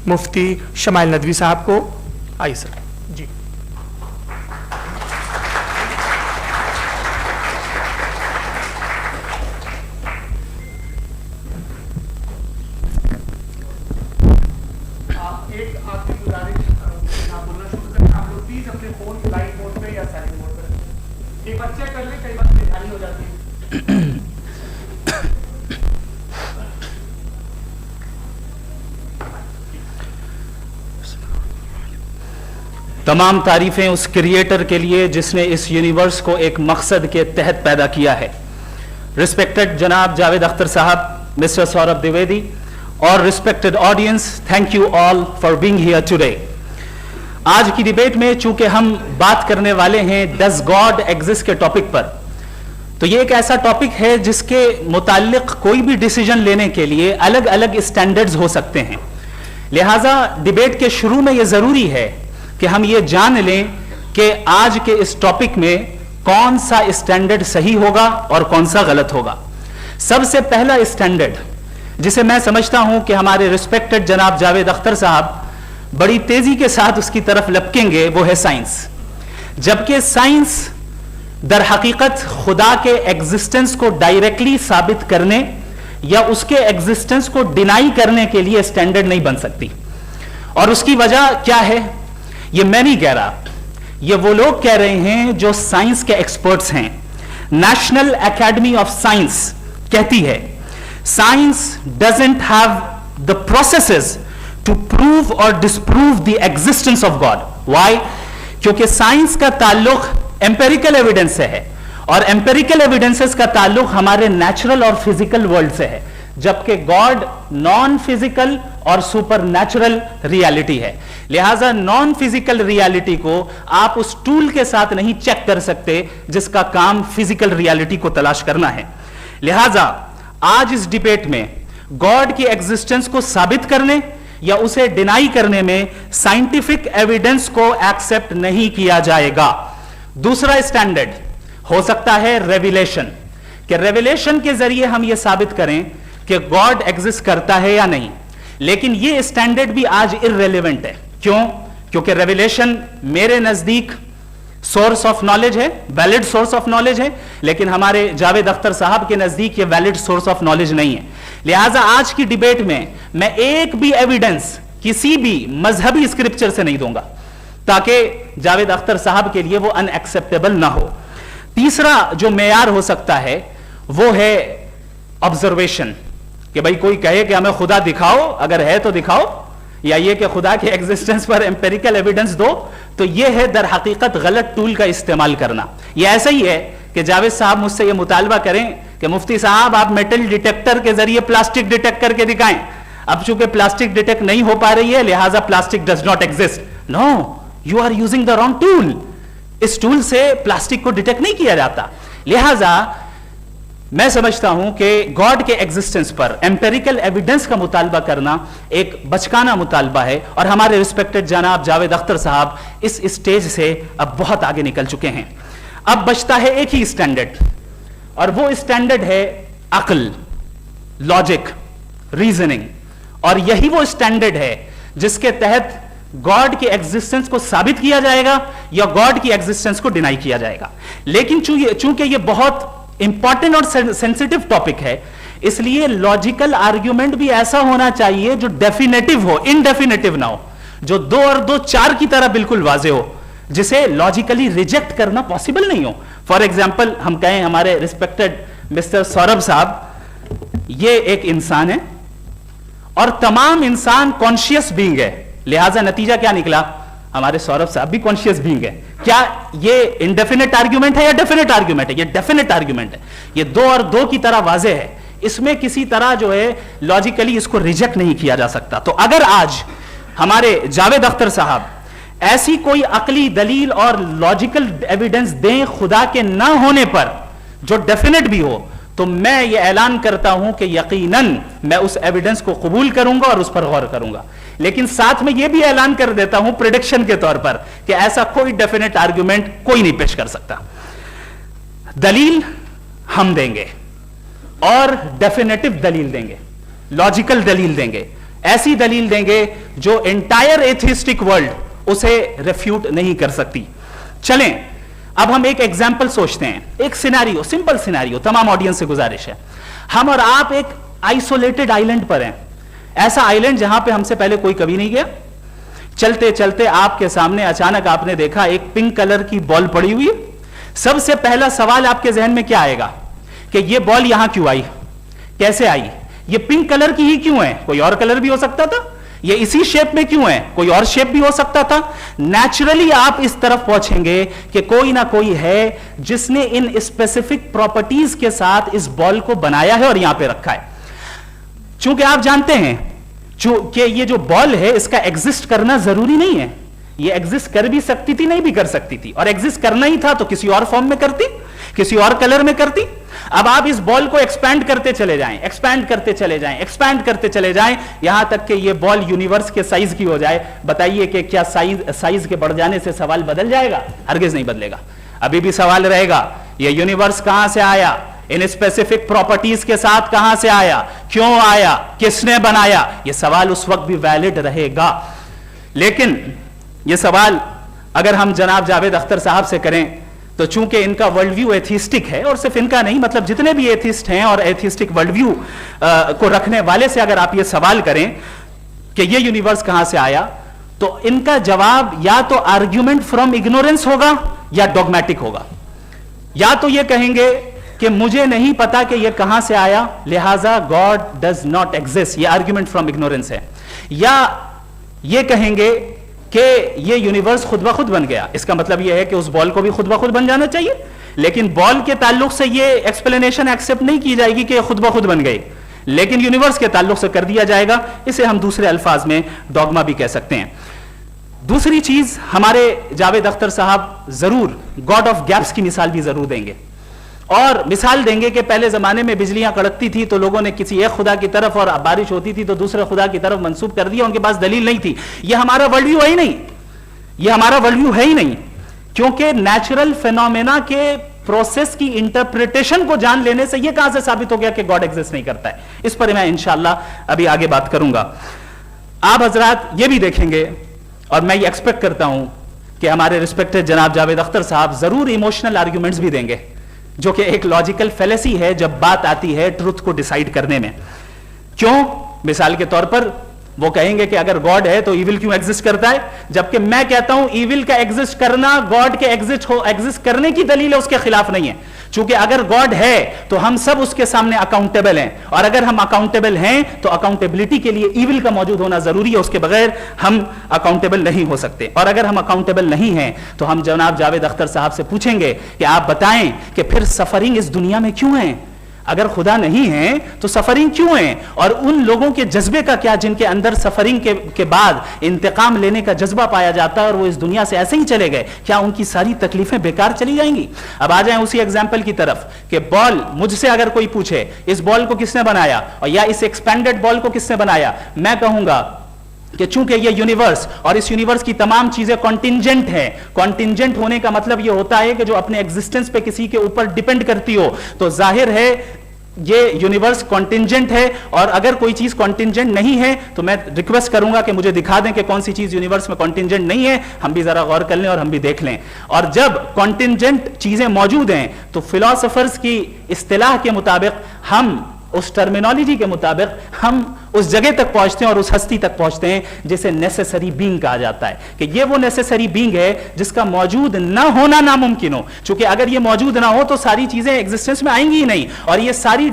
मुफ्ती smile Nadvi साहब को। आइए सर जी। एक आपकी गुजारिश, आप बोलना शुरू करें। आप लोग प्लीज अपने फोन फ्लाइट मोड पे या साइलेंट मोड पे रखें। एक बार चेक कर ले, कई बार बेकारी हो जाती है। तमाम तारीफें उस क्रिएटर के लिए जिसने इस यूनिवर्स को एक मकसद के तहत पैदा किया है। रिस्पेक्टेड जनाब जावेद अख्तर साहब, मिस्टर सौरभ द्विवेदी और respected audience, thank you all for being here today. आज की डिबेट में चूंकि हम बात करने वाले हैं डज गॉड एग्जिस्ट के टॉपिक पर, तो ये एक ऐसा टॉपिक है जिसके मुताल्लिक कोई भी डिसीजन लेने के लिए अलग अलग स्टैंडर्ड्स हो सकते हैं। लिहाजा डिबेट के शुरू में यह जरूरी है कि हम ये जान लें कि आज के इस टॉपिक में कौन सा स्टैंडर्ड सही होगा और कौन सा गलत होगा। सबसे पहला स्टैंडर्ड जिसे मैं समझता हूं कि हमारे रिस्पेक्टेड जनाब जावेद अख्तर साहब बड़ी तेजी के साथ उसकी तरफ लपकेंगे, वो है साइंस। जबकि साइंस दर हकीकत खुदा के एग्जिस्टेंस को डायरेक्टली साबित करने या उसके एग्जिस्टेंस को डिनाई करने के लिए स्टैंडर्ड नहीं बन सकती। और उसकी वजह क्या है, ये मैं नहीं कह रहा, ये वो लोग कह रहे हैं जो साइंस के एक्सपर्ट्स हैं। नेशनल एकेडमी ऑफ साइंस कहती है science doesn't have the processes to prove और disprove the existence of God. Why? क्योंकि साइंस का ताल्लुक एम्पेरिकल एविडेंस से है और एम्पेरिकल एविडेंसेस का ताल्लुक हमारे नेचुरल और फिजिकल वर्ल्ड से है, जबकि गॉड नॉन फिजिकल और सुपर नेचुरल रियलिटी है। लिहाजा नॉन फिजिकल रियलिटी को आप उस टूल के साथ नहीं चेक कर सकते जिसका काम फिजिकल रियलिटी को तलाश करना है। लिहाजा आज इस डिबेट में गॉड की एग्जिस्टेंस को साबित करने या उसे डिनाई करने में साइंटिफिक एविडेंस को एक्सेप्ट नहीं किया जाएगा। दूसरा स्टैंडर्ड हो सकता है रेविलेशन, कि रेविलेशन के जरिए हम यह साबित करें कि गॉड एग्जिस्ट करता है या नहीं। लेकिन यह स्टैंडर्ड भी आज इररिलेवेंट है। क्यों? क्योंकि रेविलेशन मेरे नजदीक सोर्स ऑफ नॉलेज है, वैलिड सोर्स ऑफ नॉलेज है, लेकिन हमारे जावेद अख्तर साहब के नजदीक यह वैलिड सोर्स ऑफ नॉलेज नहीं है। लिहाजा आज की डिबेट में मैं एक भी एविडेंस किसी भी मजहबी स्क्रिप्चर से नहीं दूंगा ताकि जावेद अख्तर साहब के लिए वो अनएक्सेप्टेबल ना हो। तीसरा जो मेयार हो सकता है वो है ऑब्जर्वेशन, कि भाई कोई कहे कि हमें खुदा दिखाओ, अगर है तो दिखाओ, या ये कि खुदा के एग्जिस्टेंस पर एम्पेरिकल एविडेंस दो, तो ये है दर हकीकत गलत टूल का इस्तेमाल करना। ये ऐसा ही है कि जावेद साहब मुझसे ये मुतालबा करें कि मुफ्ती साहब आप मेटल डिटेक्टर के जरिए प्लास्टिक डिटेक्ट करके दिखाएं। अब चूंकि प्लास्टिक डिटेक्ट नहीं हो पा रही है लिहाजा plastic does not exist. No, you are using the wrong tool. इस टूल से प्लास्टिक को डिटेक्ट नहीं किया जाता। लिहाजा मैं समझता हूं कि गॉड के एग्जिस्टेंस पर एम्पेरिकल एविडेंस का मुतालबा करना एक बचकाना मुतालबा है और हमारे रिस्पेक्टेड जनाब जावेद अख्तर साहब इस स्टेज से अब बहुत आगे निकल चुके हैं। अब बचता है एक ही स्टैंडर्ड और वो स्टैंडर्ड है अक्ल, लॉजिक, रीजनिंग। और यही वो स्टैंडर्ड है जिसके तहत गॉड की एग्जिस्टेंस को साबित किया जाएगा या गॉड की एग्जिस्टेंस को डिनाई किया जाएगा। लेकिन चूंकि ये बहुत इंपॉर्टेंट और सेंसिटिव टॉपिक है, इसलिए लॉजिकल आर्ग्यूमेंट भी ऐसा होना चाहिए जो डेफिनेटिव हो, इनडेफिनेटिव ना हो, जो 2 और 2 4 की तरह बिल्कुल वाजे हो, जिसे लॉजिकली रिजेक्ट करना पॉसिबल नहीं हो। फॉर एग्जाम्पल हम कहें हमारे रिस्पेक्टेड मिस्टर सौरभ साहब ये एक इंसान है और तमाम इंसान कॉन्शियस बीइंग है, लिहाजा नतीजा क्या निकला, हमारे सौरभ साहब भी कॉन्शियस बीइंग है। क्या ये इनडेफिनेट आर्ग्यूमेंट है या डेफिनेट आर्ग्यूमेंट है? ये डेफिनेट आर्ग्यूमेंट है। ये 2 और 2 की तरह वाजे है, इसमें किसी तरह जो है लॉजिकली इसको रिजेक्ट नहीं किया जा सकता। तो अगर आज हमारे जावेद अख्तर साहब ऐसी कोई अकली दलील और लॉजिकल एविडेंस दें खुदा के ना होने पर जो डेफिनेट भी हो, तो मैं ये ऐलान करता हूं कि यकीनन मैं उस एविडेंस को कबूल करूंगा और उस पर गौर करूंगा। लेकिन साथ में यह भी ऐलान कर देता हूं प्रेडिक्शन के तौर पर कि ऐसा कोई डेफिनेट आर्गुमेंट कोई नहीं पेश कर सकता। दलील हम देंगे और डेफिनेटिव दलील देंगे, लॉजिकल दलील देंगे, ऐसी दलील देंगे जो एंटायर एथिस्टिक वर्ल्ड उसे रेफ्यूट नहीं कर सकती। चलें अब हम एक एग्जाम्पल सोचते हैं, एक सिनेरियो, सिंपल सिनेरियो, तमाम ऑडियंस से गुजारिश है, हम और आप एक आइसोलेटेड आइलैंड पर हैं, ऐसा आइलैंड जहां पे हमसे पहले कोई कभी नहीं गया। चलते चलते आपके सामने अचानक आपने देखा एक पिंक कलर की बॉल पड़ी हुई है। सबसे पहला सवाल आपके जहन में क्या आएगा कि ये बॉल यहां क्यों आई, कैसे आई, ये पिंक कलर की ही क्यों है, कोई और कलर भी हो सकता था, ये इसी शेप में क्यों है, कोई और शेप भी हो सकता था। नेचुरली आप इस तरफ पहुंचेंगे कि कोई ना कोई है जिसने इन स्पेसिफिक प्रॉपर्टीज के साथ इस बॉल को बनाया है और यहां पे रखा है। चूंकि आप जानते हैं कि ये जो बॉल है इसका एग्जिस्ट करना जरूरी नहीं है, ये एग्जिस्ट कर भी सकती थी, नहीं भी कर सकती थी, और एग्जिस्ट करना ही था तो किसी और फॉर्म में करती, किसी और कलर में करती। अब आप इस बॉल को एक्सपैंड करते चले जाएं, एक्सपैंड करते चले जाएं, एक्सपैंड करते चले जाएं, यहां तक कि ये बॉल यूनिवर्स के साइज की हो जाए। बताइए कि क्या साइज के बढ़ जाने से सवाल बदल जाएगा? हरगिज नहीं बदलेगा। अभी भी सवाल रहेगा ये यूनिवर्स कहां से आया, इन स्पेसिफिक प्रॉपर्टीज के साथ कहां से आया, क्यों आया, किसने बनाया, यह सवाल उस वक्त भी वैलिड रहेगा। लेकिन यह सवाल अगर हम जनाब जावेद अख्तर साहब से करें तो चूंकि इनका वर्ल्ड व्यू एथिस्टिक है, और सिर्फ इनका नहीं, मतलब जितने भी एथिस्ट हैं और एथिस्टिक वर्ल्ड व्यू को रखने वाले से अगर आप ये सवाल करें कि ये यूनिवर्स कहां से आया, तो इनका जवाब या तो आर्ग्यूमेंट फ्रॉम इग्नोरेंस होगा या डॉगमेटिक होगा। या तो ये कहेंगे कि मुझे नहीं पता कि यह कहां से आया, लिहाजा गॉड डज नॉट एग्जिस्ट, यह आर्ग्यूमेंट फ्रॉम इग्नोरेंस है, या यह कहेंगे कि यह यूनिवर्स खुद ब खुद बन गया। इसका मतलब यह है कि उस बॉल को भी खुद ब खुद बन जाना चाहिए, लेकिन बॉल के ताल्लुक से यह एक्सप्लेनेशन एक्सेप्ट नहीं की जाएगी कि खुद ब खुद बन गई, लेकिन यूनिवर्स के ताल्लुक से कर दिया जाएगा। इसे हम दूसरे अल्फाज में डॉगमा भी कह सकते हैं। दूसरी चीज, हमारे जावेद अख्तर साहब जरूर गॉड ऑफ गैप्स की मिसाल भी जरूर देंगे, और मिसाल देंगे कि पहले जमाने में बिजलियां कड़कती थी तो लोगों ने किसी एक खुदा की तरफ, और बारिश होती थी तो दूसरे खुदा की तरफ मंसूब कर दिया, उनके पास दलील नहीं थी। यह हमारा वर्ल्ड व्यू है ही नहीं, यह हमारा वर्ल्ड व्यू है ही नहीं, क्योंकि नेचुरल फिनोमेना के प्रोसेस की इंटरप्रिटेशन को जान लेने से यह कहां से साबित हो गया कि गॉड एग्जिस्ट नहीं करता है। इस पर मैं इंशाअल्लाह अभी आगे बात करूंगा। आप हजरात ये भी देखेंगे, और मैं ये एक्सपेक्ट करता हूं कि हमारे रिस्पेक्टेड जनाब जावेद अख्तर साहब जरूर इमोशनल आर्ग्यूमेंट्स भी देंगे, जो कि एक लॉजिकल फेलेसी है जब बात आती है ट्रुथ को डिसाइड करने में। क्यों? मिसाल के तौर पर वो कहेंगे कि अगर गॉड है तो ईविल क्यों एग्जिस्ट करता है, जबकि मैं कहता हूं ईविल का एग्जिस्ट करना गॉड के एग्जिस्ट करने की दलील है, उसके खिलाफ नहीं है। चूंकि अगर गॉड है तो हम सब उसके सामने अकाउंटेबल हैं, और अगर हम अकाउंटेबल हैं तो अकाउंटेबिलिटी के लिए ईविल का मौजूद होना जरूरी है, उसके बगैर हम अकाउंटेबल नहीं हो सकते। और अगर हम अकाउंटेबल नहीं हैं तो हम जनाब जावेद अख्तर साहब से पूछेंगे कि आप बताएं कि फिर सफरिंग इस दुनिया में क्यों है, अगर खुदा नहीं है तो सफरिंग क्यों है, और उन लोगों के जज्बे का क्या जिनके अंदर सफरिंग के बाद इंतकाम लेने का जज्बा पाया जाता है और वो इस दुनिया से ऐसे ही चले गए, क्या उनकी सारी तकलीफें बेकार चली जाएंगी? अब आ जाएं उसी एग्जाम्पल की तरफ कि बॉल, मुझसे अगर कोई पूछे इस बॉल को किसने बनाया और या इस एक्सपेंडेड बॉल को किसने बनाया, मैं कहूंगा कि चूंकि ये यूनिवर्स और इस यूनिवर्स की तमाम चीजें कॉन्टिंजेंट है। कॉन्टिंजेंट होने का मतलब ये होता है कि जो अपने एग्जिस्टेंस पे किसी के ऊपर डिपेंड करती हो, तो जाहिर है ये यूनिवर्स कॉन्टिंजेंट है। और अगर कोई चीज कॉन्टिंजेंट नहीं है तो मैं रिक्वेस्ट करूंगा कि मुझे दिखा दें कि कौन सी चीज यूनिवर्स में कॉन्टिंजेंट नहीं है, हम भी जरा गौर कर लें और हम भी देख लें। और जब कॉन्टिंजेंट चीजें मौजूद हैं तो फिलोसोफर्स की इस्तिलाह के मुताबिक, हम उस टर्मिनोलॉजी के मुताबिक हम उस जगह तक पहुंचते हैं और उस हस्ती तक पहुंचते हैं जिसे नेसेसरी बीइंग कहा जाता है, कि ये वो नेसेसरी बीइंग है जिसका मौजूद ना होना नामुमकिन हो। क्योंकि अगर ये मौजूद ना हो तो सारी चीजें एग्जिस्टेंस में आएंगी ही नहीं, और ये सारी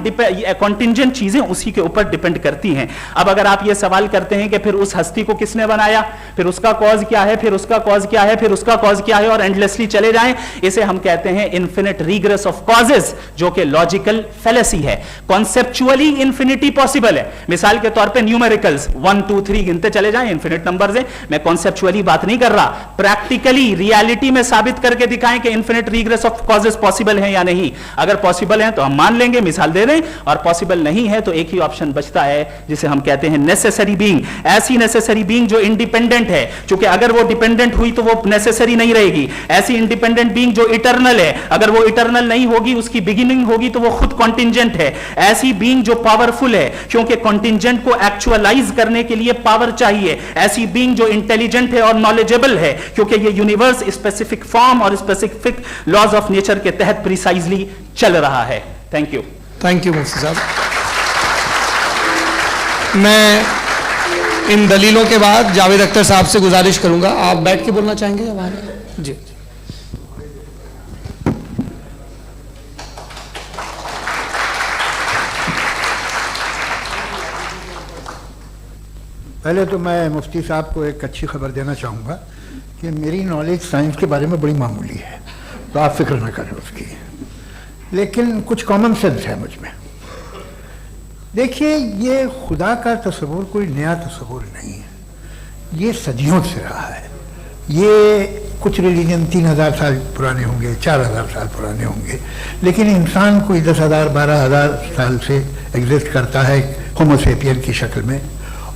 कॉन्टिंजेंट चीजें उसी के ऊपर डिपेंड करती हैं। अब अगर आप ये सवाल करते हैं कि फिर उस हस्ती को किसने बनाया, फिर उसका कॉज क्या है, फिर उसका कॉज क्या है, फिर उसका कॉज क्या है, और एंडलेसली चले जाएं, इसे हम कहते हैं इन्फिनिट रिग्रेस ऑफ कॉजेस, जो कि लॉजिकल फेलेसी है। कॉन्सेप्चुअली इंफिनिटी पॉसिबल है। मिसाल के तौर पे न्यूमेरिकल्स 1 2 3 गिनते चले जाएं, इन्फिनिट नंबर्स हैं। मैं कॉन्सेप्चुअली बात नहीं कर रहा, प्रैक्टिकली रियलिटी में साबित करके दिखाएं कि infinite regress of causes possible है या नहीं। अगर पॉसिबल है तो हम मान लेंगे, मिसाल दे दें, और पॉसिबल नहीं है तो एक ही ऑप्शन बचता है जिसे हम कहते हैं नेसेसरी बीइंग। ऐसी नेसेसरी बीइंग जो इंडिपेंडेंट है, क्योंकि अगर वो डिपेंडेंट हुई तो वो नेसेसरी नहीं रहेगी। ऐसी इंडिपेंडेंट बीइंग जो इटर्नल है, अगर वो इटर्नल नहीं होगी, उसकी बिगिनिंग होगी तो वो खुद कॉन्टिंजेंट है। ऐसी बीइंग जो पावरफुल है, क्योंकि कॉन्टिंजेंट को एक्चुअलाइज करने के लिए पावर चाहिए, ऐसी बीइंग जो इंटेलिजेंट है और नॉलेजेबल है, क्योंकि ये यूनिवर्स स्पेसिफिक फॉर्म और स्पेसिफिक लॉज ऑफ नेचर के तहत प्रिसाइजली चल रहा है। Thank you. थैंक यू मुफ्ती साहब। मैं इन दलीलों के बाद जावेद अख्तर साहब से गुजारिश करूंगा, आप बैठ के बोलना चाहेंगे या बाहर? जी। पहले तो मैं मुफ्ती साहब को एक अच्छी खबर देना चाहूँगा कि मेरी नॉलेज साइंस के बारे में बड़ी मामूली है, तो आप फिक्र ना करें उसकी, लेकिन कुछ कॉमन सेंस है मुझ में। देखिए, ये खुदा का तस्वुर कोई नया तस्वुर नहीं है, ये सदियों से रहा है। ये कुछ रिलीजन 3000 साल पुराने होंगे, 4000 साल पुराने होंगे, लेकिन इंसान कोई 10,000 12,000 साल से एग्जिस्ट करता है होमो सेपियन की शक्ल में,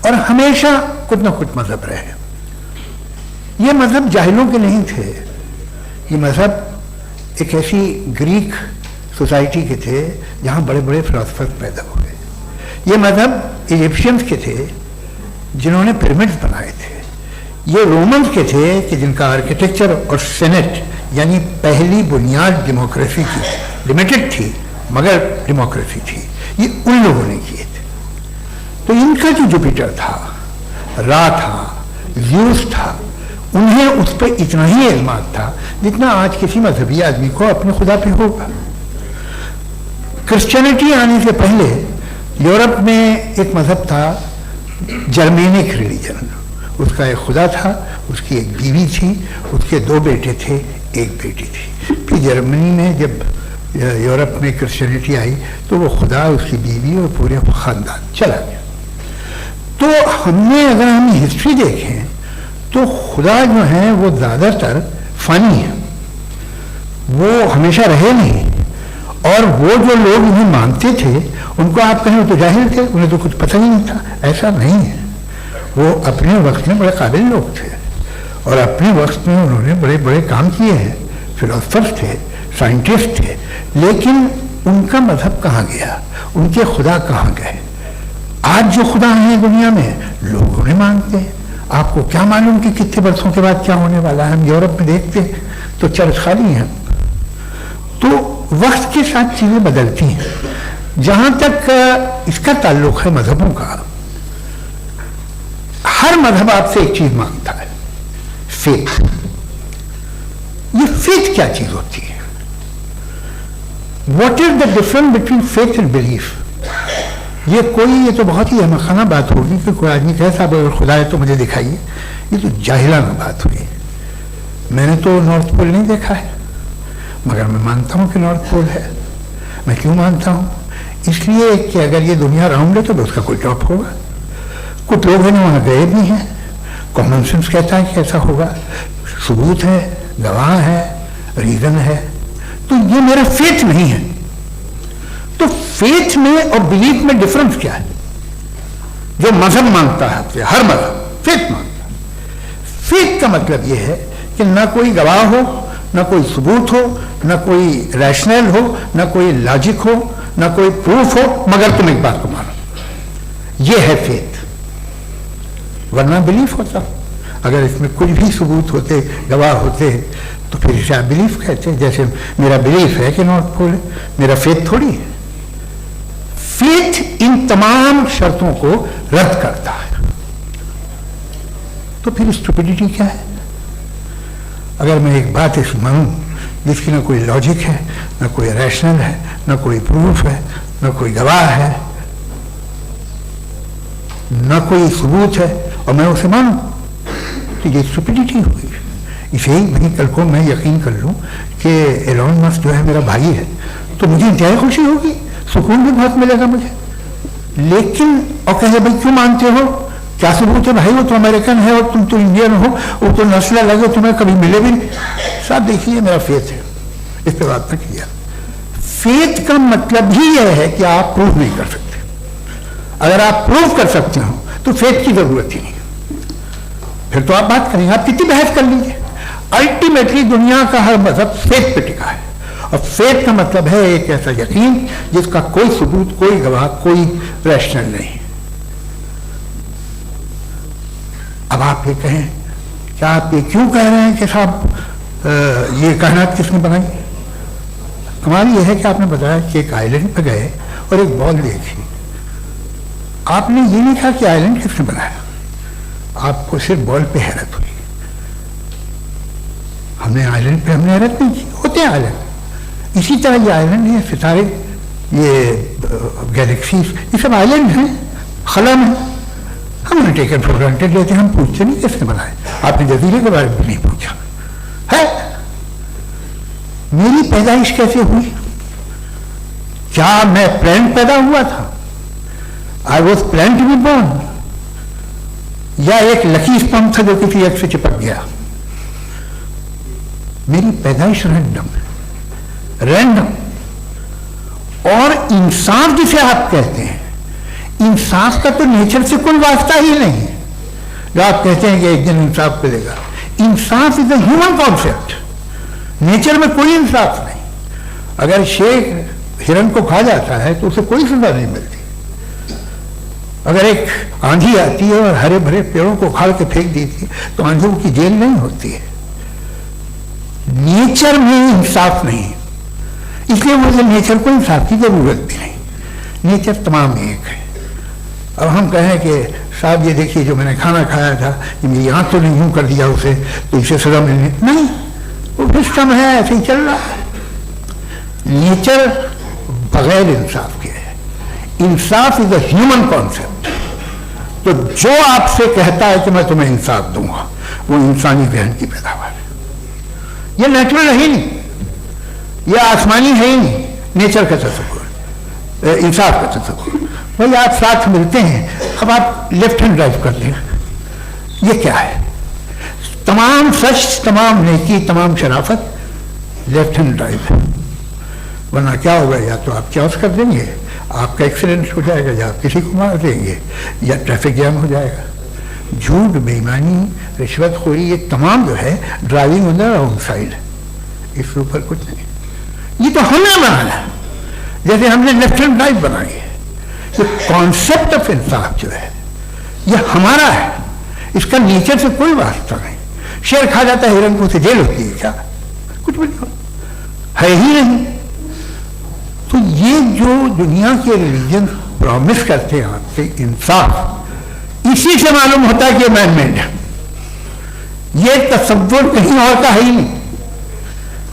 और हमेशा कुछ ना कुछ मजहब रहे। ये मजहब जाहिलों के नहीं थे, ये मजहब एक ऐसी ग्रीक सोसाइटी के थे जहाँ बड़े बड़े फिलोसफर पैदा हुए। ये मजहब इजिप्शियंस के थे जिन्होंने पिरामिड्स बनाए थे। ये रोमन्स के थे कि जिनका आर्किटेक्चर और सेनेट यानी पहली बुनियाद डेमोक्रेसी की, लिमिटेड थी मगर डेमोक्रेसी थी, ये उन लोगों ने किए थे। तो इनका जो जुपिटर था, रा था, ज़्यूस था, उन्हें उस पर इतना ही एतमाद था जितना आज किसी मजहबी आदमी को अपने खुदा पे होगा। क्रिश्चियनिटी आने से पहले यूरोप में एक मजहब था, जर्मेनिक रिलीजन। उसका एक खुदा था, उसकी एक बीवी थी, उसके 2 बेटे थे, एक बेटी थी। फिर जर्मनी में जब यूरोप में क्रिश्चियनिटी आई तो वो खुदा, उसकी बीवी और पूरे ख़ानदान चला गया। तो अगर हम हिस्ट्री देखें तो खुदा जो है वो ज़्यादातर फ़नी है, वो हमेशा रहे नहीं। और वो जो लोग इन्हें मानते थे उनको आप कहें वो तो जाहिल थे, उन्हें तो कुछ पता ही नहीं था, ऐसा नहीं है। वो अपने वक्त में बड़े काबिल लोग थे और अपने वक्त में उन्होंने बड़े बड़े काम किए हैं, फिलोसफर्स थे, साइंटिस्ट थे, लेकिन उनका मजहब कहाँ गया, उनके खुदा कहाँ गए? आज जो खुदा हैं दुनिया में लोग उन्हें मानते हैं। आपको क्या मालूम कि कितने वर्षों के बाद क्या होने वाला है? हम यूरोप में देखते हैं तो चर्च खाली हैं। तो वक्त के साथ चीजें बदलती हैं। जहां तक इसका ताल्लुक है मजहबों का, हर मजहब आपसे एक चीज मांगता है, फेथ। ये फेथ क्या चीज होती है? What is the difference between faith and belief? ये तो बहुत ही अहमखाना बात होगी कि कोई आदमी कहे साहब अगर खुदा है तो मुझे दिखाइए। ये तो जाहिलाना बात हुई। मैंने तो नॉर्थ पोल नहीं देखा है, मगर मैं मानता हूँ कि नॉर्थ पोल है। मैं क्यों मानता हूँ? इसलिए कि अगर ये दुनिया राउंड है तो उसका कोई टॉप होगा। कुछ लोग हैं वहाँ गए भी हैं, कॉमन सेंस कहता है कि ऐसा होगा, सबूत है, गवाह है, रीजन है। तो ये मेरा फेथ नहीं है। तो फेथ में और बिलीफ में डिफरेंस क्या है? जो मजहब मांगता है, हर मजहब फेथ मांगता है। फेथ का मतलब यह है कि ना कोई गवाह हो, ना कोई सबूत हो, ना कोई रैशनल हो, ना कोई लॉजिक हो, ना कोई प्रूफ हो, मगर तुम एक बात को मानो। यह है फेथ। वरना बिलीफ होता। अगर इसमें कुछ भी सबूत होते, गवाह होते, तो फिर इसे आप बिलीफ कहते। जैसे मेरा बिलीफ है कि नॉर्थ पोल है, मेरा फेथ थोड़ी है। फेथ इन तमाम शर्तों को रद्द करता है। तो फिर स्टुपिडिटी क्या है? अगर मैं एक बात ऐसी मानूं जिसकी ना कोई लॉजिक है, ना कोई रैशनल है, ना कोई प्रूफ है, ना कोई गवाह है, ना कोई सबूत है, और मैं उसे मानूं, तो ये स्टुपिडिटी हुई। इसे ही वहीं कल को मैं यकीन कर लूं कि एलोन मस्क जो है मेरा भाई है, तो मुझे इंतहाई खुशी होगी, सुकून भी बहुत मिलेगा मुझे। लेकिन और कहे भाई क्यों मानते हो, क्या सबूत है भाई? वो तो अमेरिकन है और तुम तो इंडियन हो, वो तो नस्ल अलग है, तुम्हें कभी मिले भी नहीं। साहब देखिए मेरा फेथ है, इस पर बात तक किया। फेथ का मतलब ही यह है कि आप प्रूव नहीं कर सकते। अगर आप प्रूव कर सकते हो तो फेथ की जरूरत ही नहीं, फिर तो आप बात करेंगे, आप कितनी बहस कर लीजिए। अल्टीमेटली दुनिया का हर मजहब फेथ पे टिका है, और फेथ का मतलब है एक ऐसा यकीन जिसका कोई सबूत, कोई गवाह, कोई रैशनल नहीं। आप ये कहें, क्या आप ये क्यों कह रहे हैं कि साहब ये कायनात किसने बनाई? कमाल ये है कि आपने बताया कि एक आइलैंड पे गए और एक बॉल देखी। आपने ये नहीं कहा कि आइलैंड किसने बनाया, आपको सिर्फ बॉल पे हैरत हुई। हमने आइलैंड पे हमने हैरत नहीं की, होते हैं आइलैंड। इसी तरह ये आइलैंड है, सितारे, ये गैलेक्सीज, ये सब आइलैंड हैं, खला में। हम उन्हें टेकन फॉर ग्रांटेड लेते हैं, हम पूछते नहीं किसने बनाए। आपने जजीरे के बारे में नहीं पूछा है। मेरी पैदाइश कैसे हुई? क्या मैं प्लान पैदा हुआ था? I was plan to be born, या एक लकी स्पम था जो किसी एक से चिपक गया? मेरी पैदाइश रैंडम। और इंसाफ जिसे आप कहते हैं, इंसाफ का तो नेचर से कोई वास्ता ही नहीं है। जो आप कहते हैं कि एक दिन इंसाफ मिलेगा, इंसाफ is a human concept, nature में कोई इंसाफ नहीं। अगर शेर हिरन को खा जाता है तो उसे कोई सजा नहीं मिलती। अगर एक आंधी आती है और हरे भरे पेड़ों को उखाड़ के फेंक देती है तो आंधियों की जेल नहीं होती है। नेचर में इंसाफ नहीं, इसलिए मुझे नेचर को इंसाफ की जरूरत भी नहीं। नेचर तमाम एक है। अब हम कहें कि साहब ये देखिए जो मैंने खाना खाया था, ये मेरी आंख तो नहीं यूं कर दिया उसे, तो इसे सजा मिलनी नहीं, वो सिस्टम है, ऐसे ही चल रहा है। नेचर बगैर इंसाफ के है। इंसाफ इज अ ह्यूमन कॉन्सेप्ट। तो जो आपसे कहता है कि मैं तुम्हें इंसाफ दूंगा, वो इंसानी जहन की पैदावार है। ये नेचुरल है ही नहीं, ये आसमानी है ही नहीं। नेचर का तस्वुर, इंसाफ का तस्वुर। भाई आप साथ मिलते हैं, अब आप लेफ्ट हैंड ड्राइव करते हैं, ये क्या है? तमाम सच, तमाम नेकी, तमाम शराफत लेफ्ट हैंड ड्राइव है। वरना क्या होगा, या तो आप क्रॉस कर देंगे, आपका एक्सीडेंट हो जाएगा, या आप किसी को मार देंगे, या ट्रैफिक जैम हो जाएगा। झूठ, बेईमानी, रिश्वतखोरी, ये तमाम जो है driving on the wrong side, इसके ऊपर कुछ नहीं। ये तो हमने बनाया, जैसे हमने लेफ्ट हैंड ड्राइव बनाई है। ये कॉन्सेप्ट ऑफ इंसाफ जो है ये हमारा है, इसका नेचर से कोई वास्ता नहीं। शेर खा जाता है हिरन को, उसे जेल होती है क्या? कुछ भी नहीं है ही नहीं। तो ये जो दुनिया के रिलीजन प्रॉमिस करते हैं आपसे इंसाफ, इसी से मालूम होता है कि मैन मेड है। ये तसव्वुर कहीं और का है ही नहीं।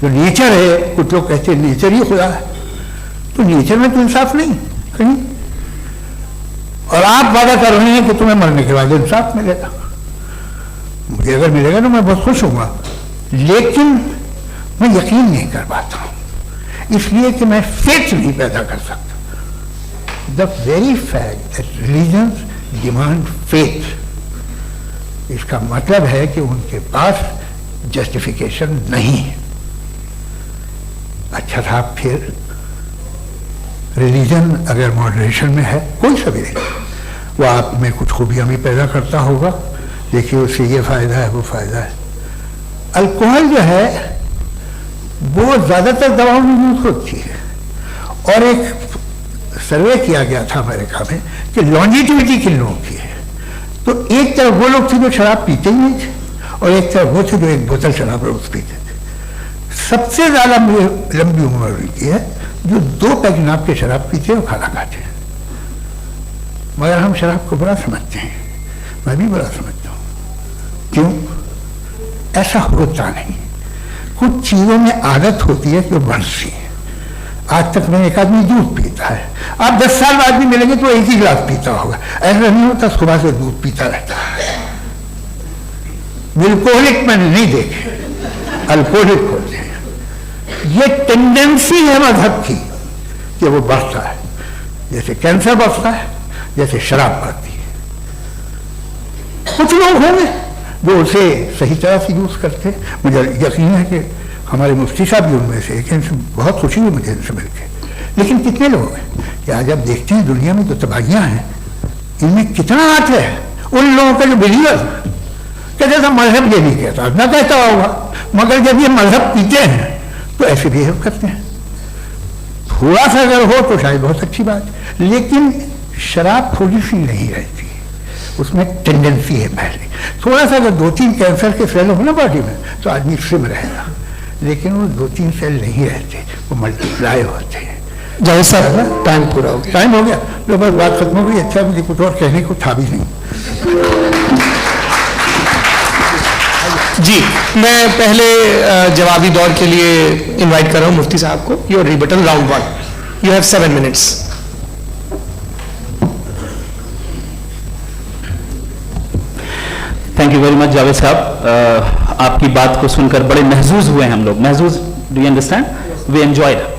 जो नेचर है, कुछ लोग कहते हैं नेचर ही खुदा है, तो नेचर में तो इंसाफ नहीं कहीं। और आप वादा कर रहे हैं कि तुम्हें मरने के बाद इंसाफ मिलेगा। मुझे अगर मिलेगा तो मैं बहुत खुश होऊंगा, लेकिन मैं यकीन नहीं कर पाता हूं, इसलिए कि मैं फेथ नहीं पैदा कर सकता। The very fact that religions demand faith, इसका मतलब है कि उनके पास जस्टिफिकेशन नहीं है। अच्छा साहब, फिर रिलीजन अगर मॉडरेशन में है, कोई सा भी नहीं, वो आप में कुछ खूबियां भी पैदा करता होगा। देखिए उससे ये फायदा है, वो फायदा है। अल्कोहल जो है वो ज्यादातर दवाओं में यूज होती है। और एक सर्वे किया गया था अमेरिका में कि लॉन्जिटिविटी किन लोगों की है, तो एक तरफ वो लोग थे जो शराब पीते ही नहीं थे, और एक तरफ वो थे जो एक बोतल शराब रोज पीते थे। सबसे ज्यादा लंबी उम्र उनकी है जो 2 पैक नाप के शराब पीते और खाना खाते हैं। मगर हम शराब को बुरा समझते हैं, मैं भी बुरा समझता हूँ। क्यों? ऐसा होता नहीं। कुछ चीजों में आदत होती है कि वो बढ़ती है। आज तक में एक आदमी दूध पीता है, आप 10 साल बाद भी मिलेंगे तो एक ही गिलास पीता होगा। ऐसा नहीं होता, सुबह से दूध पीता रहता है। बिल्कोहलिक मैंने नहीं देखे, अल्कोहलिक होते हैं। ये टेंडेंसी है मजहब की कि वो बढ़ता है, जैसे कैंसर बढ़ता है, जैसे शराब बढ़ती है। कुछ लोग होंगे जो उसे सही तरह से यूज करते हैं। मुझे यकीन है कि हमारे मुफ्ती साहब भी उनमें से, इनसे बहुत खुशी हुई मुझे इनसे मिलकर। लेकिन कितने लोग हैं कि आज आप देखते हैं दुनिया में जो तबाहियां हैं, इनमें कितना हाथ है उन लोगों का जो बिलीवर कहते थे मजहब ये नहीं कहता, ना कहता होगा, मगर जब ये मजहब पीते हैं तो ऐसे बिहेव करते हैं। थोड़ा सा अगर हो तो शायद बहुत अच्छी बात, लेकिन शराब थोड़ी सी नहीं रहती, उसमें टेंडेंसी है पहले। थोड़ा सा अगर 2-3 कैंसर के सेल हो ना बॉडी में तो आदमी स्लिम रहेगा, लेकिन वो 2-3 सेल नहीं रहते, वो मल्टीप्लाई होते हैं। जावेद साहब टाइम पूरा हो गया। टाइम हो गया तो बस बात खत्म हो गई। अच्छा, मुझे कुछ और कहने को था भी नहीं। जी, मैं पहले जवाबी दौर के लिए इनवाइट कर रहा हूं मुफ्ती साहब को। Your rebuttal round 1, you have 7 minutes. Thank you very much Javed साहब, आपकी बात को सुनकर बड़े महजूज हुए हम लोग। महजूज, do you understand? We enjoyed.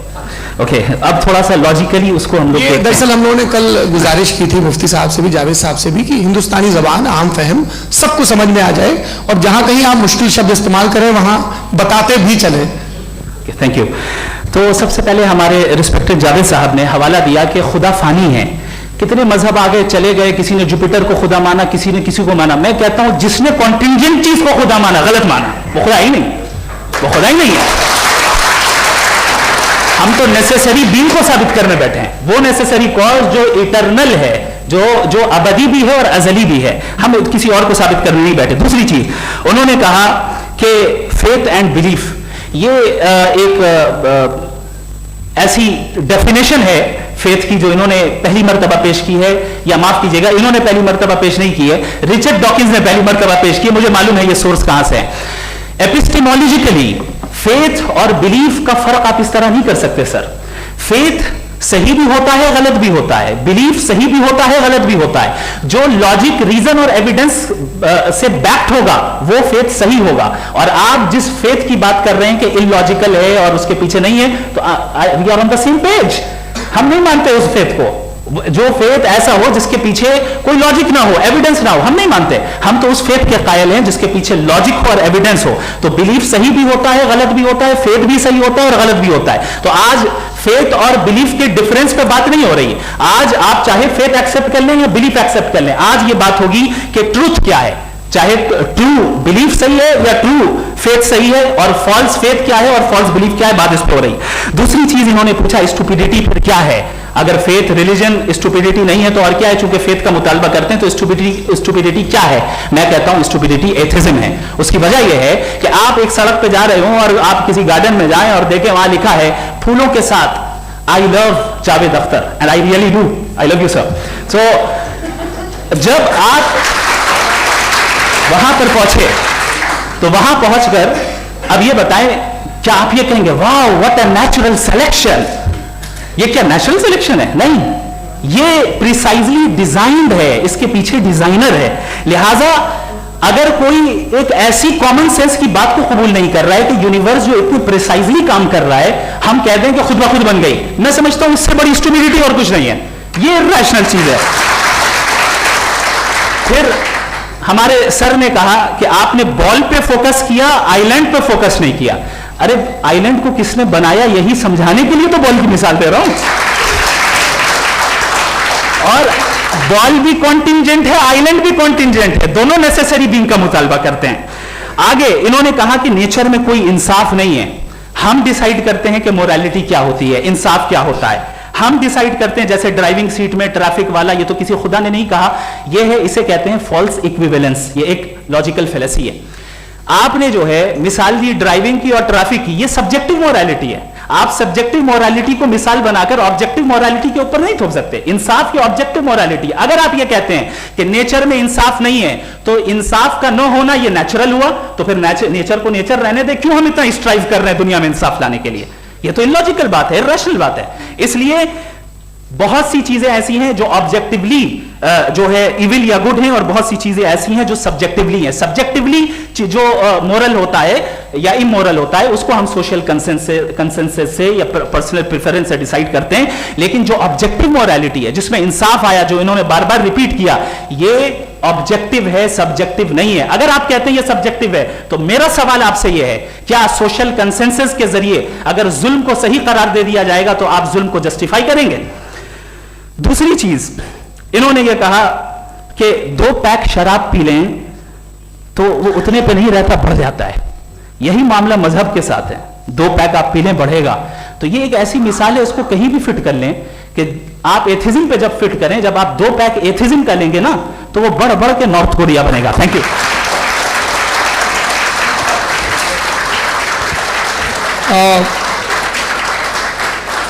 Okay, अब थोड़ा सा लॉजिकली उसको हम लोग देखते हैं। दरअसल हम लोगों ने कल गुजारिश की थी मुफ्ती साहब से भी, जावेद साहब से भी, कि हिंदुस्तानी जबान आम फहम सबको समझ में आ जाए और जहां कहीं आप मुश्किल शब्द इस्तेमाल करें वहां बताते भी चले। Thank you. तो सबसे पहले हमारे रिस्पेक्टेड जावेद साहब ने हवाला दिया कि खुदा फानी है। कितने मजहब आगे चले गए, किसी ने जुपिटर को खुदा माना, किसी ने किसी को माना। मैं कहता हूं जिसने कॉन्टिंजेंट चीज को खुदा माना, गलत माना, वो खुदा ही नहीं, वो खुदा ही नहीं है। हम तो नेसेसरी बीइंग को साबित करने बैठे हैं, वो नेसेसरी कॉज जो इटरनल है, जो अबदी भी है और अजली भी है। हम किसी और को साबित करने नहीं बैठे। दूसरी चीज उन्होंने कहा कि फेथ एंड बिलीफ, ये एक ऐसी डेफिनेशन है फेथ की जो इन्होंने पहली मर्तबा पेश की है, या माफ कीजिएगा इन्होंने पहली मर्तबा पेश नहीं की है, रिचर्ड डॉकिंस ने पहली मर्तबा पेश की है। मुझे मालूम है ये सोर्स कहां से है। एपिस्टेमोलॉजिकली फेथ और बिलीफ का फर्क आप इस तरह नहीं कर सकते सर। फेथ सही भी होता है, गलत भी होता है, बिलीफ सही भी होता है, गलत भी होता है। जो लॉजिक, रीजन और एविडेंस से बैक्ड होगा वो फेथ सही होगा। और आप जिस फेथ की बात कर रहे हैं कि इलॉजिकल है और उसके पीछे नहीं है, तो we are on the same page. हम नहीं मानते उस फेथ को, जो फेथ ऐसा हो जिसके पीछे कोई लॉजिक ना हो, एविडेंस ना हो, हम नहीं मानते। हम तो उस फेथ के कायल हैं जिसके पीछे लॉजिक हो और एविडेंस हो। तो बिलीफ सही भी होता है, गलत भी होता है, फेथ भी सही होता है और गलत भी होता है। तो आज फेथ और बिलीफ के डिफरेंस पे बात नहीं हो रही। आज आप चाहे फेथ एक्सेप्ट कर लें या बिलीफ एक्सेप्ट कर लें, आज ये बात होगी कि ट्रूथ क्या है, चाहे ट्रू बिलीफ सही है या ट्रू फेथ सही है, और फॉल्स फेथ क्या है और फॉल्स बिलीफ क्या है, बात इस पर हो रही। दूसरी चीज इन्होंने पूछा स्टुपिडिटी फिर क्या है। अगर फेथ रिलीजन स्टुपिडिटी नहीं है तो और क्या है? चूंकि फेथ का मुतालबा करते हैं तो स्टुपिडिटी क्या है? मैं कहता हूं स्टुपिडिटी एथिज्म है। उसकी वजह यह है कि आप एक सड़क पे जा रहे हो और आप किसी गार्डन में जाएं और देखें वहां लिखा है फूलों के साथ I love Javed Akhtar, and I really do, I love you sir. So जब आप वहां पर पहुंचे तो वहां पहुंचकर अब ये बताएं, क्या आप ये कहेंगे वाह व्हाट अ नेचुरल सिलेक्शन? ये क्या नेचुरल सिलेक्शन है? नहीं, ये प्रिसाइजली डिजाइंड है, इसके पीछे डिजाइनर है। लिहाजा अगर कोई एक ऐसी कॉमन सेंस की बात को कबूल नहीं कर रहा है कि यूनिवर्स जो इतनी प्रिसाइजली काम कर रहा है, हम कह दें कि खुद ब खुद बन गई, मैं समझता हूं इससे बड़ी स्टुपिडिटी और कुछ नहीं है। ये इरैशनल चीज है। फिर हमारे सर ने कहा कि आपने बॉल पे फोकस किया, आइलैंड पे फोकस नहीं किया। अरे आइलैंड को किसने बनाया यही समझाने के लिए तो बॉल की मिसाल दे रहा हूं। और बॉल भी कॉन्टिंजेंट है, आइलैंड भी कॉन्टिंजेंट है, दोनों नेसेसरी बीइंग का मुतालबा करते हैं। आगे इन्होंने कहा कि नेचर में कोई इंसाफ नहीं है, हम डिसाइड करते हैं कि मोरालिटी क्या होती है, इंसाफ क्या होता है, हम डिसाइड करते हैं। जैसे ड्राइविंग सीट में ट्रैफिक वाला, ये तो किसी खुदा ने नहीं कहा, ये है, इसे कहते हैं फॉल्स इक्विवेलेंस। ये एक लॉजिकल फेलेसी है। आपने जो है मिसाल दी ड्राइविंग की और ट्रैफिक की, ये सब्जेक्टिव मोरालिटी है। आप सब्जेक्टिव मोरालिटी को मिसाल बनाकर ऑब्जेक्टिव मोरालिटी के ऊपर नहीं थोप सकते। इंसाफ की ऑब्जेक्टिव मोरालिटी। अगर आप ये कहते हैं कि नेचर में इंसाफ नहीं है तो इंसाफ का न होना ये नेचुरल हुआ, तो फिर नेचर को नेचर रहने दे, क्यों हम इतना स्ट्राइव कर रहे हैं दुनिया में इंसाफ लाने के लिए? ये तो इलॉजिकल बात है, इरैशनल बात है। इसलिए बहुत सी चीजें ऐसी हैं जो ऑब्जेक्टिवली जो है इविल या गुड हैं, और बहुत सी चीजें ऐसी हैं जो सब्जेक्टिवली हैं। सब्जेक्टिवली जो मोरल होता है या इमोरल होता है उसको हम सोशल कंसेंसस से या पर्सनल प्रेफरेंस से डिसाइड करते हैं। लेकिन जो ऑब्जेक्टिव मोरालिटी है जिसमें इंसाफ आया, जो इन्होंने बार बार रिपीट किया, ये ऑब्जेक्टिव है, सब्जेक्टिव नहीं है। अगर आप कहते हैं ये सब्जेक्टिव है तो मेरा सवाल आपसे यह है, क्या सोशल कंसेंसस के जरिए अगर जुल्म को सही करार दे दिया जाएगा तो आप जुल्म को जस्टिफाई करेंगे? दूसरी चीज इन्होंने ये कहा कि 2 पैक शराब पी लें तो वो उतने पे नहीं रहता, बढ़ जाता है। यही मामला मजहब के साथ है, 2 पैक आप पी लें बढ़ेगा। तो ये एक ऐसी मिसाल है, इसको कहीं भी फिट कर लें कि आप एथिज्म पे जब फिट करें, जब आप 2 पैक एथिज्म का लेंगे ना, तो वो बढ़ बढ़ के नॉर्थ कोरिया बनेगा। Thank you.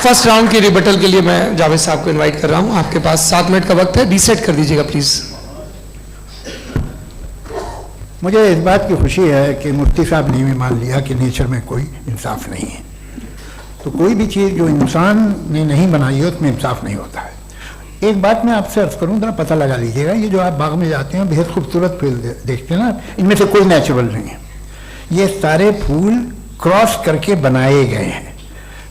फर्स्ट राउंड की रिबटल के लिए मैं जावेद साहब को इनवाइट कर रहा हूं। आपके पास 7 मिनट का वक्त है, रीसेट कर दीजिएगा प्लीज। मुझे इस बात की खुशी है कि मुफ्ती साहब ने भी मान लिया कि नेचर में कोई इंसाफ नहीं है। तो कोई भी चीज़ जो इंसान ने नहीं बनाई है उसमें इंसाफ नहीं होता है। एक बात मैं आपसे अर्ज करूँ, जरा पता लगा लीजिएगा, ये जो आप बाग में जाते हैं बेहद खूबसूरत फूल देखते हैं ना, इनमें से कोई नेचुरल नहीं है। ये सारे फूल क्रॉस करके बनाए गए हैं।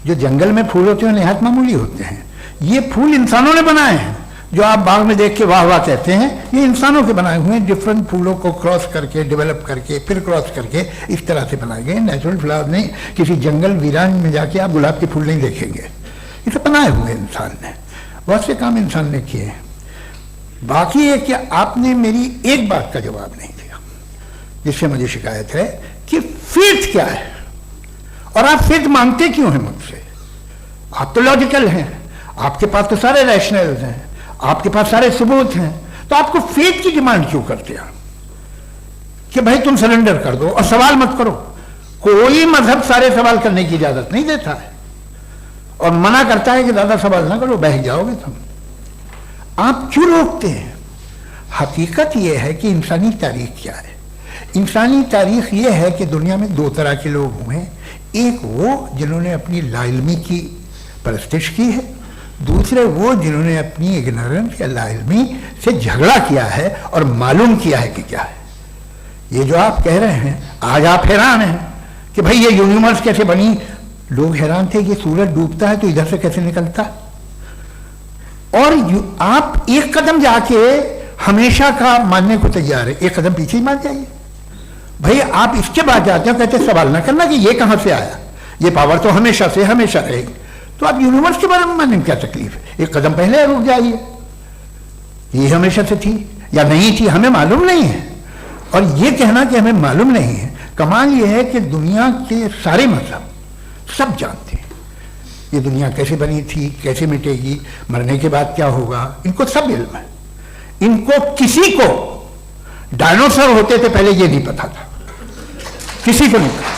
जो जंगल में फूल होते हैं निहायत मामूली होते हैं, ये फूल इंसानों ने बनाए हैं। जो आप बाग में देख के वाह वाह कहते हैं, ये इंसानों के बनाए हुए हैं। डिफरेंट फूलों को क्रॉस करके, डेवलप करके, फिर क्रॉस करके इस तरह से बनाए गए। नेचुरल फ्लावर नहीं, किसी जंगल वीरान में जाके आप गुलाब के फूल नहीं देखेंगे। इसे बनाए हुए इंसान ने, बहुत से काम इंसान ने किए हैं। बाकी है कि आपने मेरी एक बात का जवाब नहीं दिया, जिससे मुझे शिकायत है कि फेथ क्या है और आप फेथ मांगते क्यों हैं मुझसे। आप तो लॉजिकल हैं, आपके पास तो सारे रैशनल्स हैं, आपके पास सारे सबूत हैं, तो आपको फेथ की डिमांड क्यों करते हैं कि भाई तुम सरेंडर कर दो और सवाल मत करो। कोई मजहब सारे सवाल करने की इजाजत नहीं देता है और मना करता है कि ज्यादा सवाल ना करो, बह जाओगे तुम। आप क्यों रोकते हैं? हकीकत यह है कि इंसानी तारीख क्या है। इंसानी तारीख यह है कि दुनिया में 2 तरह के लोग हुए। एक वो जिन्होंने अपनी लाइल्मी की परस्तिश की है, दूसरे वो जिन्होंने अपनी इग्नोरेंस या लाइल्मी से झगड़ा किया है और मालूम किया है कि क्या है। ये जो आप कह रहे हैं, आज आप हैरान हैं कि भाई ये यूनिवर्स कैसे बनी। लोग हैरान थे कि सूरज डूबता है तो इधर से कैसे निकलता, और आप एक कदम जाके हमेशा का मानने को तैयार है। एक कदम पीछे ही मान जाइए भाई। आप इसके बाद जाते हो, कहते सवाल ना करना कि ये कहां से आया, ये पावर तो हमेशा से हमेशा रहेगी। तो आप यूनिवर्स के बारे में मानने में क्या तकलीफ है? एक कदम पहले रुक जाइए, ये हमेशा से थी या नहीं थी हमें मालूम नहीं है। और ये कहना कि हमें मालूम नहीं है, कमाल ये है कि दुनिया के सारे मजहब सब जानते हैं ये दुनिया कैसे बनी थी, कैसे मिटेगी, मरने के बाद क्या होगा, इनको सब इल्म है। इनको किसी को डायनासोर होते थे पहले ये नहीं पता था, किसी को नहीं पता।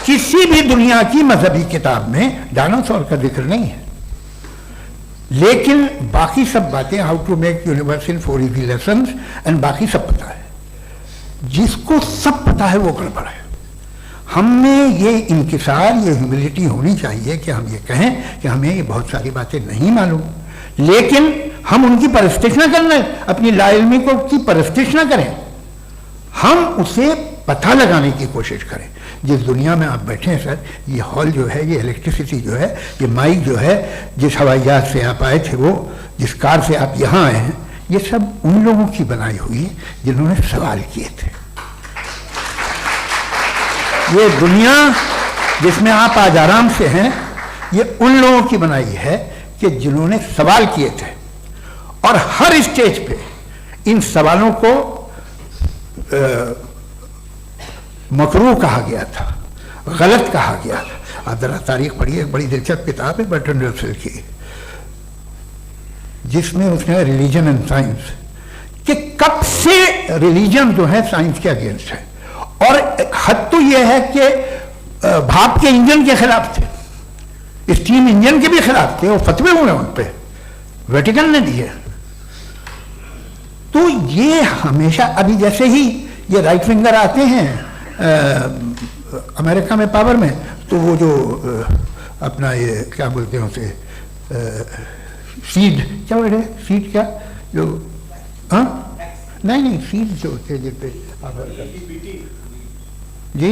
किसी भी दुनिया की मजहबी किताब में डायनासोर का जिक्र नहीं है। लेकिन बाकी सब बातें, how to make universe in 4 easy lessons and बाकी सब पता है। जिसको सब पता है वो गड़बड़ है। हमें ये इंकिसार, ये ह्यूमिलिटी होनी चाहिए कि हम ये कहें कि हमें ये बहुत सारी बातें नहीं मालूम, लेकिन हम उनकी परस्तिश न करना, अपनी लाइल्मी को की परस्तिश न करें, हम उसे पता लगाने की कोशिश करें। जिस दुनिया में आप बैठे हैं सर, ये हॉल जो है, ये इलेक्ट्रिसिटी जो है, ये माइक जो है, जिस हवाई जहाज से आप आए थे, वो जिस कार से आप यहाँ आए हैं, ये सब उन लोगों की बनाई हुई है जिन्होंने सवाल किए थे। ये दुनिया जिसमें आप आज आराम से हैं, ये उन लोगों की बनाई है कि जिन्होंने सवाल किए थे। और हर स्टेज पे इन सवालों को मकरूह कहा गया था, गलत कहा गया था। आप जरा तारीख पढ़िए, एक बड़ी दिलचस्प किताब है बर्ट्रैंड रसेल की, जिसमें उसने रिलीजन एंड साइंस कि कब से रिलीजन जो है साइंस के अगेंस्ट है। और हद तो यह है कि भाप के इंजन के खिलाफ थे, स्टीम इंजन के भी खिलाफ थे, वो फतवे हुए उन पर, वेटिकन ने दिए। तो ये हमेशा, अभी जैसे ही ये राइट विंगर आते हैं अमेरिका में पावर में, तो वो जो अपना ये क्या बोलते हैं उसे, सीड क्या बोल रहे हैं, सीड क्या जो, हाँ नहीं सीड जो होते जिस पे जी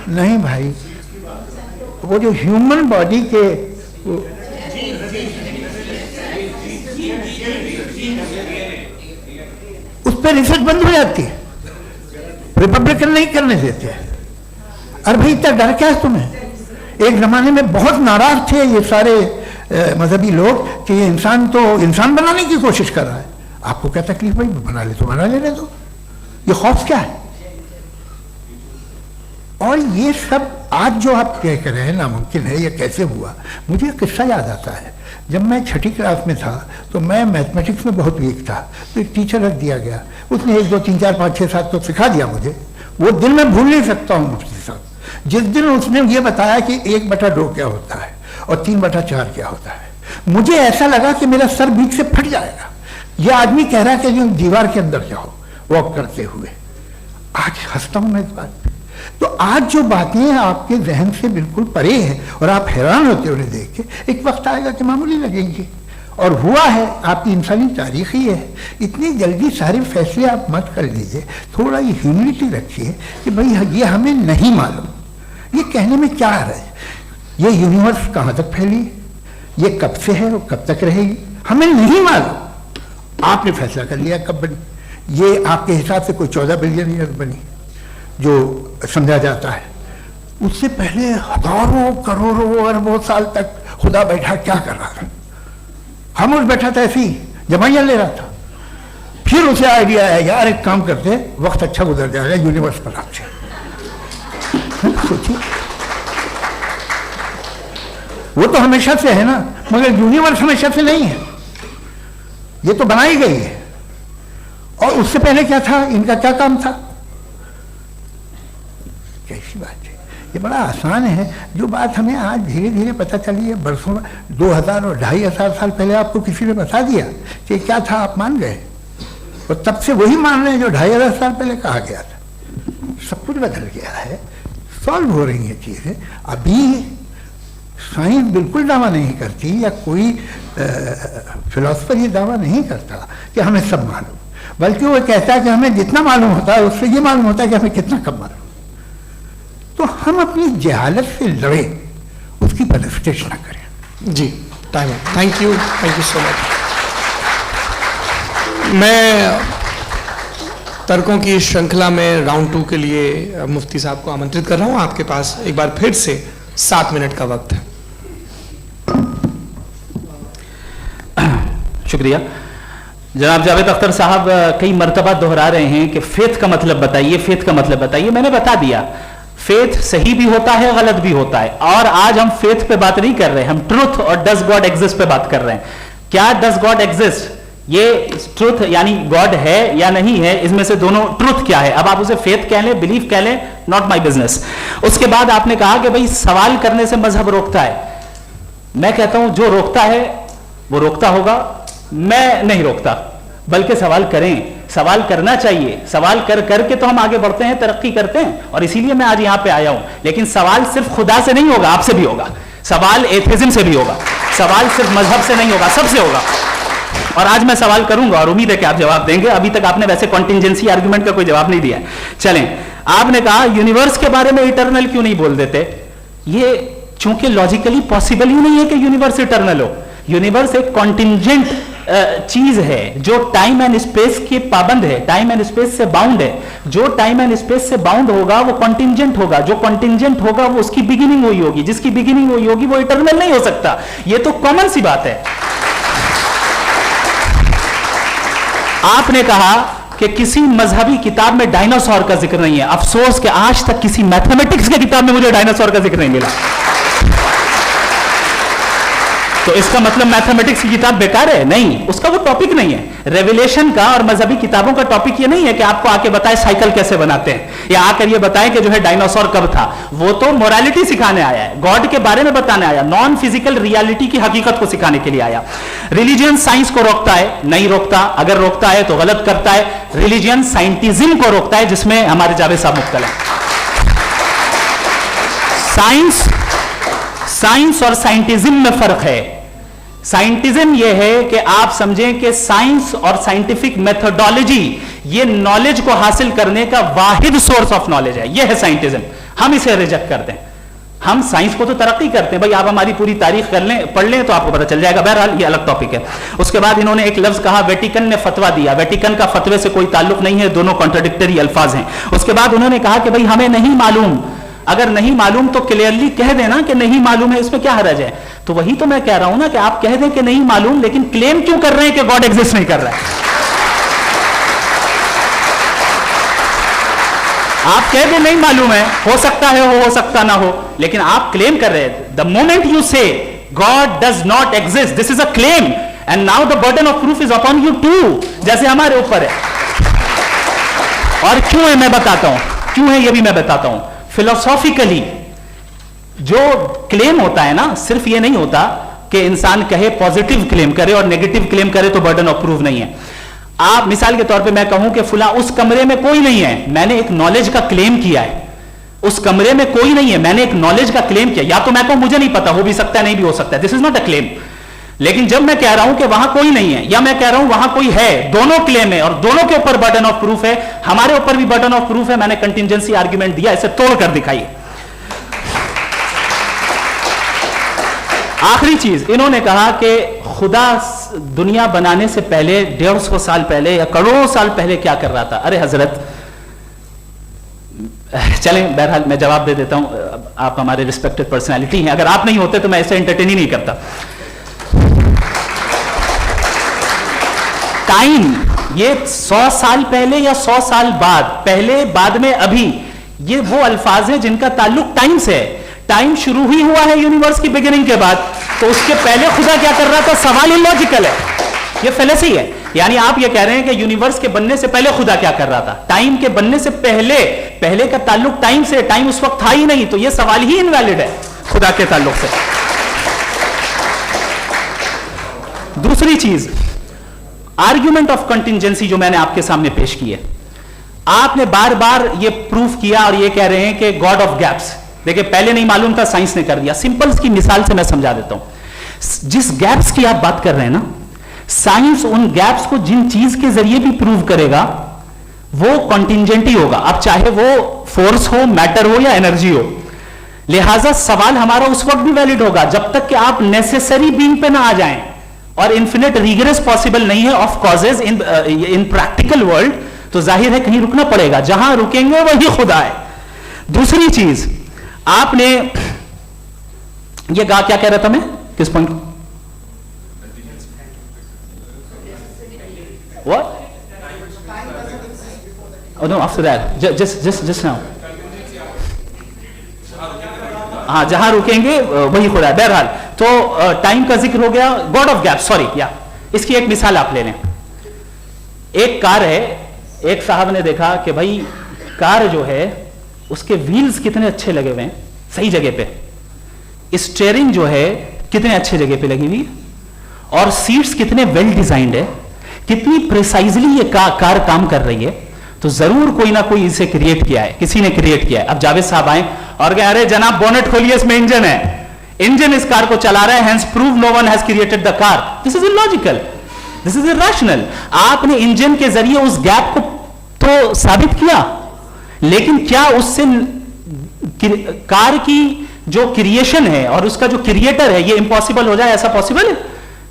नहीं भाई, वो जो ह्यूमन बॉडी के उस पर रिसर्च बंद हो जाती है, रिपब्लिकन नहीं करने देते। अरे भाई इतना डर क्या है तुम्हें? एक जमाने में बहुत नाराज थे ये सारे मजहबी लोग कि ये इंसान तो इंसान बनाने की कोशिश कर रहा है। आपको क्या तकलीफ भाई, बना ले तो बना लेने दो, ये खौफ क्या है? और ये सब आज जो आप कह रहे हैं नामुमकिन है, ये कैसे हुआ? मुझे किस्सा याद आता है। जब मैं छठी क्लास में था तो मैं मैथमेटिक्स में बहुत वीक था, तो एक टीचर रख दिया गया, उसने 1 2 3 4 5 6 7 तो सिखा दिया मुझे। वो दिन मैं भूल नहीं सकता हूँ मुफ्ती साहब, जिस दिन उसने ये बताया कि 1/2 क्या होता है और 3/4 क्या होता है, मुझे ऐसा लगा कि मेरा सर बीच से फट जाएगा। यह आदमी कह रहा है कि जो दीवार के अंदर जाओ वॉक करते हुए। आज हंसता हूं मैं इस बात पे। तो आज जो बातें आपके जहन से बिल्कुल परे हैं और आप हैरान होते उन्हें देख के, एक वक्त आएगा कि मामूली लगेंगे। और हुआ है, आपकी इंसानी तारीख ही है। इतनी जल्दी सारे फैसले आप मत कर लीजिए, थोड़ा ये ह्यूमिलिटी रखिए कि भाई ये हमें नहीं मालूम। ये कहने में क्या है? ये यूनिवर्स कहाँ तक फैली, ये कब से है और कब तक रहेगी, हमें नहीं मालूम। आपने फैसला कर लिया कब बनी। ये आपके हिसाब से कोई 14 बिलियन ईयर बनी जो समझा जाता है। उससे पहले हजारों करोड़ों अरबों साल तक खुदा बैठा क्या कर रहा था? हम उस बैठा था ऐसी जमाइयाँ ले रहा था। फिर उसे आइडिया आया, यार एक काम करते, वक्त अच्छा गुजर जाएगा यूनिवर्स पर आपसे। सोचिए, वो तो हमेशा से है ना, मगर यूनिवर्स हमेशा से नहीं है, ये तो बनाई गई है। और उससे पहले क्या था, इनका क्या काम था? कैसी बात है, ये बड़ा आसान है। जो बात हमें आज धीरे धीरे पता चली है, बरसों 2000 और 2500 साल पहले आपको किसी ने बता दिया कि क्या था, आप मान गए और तब से वही मान रहे हैं जो 2500 साल पहले कहा गया था। सब कुछ बदल गया है, सॉल्व हो रही हैं चीजें। अभी साइंस बिल्कुल दावा नहीं करती, या कोई फिलोसफर ये दावा नहीं करता कि हमें सब मालूम, बल्कि वो कहता है कि हमें जितना मालूम होता है उससे ये मालूम होता है कि हमें कितना कम मालूम। तो हम अपनी जहालत से लड़े, उसकी परस्टेश ना करें। जी, टाइम है। Thank you so much. मैं तर्कों की श्रृंखला में राउंड 2 के लिए मुफ्ती साहब को आमंत्रित कर रहा हूं। आपके पास एक बार फिर से 7 मिनट का वक्त है। शुक्रिया। जनाब जावेद अख्तर साहब कई मर्तबा दोहरा रहे हैं कि फेथ का मतलब बताइए, फेथ का मतलब बताइए। मैंने बता दिया, फेथ सही भी होता है, गलत भी होता है। और आज हम फेथ पे बात नहीं कर रहे, हम ट्रुथ और डज गॉड एग्जिस्ट पे बात कर रहे हैं। क्या डज गॉड एग्जिस्ट, ये ट्रुथ यानी गॉड है या नहीं है, इसमें से दोनों ट्रुथ क्या है। अब आप उसे फेथ कह लें, बिलीफ कह लें, नॉट माई बिजनेस। उसके बाद आपने कहा कि भाई सवाल करने से मजहब रोकता है। मैं कहता हूं जो रोकता है वो रोकता होगा, मैं नहीं रोकता, बल्कि सवाल करें, सवाल करना चाहिए। सवाल कर करके तो हम आगे बढ़ते हैं, तरक्की करते हैं, और इसीलिए मैं आज यहां पे आया हूं। लेकिन सवाल सिर्फ खुदा से नहीं होगा, आपसे भी होगा। सवाल एथिज्म से भी होगा, सवाल सिर्फ मजहब से नहीं होगा, सबसे होगा। और आज मैं सवाल करूंगा और उम्मीद है कि आप जवाब देंगे। अभी तक आपने वैसे कॉन्टिंजेंसी आर्गुमेंट का कोई जवाब नहीं दिया। चलें, आपने कहा यूनिवर्स के बारे में इटर्नल क्यों नहीं बोल देते। ये चूंकि लॉजिकली पॉसिबल ही नहीं है कि यूनिवर्स इटर्नल हो। यूनिवर्स एक कॉन्टिंजेंट चीज है जो टाइम एंड स्पेस के पाबंद है, टाइम एंड स्पेस से बाउंड है। जो टाइम एंड स्पेस से बाउंड होगा वो कॉन्टिंजेंट होगा, जो कॉन्टिंजेंट होगा वो उसकी बिगिनिंग हुई होगी, जिसकी बिगिनिंग हुई होगी वो इटर्नल नहीं हो सकता। ये तो कॉमन सी बात है। आपने कहा कि किसी मजहबी किताब में डायनासोर का जिक्र नहीं है। अफसोस कि आज तक किसी मैथमेटिक्स की किताब में मुझे डायनासोर का जिक्र नहीं मिला। तो इसका मतलब मैथमेटिक्स की किताब बेकार है? नहीं, उसका वो टॉपिक नहीं है। रेवलेशन का और मजहबी किताबों का टॉपिक ये नहीं है कि आपको आके बताए साइकिल कैसे बनाते हैं, या आकर ये बताएं कि जो है डायनासोर कब था। वो तो मोरालिटी सिखाने आया है, गॉड के बारे में बताने आया, नॉन फिजिकल रियलिटी की हकीकत को सिखाने के लिए आया। रिलीजियन साइंस को रोकता है? नहीं रोकता। अगर रोकता है तो गलत करता है। रिलीजियन साइंटिज्म को रोकता है, जिसमें हमारे जावेद साहब मुब्तला है। साइंस और साइंटिज्म में फर्क है। साइंटिज्म यह है कि आप समझें कि साइंस और साइंटिफिक मेथोडोलॉजी ये नॉलेज को हासिल करने का वाहिद सोर्स ऑफ नॉलेज है। यह है साइंटिज्म। हम इसे रिजेक्ट करते हैं। हम साइंस को तो तरक्की करते हैं, भाई आप हमारी पूरी तारीख कर लें, पढ़ लें तो आपको पता चल जाएगा। बहरहाल ये अलग टॉपिक है। उसके बाद इन्होंने एक लफ्ज कहा, वेटिकन ने फतवा दिया। वेटिकन का फतवे से कोई ताल्लुक नहीं है, दोनों कॉन्ट्राडिक्टरी अल्फाज हैं। उसके बाद उन्होंने कहा कि भाई हमें नहीं मालूम। अगर नहीं मालूम तो क्लियरली कह देना कि नहीं मालूम है, इसमें क्या हर्ज है। तो वही तो मैं कह रहा हूं ना कि आप कह दें कि नहीं मालूम, लेकिन क्लेम क्यों कर रहे हैं कि गॉड एग्जिस्ट नहीं कर रहा है। आप कह दे नहीं मालूम है, हो सकता है हो सकता ना हो, लेकिन आप क्लेम कर रहे हैं। The moment you say God does not exist, this is a claim and now the burden of proof is upon you too, जैसे हमारे ऊपर है। और क्यों है मैं बताता हूं, क्यों है ये भी मैं बताता हूं। फिलोसॉफिकली जो क्लेम होता है ना, सिर्फ ये नहीं होता कि इंसान कहे पॉजिटिव क्लेम करे और नेगेटिव क्लेम करे तो बर्डन ऑफ प्रूफ नहीं है। आप मिसाल के तौर पे मैं कहूं कि फुला उस कमरे में कोई नहीं है, मैंने एक नॉलेज का क्लेम किया है। उस कमरे में कोई नहीं है, मैंने एक नॉलेज का क्लेम किया। या तो मैं कहूं मुझे नहीं पता, हो भी सकता है नहीं भी हो सकता है, this is not a claim. लेकिन जब मैं कह रहा हूं कि वहां कोई नहीं है या मैं कह रहा हूं वहां कोई है, दोनों क्लेम है और दोनों के ऊपर बर्डन ऑफ प्रूफ है। हमारे ऊपर भी बर्डन ऑफ प्रूफ है, मैंने कंटिजेंसी आर्ग्यूमेंट दिया, इसे तोड़कर दिखाइए। आखिरी चीज, इन्होंने कहा कि खुदा दुनिया बनाने से पहले 150 साल पहले या करोड़ों साल पहले क्या कर रहा था। अरे हजरत, चलें बहरहाल मैं जवाब दे देता हूं, आप हमारे रिस्पेक्टेड पर्सनालिटी हैं, अगर आप नहीं होते तो मैं ऐसे एंटरटेन ही नहीं करता। टाइम, ये 100 साल पहले या 100 साल बाद, पहले बाद में अभी, ये वो अल्फाज हैं जिनका ताल्लुक टाइम से है। टाइम शुरू ही हुआ है यूनिवर्स की बिगिनिंग के बाद, तो उसके पहले खुदा क्या कर रहा था, सवाल इलॉजिकल है, ये फेलेसी है। यानी आप ये कह रहे हैं कि यूनिवर्स के बनने से पहले खुदा क्या कर रहा था, टाइम के बनने से पहले, पहले का ताल्लुक टाइम से, टाइम उस वक्त था ही नहीं, तो ये सवाल ही इनवैलिड है खुदा के ताल्लुक से। दूसरी चीज, आर्ग्यूमेंट ऑफ कंटिजेंसी जो मैंने आपके सामने पेश की है, आपने बार बार ये प्रूफ किया और ये कह रहे हैं कि गॉड ऑफ गैप्स। देखिए पहले नहीं मालूम था, साइंस ने कर दिया। सिंपल की मिसाल से मैं समझा देता हूं। जिस गैप्स की आप बात कर रहे हैं ना, साइंस उन गैप्स को जिन चीज के जरिए भी प्रूव करेगा वो कॉन्टिजेंट ही होगा, अब चाहे वो फोर्स हो, मैटर हो या एनर्जी हो। लिहाजा सवाल हमारा उस वक्त भी वैलिड होगा जब तक कि आप नेसेसरी बीइंग पे ना आ जाएं, और इन्फिनिट रिगरेस पॉसिबल नहीं है of causes in practical world, तो जाहिर है कहीं रुकना पड़ेगा, जहां रुकेंगे वही खुदा है। दूसरी चीज, आपने ये कहा, क्या कह रहा था मैं, किस पॉइंट को? What? Oh no, after that, just now. हाँ, जहां रुकेंगे वही खुदा है। बहरहाल, तो टाइम का जिक्र हो गया, गॉड ऑफ गैप, सॉरी, या इसकी एक मिसाल आप ले लें। एक कार है, एक साहब ने देखा कि भाई कार जो है उसके व्हील्स कितने अच्छे लगे हुए हैं, सही जगह पे, स्टीयरिंग जो है कितने अच्छे जगह पे लगी हुई, और सीट्स कितने वेल डिजाइंड है, कितनी प्रिसाइजली ये कार काम कर रही है, तो जरूर कोई ना कोई इसे क्रिएट किया है, किसी ने क्रिएट किया है। अब जावेद साहब आए और कहे अरे जनाब बोनेट खोलिए, इसमें इंजन है, इंजन इस कार को चला रहा है, hence prove no one has created the car. This is illogical, this is irrational. आपने इंजन के जरिए उस गैप को तो साबित किया, लेकिन क्या उससे कार की जो क्रिएशन है और उसका जो क्रिएटर है ये इंपॉसिबल हो जाए, ऐसा पॉसिबल है?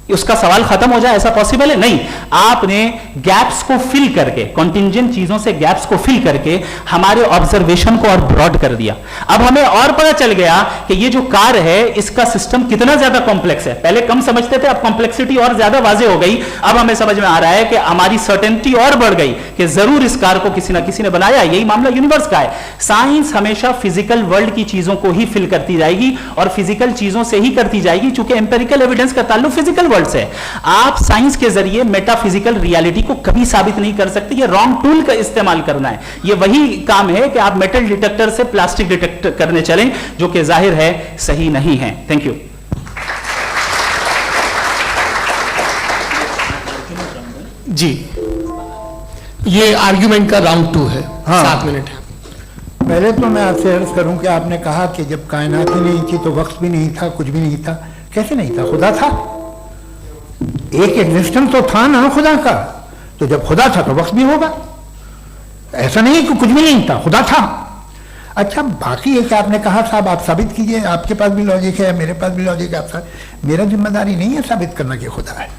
उसका सवाल खत्म हो जाए, ऐसा पॉसिबल है? नहीं। आपने गैप्स को फिल करके, कॉन्टिंजेंट चीजों से गैप्स को फिल करके हमारे ऑब्जर्वेशन को और ब्रॉड कर दिया। अब हमें और पता चल गया कि ये जो कार है इसका सिस्टम कितना ज्यादा कॉम्प्लेक्स है। पहले कम समझते थे, अब कॉम्प्लेक्सिटी और ज्यादा वाजे हो गई। अब हमें समझ में आ रहा है कि हमारी सर्टेनिटी और बढ़ गई कि जरूर इस कार को किसी ना किसी ने बनाया। यही मामला यूनिवर्स का है। साइंस हमेशा फिजिकल वर्ल्ड की चीजों को ही फिल करती जाएगी और फिजिकल चीजों से ही करती जाएगी, चूंकि एम्पेरिकल एविडेंस का ताल्लुक फिजिकल से। आप साइंस के जरिए मेटाफिजिकल रियलिटी को कभी साबित नहीं कर सकते। ये रॉन्ग टूल का इस्तेमाल करना है। ये वही काम है कि आप मेटल डिटेक्टर से प्लास्टिक डिटेक्ट करने चलें, जो कि जाहिर है सही नहीं है। Thank you. जी, ये आर्ग्यूमेंट का राउंड 2 है। हाँ। 7 मिनट है। पहले तो मैं आपसे अर्ज करूं कि आपने कहा कि जब कायनात ही नहीं थी तो वक्त भी नहीं था, कुछ भी नहीं था। कैसे नहीं था? खुदा था, एक एग्जिस्टेंस तो था ना खुदा का। तो जब खुदा था तो वक्त भी होगा। ऐसा नहीं कि कुछ भी नहीं था, खुदा था। अच्छा, बाकी एक आपने कहा साहब आप साबित कीजिए, आपके पास भी लॉजिक है, मेरे पास भी लॉजिक है। आप मेरा जिम्मेदारी नहीं है साबित करना कि खुदा है।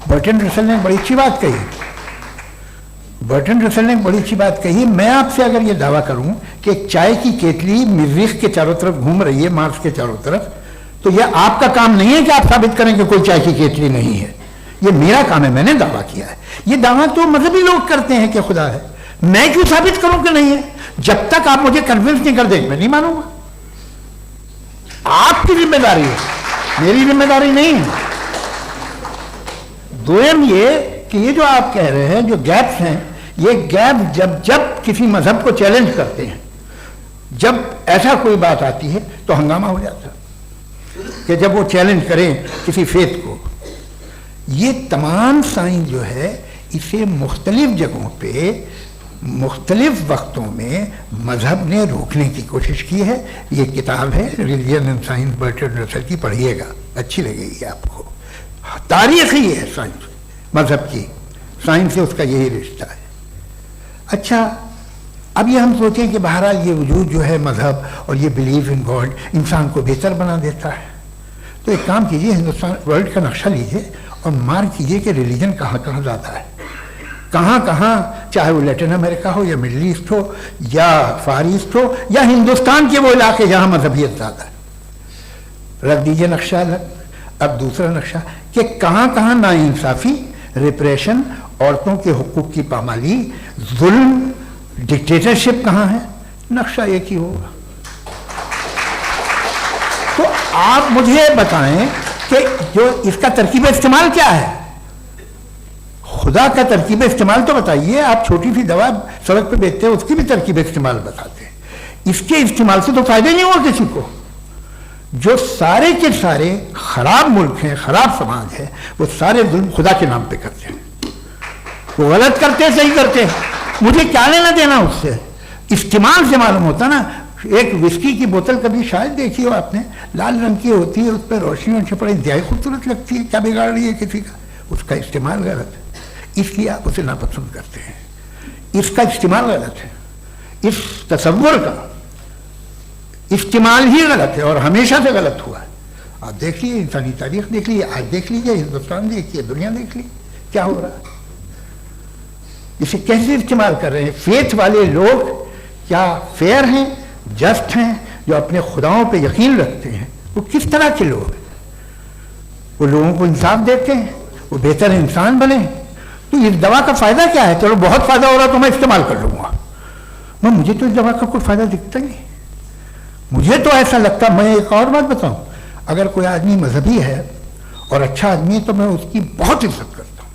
बर्टन रसल ने बड़ी अच्छी बात कही। बर्टन रसल ने बड़ी अच्छी बात कही। मैं आपसे अगर ये दावा करूं कि एक चाय की केतली मरीख के चारों तरफ घूम रही है, मार्स के चारों तरफ, तो यह आपका काम नहीं है कि आप साबित करें कि कोई चाय की केतली नहीं है। यह मेरा काम है, मैंने दावा किया है। यह दावा तो मजहबी लोग करते हैं कि खुदा है। मैं क्यों साबित करूं कि नहीं है? जब तक आप मुझे कन्विंस नहीं कर देंगे मैं नहीं मानूंगा। आपकी जिम्मेदारी है, मेरी जिम्मेदारी नहीं है। दोयम ये कि ये जो आप कह रहे हैं, जो गैप्स हैं, ये गैप जब किसी मजहब को चैलेंज करते हैं, जब ऐसा कोई बात आती है तो हंगामा हो जाता है कि जब वो चैलेंज करें किसी फेथ को। ये तमाम साइंस जो है इसे मुख्तलिफ जगहों पे मुख्तलिफ वक्तों में मजहब ने रोकने की कोशिश की है। ये किताब है रिलीजन एंड साइंस बर्टरांड रसल की, पढ़िएगा, अच्छी लगेगी आपको। तारीख ही है साइंस, मजहब की साइंस से उसका यही रिश्ता है। अच्छा, अब ये हम सोचें कि बहरहाल ये वजूद जो है मजहब और ये बिलीव इन गॉड इंसान को बेहतर बना देता है, तो एक काम कीजिए, हिंदुस्तान वर्ल्ड का नक्शा लीजिए और मार्क कीजिए कि रिलीजन कहाँ कहाँ ज़्यादा है, कहाँ कहाँ, चाहे वो लैटिन अमेरिका हो या मिडल ईस्ट हो या फार ईस्ट हो या हिंदुस्तान के वो इलाके जहाँ मजहबियत ज़्यादा है। रख दीजिए नक्शा अलग। अब दूसरा नक्शा कि कहाँ कहाँ नाइंसाफ़ी, रिप्रेशन, औरतों के हुकूक की पामाली, जुल्म, डिक्टेटरशिप कहाँ है, नक्शा एक ही होगा। तो आप मुझे बताएं कि जो इसका तरकीब इस्तेमाल क्या है, खुदा का तरकीब इस्तेमाल तो बताइए। आप छोटी सी दवा सड़क पे बेचते हैं, उसकी भी तरकीब इस्तेमाल बताते हैं। इसके इस्तेमाल से तो फायदा नहीं हुआ किसी को। जो सारे के सारे खराब मुल्क हैं, खराब समाज है, वो सारे जुल्म खुदा के नाम पे करते हैं। वो गलत करते हैं, सही करते हैं, मुझे क्या लेना देना उससे। इस्तेमाल से मालूम होता ना। एक विस्की की बोतल कभी शायद देखी हो आपने, लाल रंग की होती है, उस पर रोशनी और छपड़े इंतहाई खूबसूरत लगती है, क्या बिगाड़ रही है किसी का? उसका इस्तेमाल गलत है, इसलिए आप उसे नापसंद करते हैं। इसका इस्तेमाल गलत है, इस तसव्वुर का इस्तेमाल ही गलत है और हमेशा से गलत हुआ है। आप देखिए, इंसानी तारीख देख लीजिए, आज देख लीजिए, हिंदुस्तान देखिए, दुनिया देख लीजिए, क्या हो रहा है। इसे कैसे इस्तेमाल कर रहे हैं फेथ वाले लोग? क्या फेयर हैं, जस्ट हैं, जो अपने खुदाओं पे यकीन रखते हैं? वो किस तरह के लोग हैं? वो लोगों को इंसाफ देते हैं, वो बेहतर इंसान बने। तो इस दवा का फायदा क्या है? चलो बहुत फायदा हो रहा तो मैं इस्तेमाल कर लूंगा। मुझे तो इस दवा का कोई फायदा दिखता नहीं। मुझे तो ऐसा लगता, मैं एक और बात बताऊं, अगर कोई आदमी मजहबी है और अच्छा आदमी है तो मैं उसकी बहुत इज्जत करता हूं,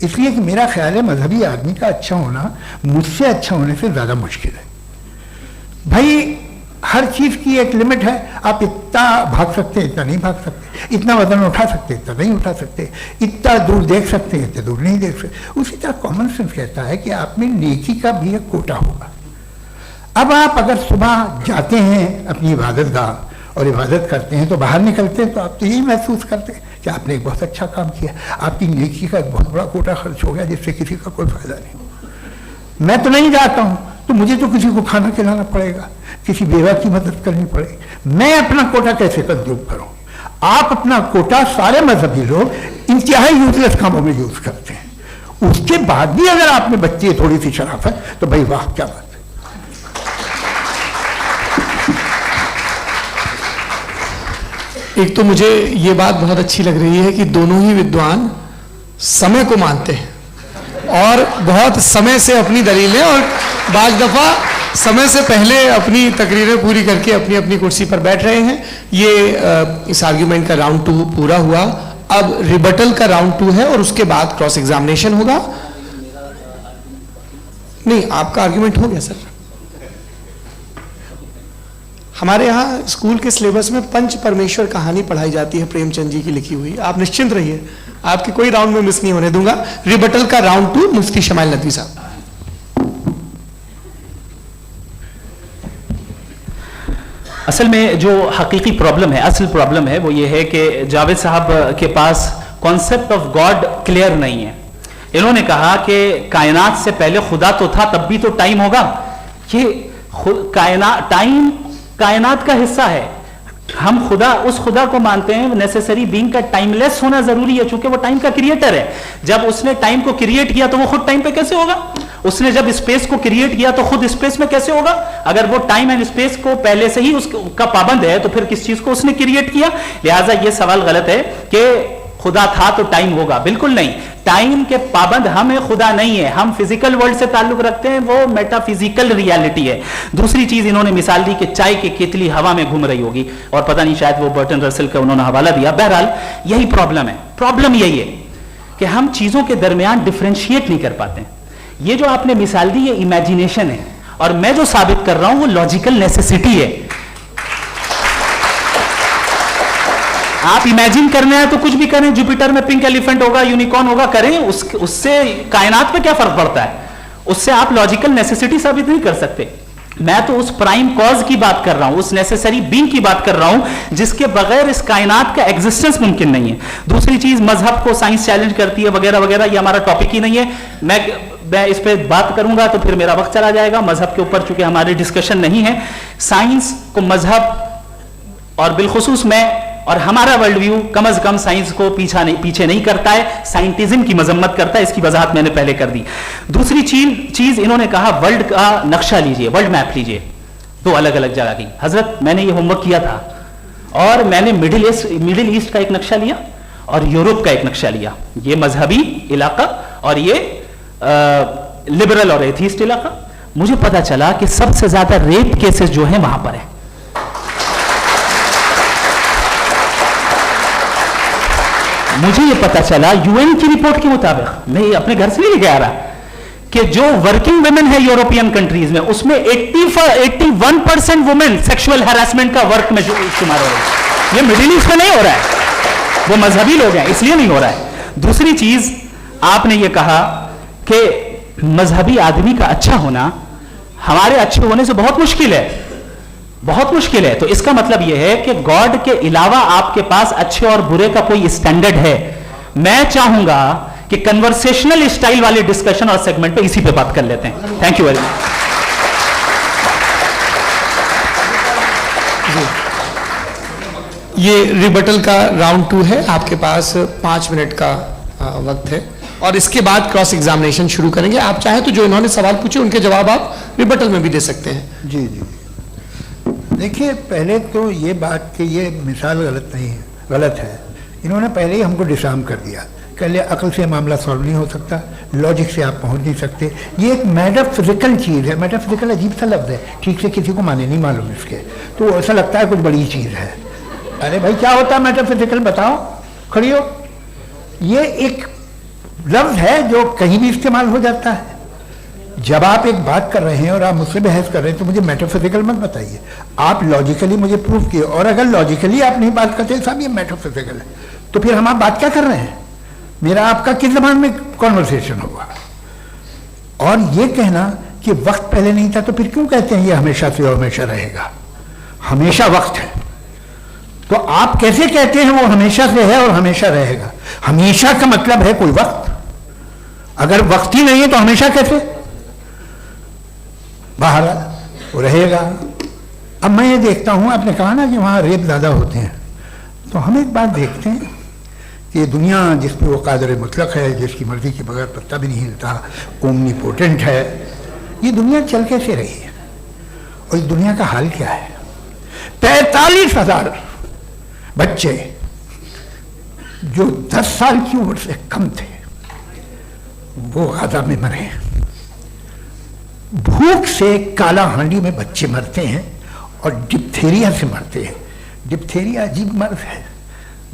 इसलिए कि मेरा ख्याल है मजहबी आदमी का अच्छा होना मुझसे अच्छा होने से ज्यादा मुश्किल है। भाई हर चीज की एक लिमिट है। आप इतना भाग सकते हैं, इतना नहीं भाग सकते, इतना वजन उठा सकते, इतना नहीं उठा सकते, इतना दूर देख सकते हैं, इतना दूर नहीं देख सकते। उसी तरह कॉमन सेंस कहता है कि आप में नेकी का भी एक कोटा होगा। अब आप अगर सुबह जाते हैं अपनी इबादत गाह और इबादत करते हैं, तो बाहर निकलते हैं तो आप तो यही महसूस करते हैं कि आपने एक बहुत अच्छा काम किया, आपकी नेकी का एक बहुत बड़ा कोटा खर्च हो गया जिससे किसी का कोई फायदा नहीं हो। मैं तो नहीं जाता हूं तो मुझे तो किसी को खाना खिलाना पड़ेगा, किसी बेवा की मदद करनी पड़ेगी। मैं अपना कोटा कैसे कंज्यूम करूं? आप अपना कोटा, सारे मजहबी लोग इंतहाई यूजलेस कामों में यूज करते हैं। उसके बाद भी अगर आप में बच्ची है थोड़ी सी शराफत, तो भाई वाह क्या बात। एक तो मुझे ये बात बहुत अच्छी लग रही है कि दोनों ही विद्वान समय को मानते हैं और बहुत समय से अपनी दलीलें और बाज दफा समय से पहले अपनी तकरीरें पूरी करके अपनी अपनी कुर्सी पर बैठ रहे हैं। ये इस आर्ग्यूमेंट का राउंड 2 पूरा हुआ। अब रिबटल का राउंड 2 है और उसके बाद क्रॉस एग्जामिनेशन होगा। नहीं, आपका आर्ग्यूमेंट हो गया सर। हमारे यहाँ स्कूल के सिलेबस में पंच परमेश्वर कहानी पढ़ाई जाती है, प्रेमचंद जी की लिखी हुई। आप निश्चिंत रहिए, आपके कोई राउंड में मिस नहीं होने दूंगा। रिबटल का राउंड 2 मुफ्ती शमाइल नदवी साहब। असल में जो हकीकी प्रॉब्लम है, असल प्रॉब्लम है वो ये है कि जावेद साहब के पास कॉन्सेप्ट ऑफ गॉड क्लियर नहीं है। इन्होंने कहा कि कायनात से पहले खुदा तो था, तब भी तो टाइम होगा। ये टाइम कायनात का हिस्सा है। हम खुदा, उस खुदा को मानते हैं, नेसेसरी बीइंग का टाइमलेस होना जरूरी है, चूंकि वो टाइम का क्रिएटर है। जब उसने टाइम को क्रिएट किया तो वो खुद टाइम पे कैसे होगा? उसने जब स्पेस को क्रिएट किया तो खुद स्पेस में कैसे होगा? अगर वो टाइम एंड स्पेस को पहले से ही उसका पाबंद है तो फिर किस चीज को उसने क्रिएट किया? लिहाजा ये सवाल गलत है कि खुदा था तो टाइम होगा, बिल्कुल नहीं। टाइम के पाबंद हम है, खुदा नहीं है। हम फिजिकल वर्ल्ड से ताल्लुक रखते हैं, वो मेटाफिजिकल रियलिटी है। दूसरी चीज इन्होंने मिसाल दी कि चाय की केतली हवा में घूम रही होगी, और पता नहीं शायद वो बर्टन रसल का उन्होंने हवाला दिया। बहरहाल यही प्रॉब्लम है। प्रॉब्लम यही है कि हम चीजों के दरमियान डिफरेंशिएट नहीं कर पाते। ये जो आपने मिसाल दी ये इमेजिनेशन है, और मैं जो साबित कर रहा हूं वो लॉजिकल नेसेसिटी है। आप इमेजिन करना है तो कुछ भी करें, जुपिटर में पिंक एलिफेंट होगा, यूनिकॉर्न होगा, करें, उससे कायनात पे क्या फर्क पड़ता है? उससे आप लॉजिकल नेसेसिटी साबित नहीं कर सकते। मैं तो उस प्राइम कॉज की बात कर रहा हूं, उस नेसेसरी बीइंग की बात कर रहा हूं जिसके बगैर इस कायनात का एग्जिस्टेंस मुमकिन नहीं है। दूसरी चीज, मजहब को साइंस चैलेंज करती है वगैरह वगैरह, ये हमारा टॉपिक ही नहीं है। मैं इस पे बात करूंगा तो फिर मेरा वक्त चला जाएगा। मजहब के ऊपर चूंकि हमारी डिस्कशन नहीं है, साइंस को मजहब और बिलखुसूस मैं और हमारा वर्ल्ड व्यू कम अज कम साइंस को पीछे नहीं करता है, साइंटिज्म की मजम्मत करता है। इसकी वजाहत मैंने पहले कर दी। दूसरी चीज इन्होंने कहा वर्ल्ड का नक्शा लीजिए, वर्ल्ड मैप लीजिए, दो अलग अलग जगह की। हजरत मैंने ये होमवर्क किया था, और मैंने मिडिल ईस्ट का एक नक्शा लिया और यूरोप का एक नक्शा लिया, ये मजहबी इलाका और ये लिबरल और एथीस्ट इलाका। मुझे पता चला कि सबसे ज्यादा रेप केसेस जो है वहां पर है। मुझे ये पता चला यूएन की रिपोर्ट के मुताबिक, मैं अपने घर से नहीं लेके आ रहा, कि जो वर्किंग वुमेन है यूरोपियन कंट्रीज में, उसमें 81% वुमेन सेक्सुअल हैरेसमेंट का वर्क में शुमार हो रही है। ये मिडिल ईस्ट में नहीं हो रहा है, वो मजहबी लोग हैं इसलिए नहीं हो रहा है। दूसरी चीज, आपने ये कहा कि मजहबी आदमी का अच्छा होना हमारे अच्छे होने से बहुत मुश्किल है, बहुत मुश्किल है। तो इसका मतलब यह है कि गॉड के अलावा आपके पास अच्छे और बुरे का कोई स्टैंडर्ड है। मैं चाहूंगा कि कन्वर्सेशनल स्टाइल वाले डिस्कशन और सेगमेंट पे इसी पे बात कर लेते हैं। Thank you very much. ये रिबटल का राउंड 2 है, आपके पास 5 मिनट का वक्त है, और इसके बाद क्रॉस एग्जामिनेशन शुरू करेंगे। आप चाहें तो जो इन्होंने सवाल पूछे उनके जवाब आप रिबटल में भी दे सकते हैं। जी जी, देखिए पहले तो ये बात कि ये मिसाल गलत नहीं है, गलत है। इन्होंने पहले ही हमको डिसार्म कर दिया, कह लिया अकल से मामला सॉल्व नहीं हो सकता, लॉजिक से आप पहुंच नहीं सकते। ये एक मेटाफिजिकल चीज़ है। मेटाफिजिकल अजीब सा लफ्ज़ है, ठीक से किसी को माने नहीं मालूम इसके, तो ऐसा लगता है कुछ बड़ी चीज़ है। अरे भाई क्या होता है मेटाफिजिकल, बताओ, खड़ी हो। ये एक लफ्ज़ है जो कहीं भी इस्तेमाल हो जाता है। जब आप एक बात कर रहे हैं और आप मुझसे बहस कर रहे हैं तो मुझे मेटाफिजिकल मत बताइए, आप लॉजिकली मुझे प्रूव किए। और अगर लॉजिकली आप नहीं बात करते साहब ये मेटाफिजिकल है, तो फिर हम आप बात क्या कर रहे हैं? मेरा आपका किस जबान में कॉन्वर्सेशन होगा? और ये कहना कि वक्त पहले नहीं था, तो फिर क्यों कहते हैं ये हमेशा से और हमेशा रहेगा? हमेशा वक्त है, तो आप कैसे कहते हैं वो हमेशा से है और हमेशा रहेगा? हमेशा का मतलब है कोई वक्त, अगर वक्त ही नहीं है तो हमेशा कैसे? बाहर वो रहेगा। अब मैं ये देखता हूँ, आपने कहा ना कि वहाँ रेप ज़्यादा होते हैं, तो हम एक बात देखते हैं कि दुनिया जिसमें वो कादर मुतलक है, जिसकी मर्जी के बगैर पत्ता भी नहीं हिलता, ओमनीपोटेंट है, ये दुनिया चल कैसे रही है? और इस दुनिया का हाल क्या है? 45,000 बच्चे जो 10 साल की उम्र से कम थे वो गाजा में मरे। भूख से काला हांडी में बच्चे मरते हैं और डिप्थेरिया से मरते हैं। डिप्थेरिया अजीब मर्ज है,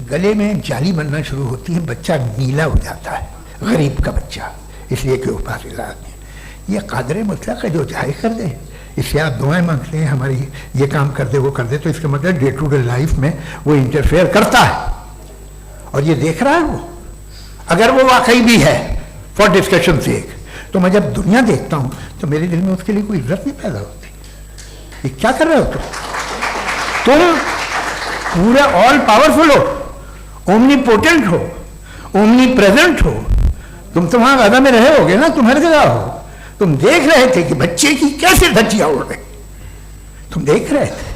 गले में जाली बनना शुरू होती है, बच्चा नीला हो जाता है, गरीब का बच्चा, इसलिए कि उपास इलाज नहीं। ये कादर मुतलक है जो चाहे कर दे, इससे आप दुआएं मांगते हैं हमारी ये काम कर दे वो कर दे, तो इसका मतलब डे टू डे लाइफ में वो इंटरफेयर करता है और ये देख रहा है वो। अगर वो वाकई भी है फॉर डिस्कशन सेक, तो मैं जब दुनिया देखता हूं तो मेरे दिल में उसके लिए कोई इज्जत नहीं पैदा होती। ये क्या कर रहे हो तुम पूरे ऑल पावरफुल हो, ओमनीपोटेंट हो, ओमनी प्रेजेंट हो, तुम तो वहां गाजा में रहे होगे ना, तुम हर जगह हो। तुम देख रहे थे कि बच्चे की कैसे धज्जियां उड़ रही, तुम देख रहे थे,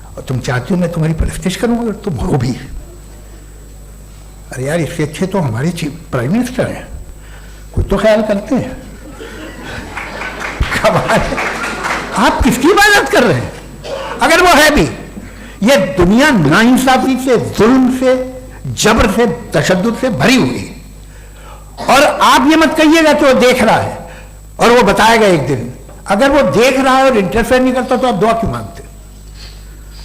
और तुम चाहते हो मैं तुम्हारी परस्तिश करूंगा, तुम हो भी। अरे यार, इससे अच्छे तो हमारे चीफ प्राइम मिनिस्टर हैं, कुछ तो ख्याल करते हैं। आप किसकी इबादत कर रहे हैं? अगर वो है भी, ये दुनिया नाइंसाफी से, जुल्म से, जबर से, तशद्दुद से भरी हुई है। और आप ये मत कहिएगा कि वो देख रहा है और वो बताएगा एक दिन। अगर वो देख रहा है और इंटरफेयर नहीं करता तो आप दुआ क्यों मांगते?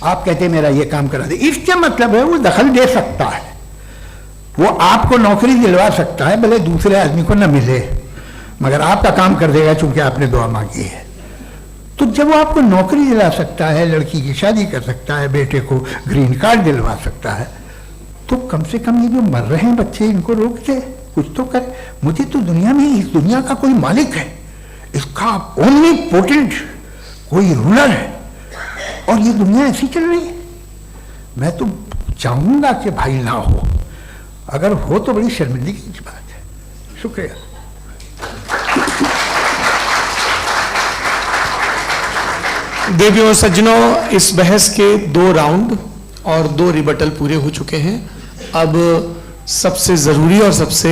आप कहते हैं मेरा ये काम करा दे, इसका मतलब है वो दखल दे सकता है, वो आपको नौकरी दिलवा सकता है, भले दूसरे आदमी को न मिले, मगर आपका काम कर देगा चूंकि आपने दुआ मांगी है। तो जब वो आपको नौकरी दिला सकता है, लड़की की शादी कर सकता है, बेटे को ग्रीन कार्ड दिलवा सकता है, तो कम से कम ये जो मर रहे हैं बच्चे, इनको रोक दे, कुछ तो करे। मुझे तो दुनिया में, इस दुनिया का कोई मालिक है, इसका ओनली पोटेंट कोई रूलर है, और ये दुनिया ऐसी चल रही है। मैं तो चाहूंगा कि भाई ना हो, अगर हो तो बड़ी शर्मिंदगी की बात है। शुक्रिया। देवियों और सज्जनों, इस बहस के 2 राउंड और 2 रिबटल पूरे हो चुके हैं। अब सबसे जरूरी और सबसे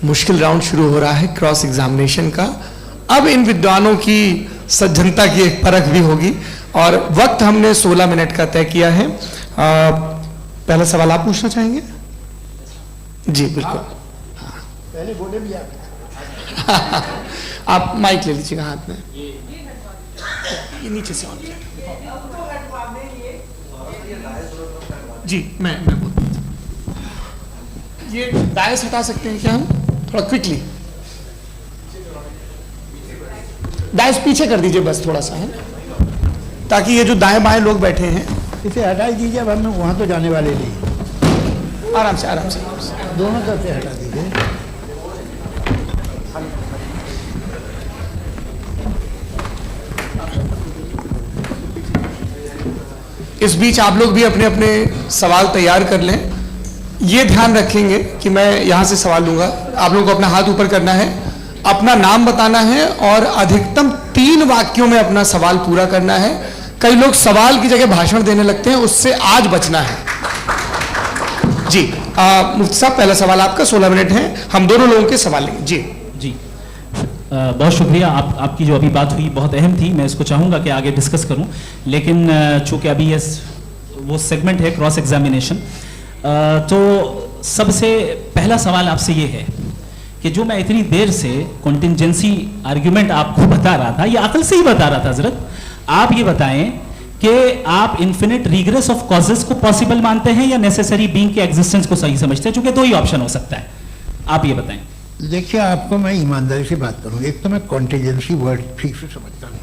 मुश्किल राउंड शुरू हो रहा है, क्रॉस एग्जामिनेशन का। अब इन विद्वानों की सज्जनता की एक परख भी होगी, और वक्त हमने 16 मिनट का तय किया है। पहला सवाल आप पूछना चाहेंगे? जी बिल्कुल। पहले बोले भी आप माइक ले लीजिएगा हाथ में, ये नीचे से ऑन किया। जी मैं बोलता हूँ, ये दायस हटा सकते हैं क्या हम थोड़ा क्विकली? दायस पीछे कर दीजिए बस थोड़ा सा, है ताकि ये जो दाएं बाएं लोग बैठे हैं, इसे हटा ही दीजिए। अब हम वहां तो जाने वाले नहीं, आराम से आराम से आराम से। दोनों तरफ से हटा दीजिए। इस बीच आप लोग भी अपने अपने सवाल तैयार कर लें। ये ध्यान रखेंगे कि मैं यहां से सवाल लूंगा, आप लोगों को अपना हाथ ऊपर करना है, अपना नाम बताना है और अधिकतम 3 वाक्यों में अपना सवाल पूरा करना है। कई लोग सवाल की जगह भाषण देने लगते हैं, उससे आज बचना है। जी मुफ्ती साहब, पहला सवाल आपका, 16 मिनट है, हम दोनों लोगों के सवाल लेंगे। जी जी बहुत शुक्रिया। आपकी जो अभी बात हुई बहुत अहम थी, मैं इसको चाहूँगा कि आगे डिस्कस करूँ, लेकिन चूँकि अभी ये वो सेगमेंट है क्रॉस एग्जामिनेशन, तो सबसे पहला सवाल आपसे ये है कि जो मैं इतनी देर से कॉन्टिंजेंसी आर्ग्यूमेंट आपको बता रहा था, ये अकल से ही बता रहा था हजरत, आप ये बताएं कि आप इन्फिनिट रिग्रेस ऑफ कॉजेस को पॉसिबल मानते हैं या नेसेसरी बीइंग के एग्जिस्टेंस को सही समझते हैं? चूंकि 2 ही ऑप्शन हो सकता है, आप ये बताएं। देखिए, आपको मैं ईमानदारी से बात करूं, एक तो मैं कॉन्टिजेंसी वर्ड ठीक से समझता नहीं,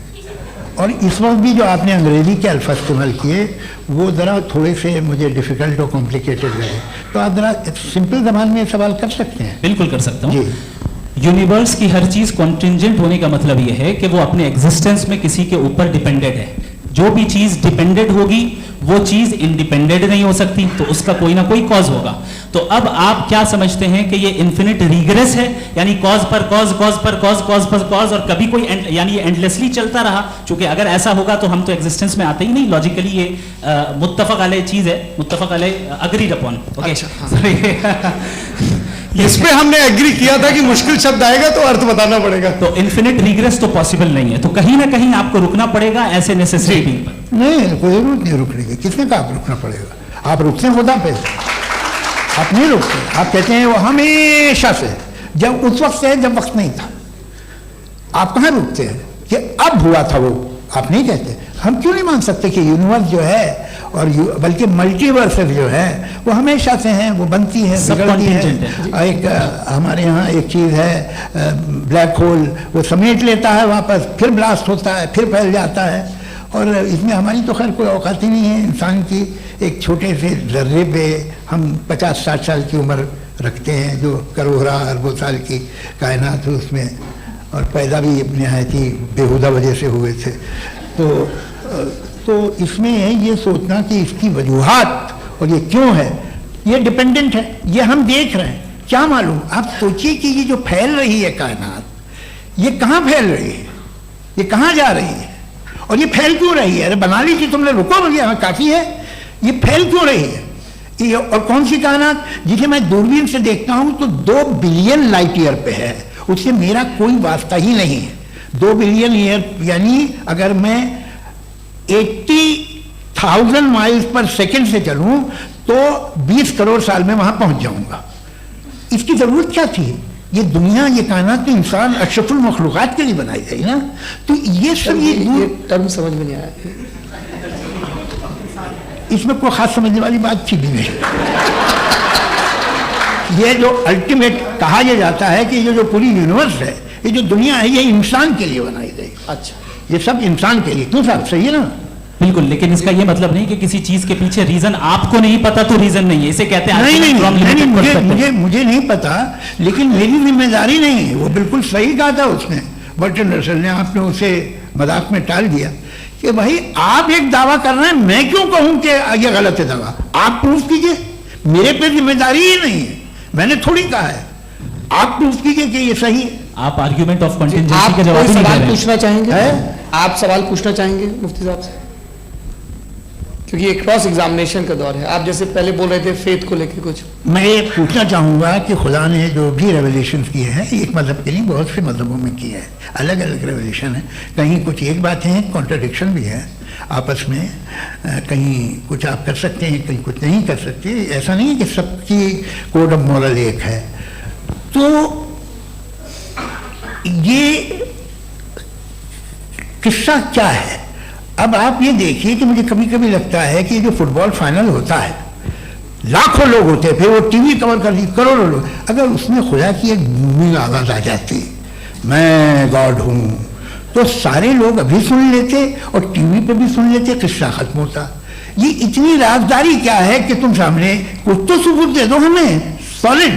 और इस वक्त भी जो आपने अंग्रेजी के अल्फाज इस्तेमाल किए वो ज़रा थोड़े से मुझे डिफिकल्ट और कॉम्प्लिकेटेड लगे, तो आप ज़रा सिंपल ज़बान में सवाल कर सकते हैं? बिल्कुल कर सकता हूँ। जी। यूनिवर्स की हर चीज कॉन्टिंजेंट होने का मतलब यह है कि वो अपने एग्जिस्टेंस में किसी के ऊपर डिपेंडेंट है। जो भी चीज डिपेंडेंट होगी वो चीज इंडिपेंडेंट नहीं हो सकती, तो उसका कोई ना कोई कॉज होगा। तो अब आप क्या समझते हैं कि ये इन्फिनिट रिग्रेस है, यानी कॉज पर कॉज, कॉज पर कॉज, कॉज पर कॉज, और कभी कोई यानी ये एंडलेसली चलता रहा? क्योंकि अगर ऐसा होगा तो हम तो एग्जिस्टेंस में आते ही नहीं, लॉजिकली ये मुत्तफक अलैह चीज है, मुत्तफक अलैह अग्रीड अपॉन। इस पे हमने एग्री किया था कि मुश्किल शब्द आएगा तो अर्थ बताना पड़ेगा। तो इन्फिनिट रिग्रेस तो पॉसिबल नहीं है, तो कहीं ना कहीं आपको रुकना पड़ेगा ऐसे नेसेसरी बीइंग पर। नहीं, कोई जरूरत नहीं रुकने की। किसने कहा आप रुकना पड़ेगा? आप रुकते हैं खुदा पे, आप नहीं रुकते। आप कहते हैं वो हमेशा से, जब उस वक्त से जब वक्त नहीं था। आप कहाँ रुकते हैं कि अब हुआ था वो? आप नहीं कहते। हम क्यों नहीं मान सकते कि यूनिवर्स जो है और बल्कि मल्टीवर्स जो है वो हमेशा से हैं, वो बनती है, बिगड़ती है। एक हमारे यहाँ एक चीज़ है ब्लैक होल, वो समेट लेता है वापस, फिर ब्लास्ट होता है, फिर फैल जाता है, और इसमें हमारी तो खैर कोई औकात ही नहीं है इंसान की। एक छोटे से जर्रे पे हम 50-60 साल की उम्र रखते हैं, जो करोड़ों अरबों साल की कायनात है उसमें, और पैदा भी नहायत ही बेहुदा वजह से हुए थे। तो इसमें ये सोचना कि इसकी वजूहात और ये क्यों है, ये डिपेंडेंट है, ये हम देख रहे हैं, क्या मालूम। आप सोचिए कि ये जो फैल रही है कायनात, ये कहाँ फैल रही है, ये कहाँ जा रही है, और ये फैल क्यों रही है? अरे बना ली थी तुमने, रुको भैया, काफ़ी है। ये फैल क्यों रही है? ये और कौन सी कायनात जिसे मैं दूरबीन से देखता हूँ तो 2 बिलियन लाइट ईयर पे है, उससे मेरा कोई वास्ता ही नहीं है। 2 बिलियन ईयर यानी अगर मैं 80,000 माइल्स पर सेकेंड से चलूं तो 20 करोड़ साल में वहां पहुंच जाऊंगा। इसकी जरूरत क्या थी? ये दुनिया, ये कायनात तो इंसान अशरफुल मखलूकात के लिए बनाई गई ना। तो ये सब ये टर्म समझ में नहीं आया, इसमें कोई खास समझने वाली बात थी भी नहीं। ये जो अल्टीमेट कहा यह जाता है कि ये जो पूरी यूनिवर्स है, ये जो दुनिया है, ये इंसान के लिए बनाई गई। अच्छा, ये सब इंसान के लिए। क्यों साहब, सही है ना? बिल्कुल, लेकिन इसका ये मतलब नहीं कि किसी चीज के पीछे रीजन आपको नहीं पता तो रीजन नहीं है, इसे कहते हैं नहीं, मुझे नहीं पता, लेकिन मेरी जिम्मेदारी नहीं है। वो बिल्कुल सही कहा था उसने, बर्टन रसल ने। आपने उसे मजाक में टाल दिया कि भाई आप एक दावा कर रहे हैं, मैं क्यों कहूं कि ये गलत है दावा? आप प्रूफ कीजिए, मेरे पे जिम्मेदारी ही नहीं है, मैंने थोड़ी कहा है। आप प्रूफ कीजिए कि ये सही है। आप आर्ग्यूमेंट ऑफ कंटिजेंसी आप का जवाब कोई नहीं दे सवाल रहे हैं। पूछना चाहेंगे? है? आप सवाल पूछना चाहेंगे मुफ्ती साहब से? क्योंकि ये क्रॉस एग्जामिनेशन का दौर है। आप जैसे पहले बोल रहे थे फेथ को लेकर कुछ। मैं ये पूछना चाहूँगा कि खुदा ने जो भी रेवलेशन किए हैं, एक मज़हब के नहीं, बहुत से मज़हबों में किए हैं, अलग अलग रेवलेशन है। कहीं कुछ एक बात है, कॉन्ट्रडिक्शन भी है आपस में, कहीं कुछ आप कर सकते हैं, कहीं कुछ नहीं कर सकते। ऐसा नहीं है कि सबकी कोड ऑफ मॉरल एक है। तो ये किस्सा क्या है? अब आप ये देखिए कि मुझे कभी कभी लगता है कि जो फुटबॉल फाइनल होता है, लाखों लोग होते हैं, फिर वो टीवी कवर कर दी, करोड़ों लोग, अगर उसमें खुदा की एक गूंगी आवाज आ जाती, मैं गॉड हूं, तो सारे लोग अभी सुन लेते और टीवी पे भी सुन लेते, किस्सा खत्म होता। ये इतनी राजदारी क्या है कि तुम सामने कुछ तो सबूत दे दो हमें सॉलिड।